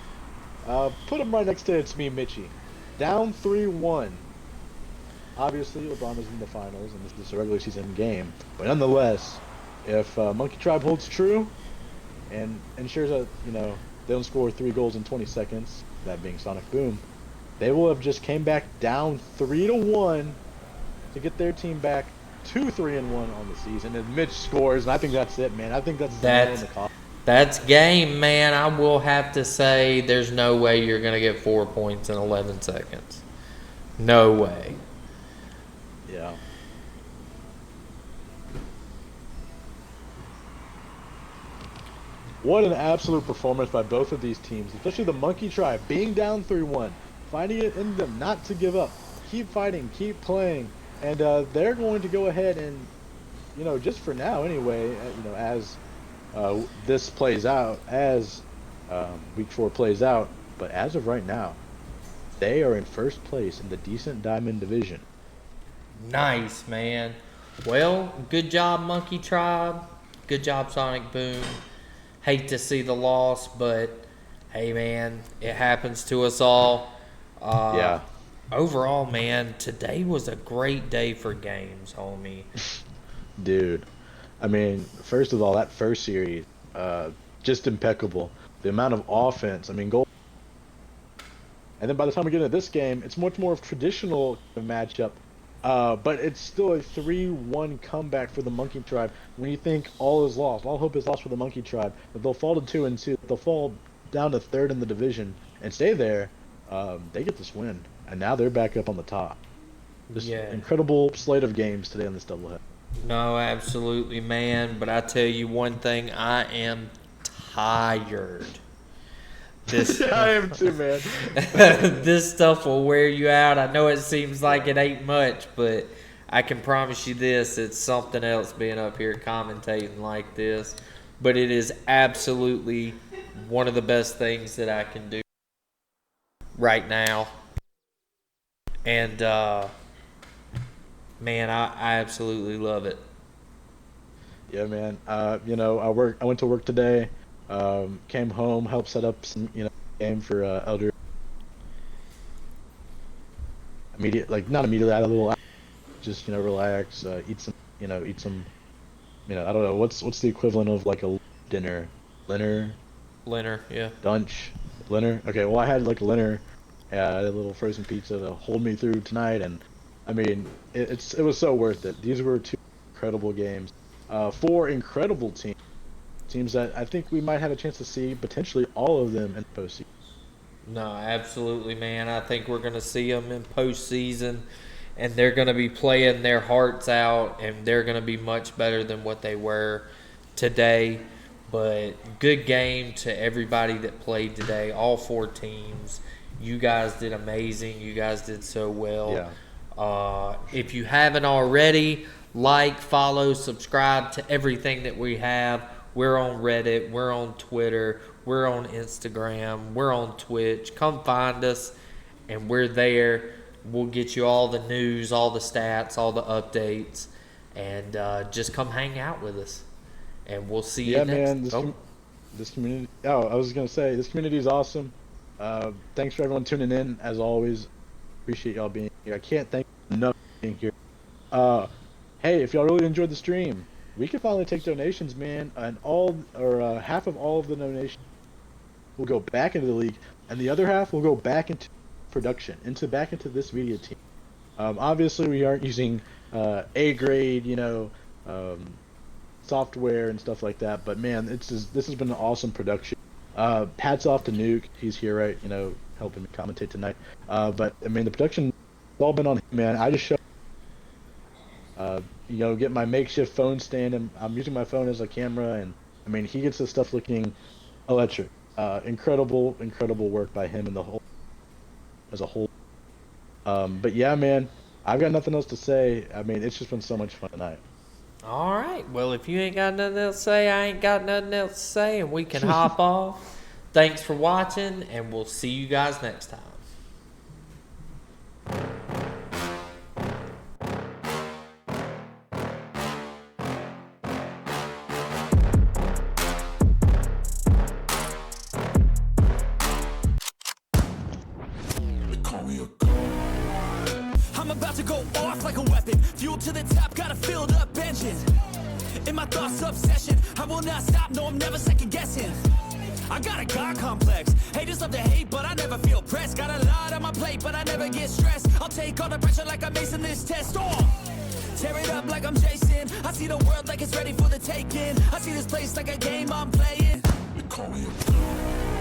put him right next to it's me, Mitchie. Down 3-1. Obviously, LeBron is in the finals, and this is a regular season game. But nonetheless, if Monkey Tribe holds true and ensures that they don't score 3 goals in 20 seconds, that being Sonic Boom, they will have just came back down 3-1 to get their team back 2 3-1 on the season, and Mitch scores, and I think that's it, man. I think that's the nail in the coffin. That's game, man. I will have to say there's no way you're going to get 4 points in 11 seconds. No way. Yeah. What an absolute performance by both of these teams, especially the Monkey Tribe, being down 3-1, finding it in them not to give up, keep fighting, keep playing, and they're going to go ahead and, just for now anyway, as this plays out, as Week 4 plays out, but as of right now, they are in first place in the Decent Diamond Division. Nice, man. Well, good job, Monkey Tribe. Good job, Sonic Boom. Hate to see the loss, but hey, man, it happens to us all. Yeah. Overall, man, today was a great day for games, homie. Dude, I mean, first of all, that first series, just impeccable. The amount of offense, goal. And then by the time we get into this game, it's much more of a traditional matchup. But it's still a 3-1 comeback for the Monkey Tribe. When you think all is lost, all hope is lost for the Monkey Tribe, that they'll fall to 2-2, they'll fall down to third in the division and stay there, they get this win. And now they're back up on the top. Just incredible slate of games today on this doubleheader. No, absolutely, man. But I tell you one thing, I am tired. I am too, man. This stuff will wear you out. I know it seems like it ain't much, but I can promise you this, it's something else being up here commentating like this. But it is absolutely one of the best things that I can do right now. And, man, I absolutely love it. Yeah, man. I went to work today. Came home, helped set up some, game for Elder. Not immediately. I had a little, just relax, eat some, I don't know what's the equivalent of like a dinner, Linner, yeah. Lunch, Linner. Okay, well I had like a Linner, I had a little frozen pizza to hold me through tonight, and it was so worth it. These were 2 incredible games, 4 incredible teams that I think we might have a chance to see potentially all of them in postseason. No, absolutely, man. I think we're going to see them in postseason, and they're going to be playing their hearts out, and they're going to be much better than what they were today. But good game to everybody that played today, all 4 teams. You guys did amazing. You guys did so well. Yeah. If you haven't already, follow, subscribe to everything that we have. We're on Reddit, we're on Twitter, we're on Instagram, we're on Twitch. Come find us, and we're there. We'll get you all the news, all the stats, all the updates, and just come hang out with us. And we'll see you next. This community. Oh, I was gonna say this community is awesome. Thanks for everyone tuning in. As always, appreciate y'all being here. I can't thank you enough for being here. Hey, if y'all really enjoyed the stream, we can finally take donations, man, and half of all of the donations will go back into the league, and the other half will go back into production, back into this media team. Obviously, we aren't using A-grade, software and stuff like that, but man, this has been an awesome production. Hats off to Nuke. He's here, right? Helping me commentate tonight. But the production, it's all been on him, man. I just showed. Get my makeshift phone stand, and I'm using my phone as a camera, and he gets this stuff looking electric. Incredible work by him and as a whole. But yeah, man, I've got nothing else to say. It's just been so much fun tonight. All right. Well, if you ain't got nothing else to say, I ain't got nothing else to say, and we can hop off. Thanks for watching, and we'll see you guys next time. I'm about to go off like a weapon. Fuel to the top, got a filled up engine. In my thoughts, obsession. I will not stop, no, I'm never second guessing. I got a God complex. Haters love to hate, but I never feel pressed. Got a lot on my plate, but I never get stressed. I'll take all the pressure like I'm acing this test. Tear it up like I'm Jason. I see the world like it's ready for the taking. I see this place like a game I'm playing. They call me a gun.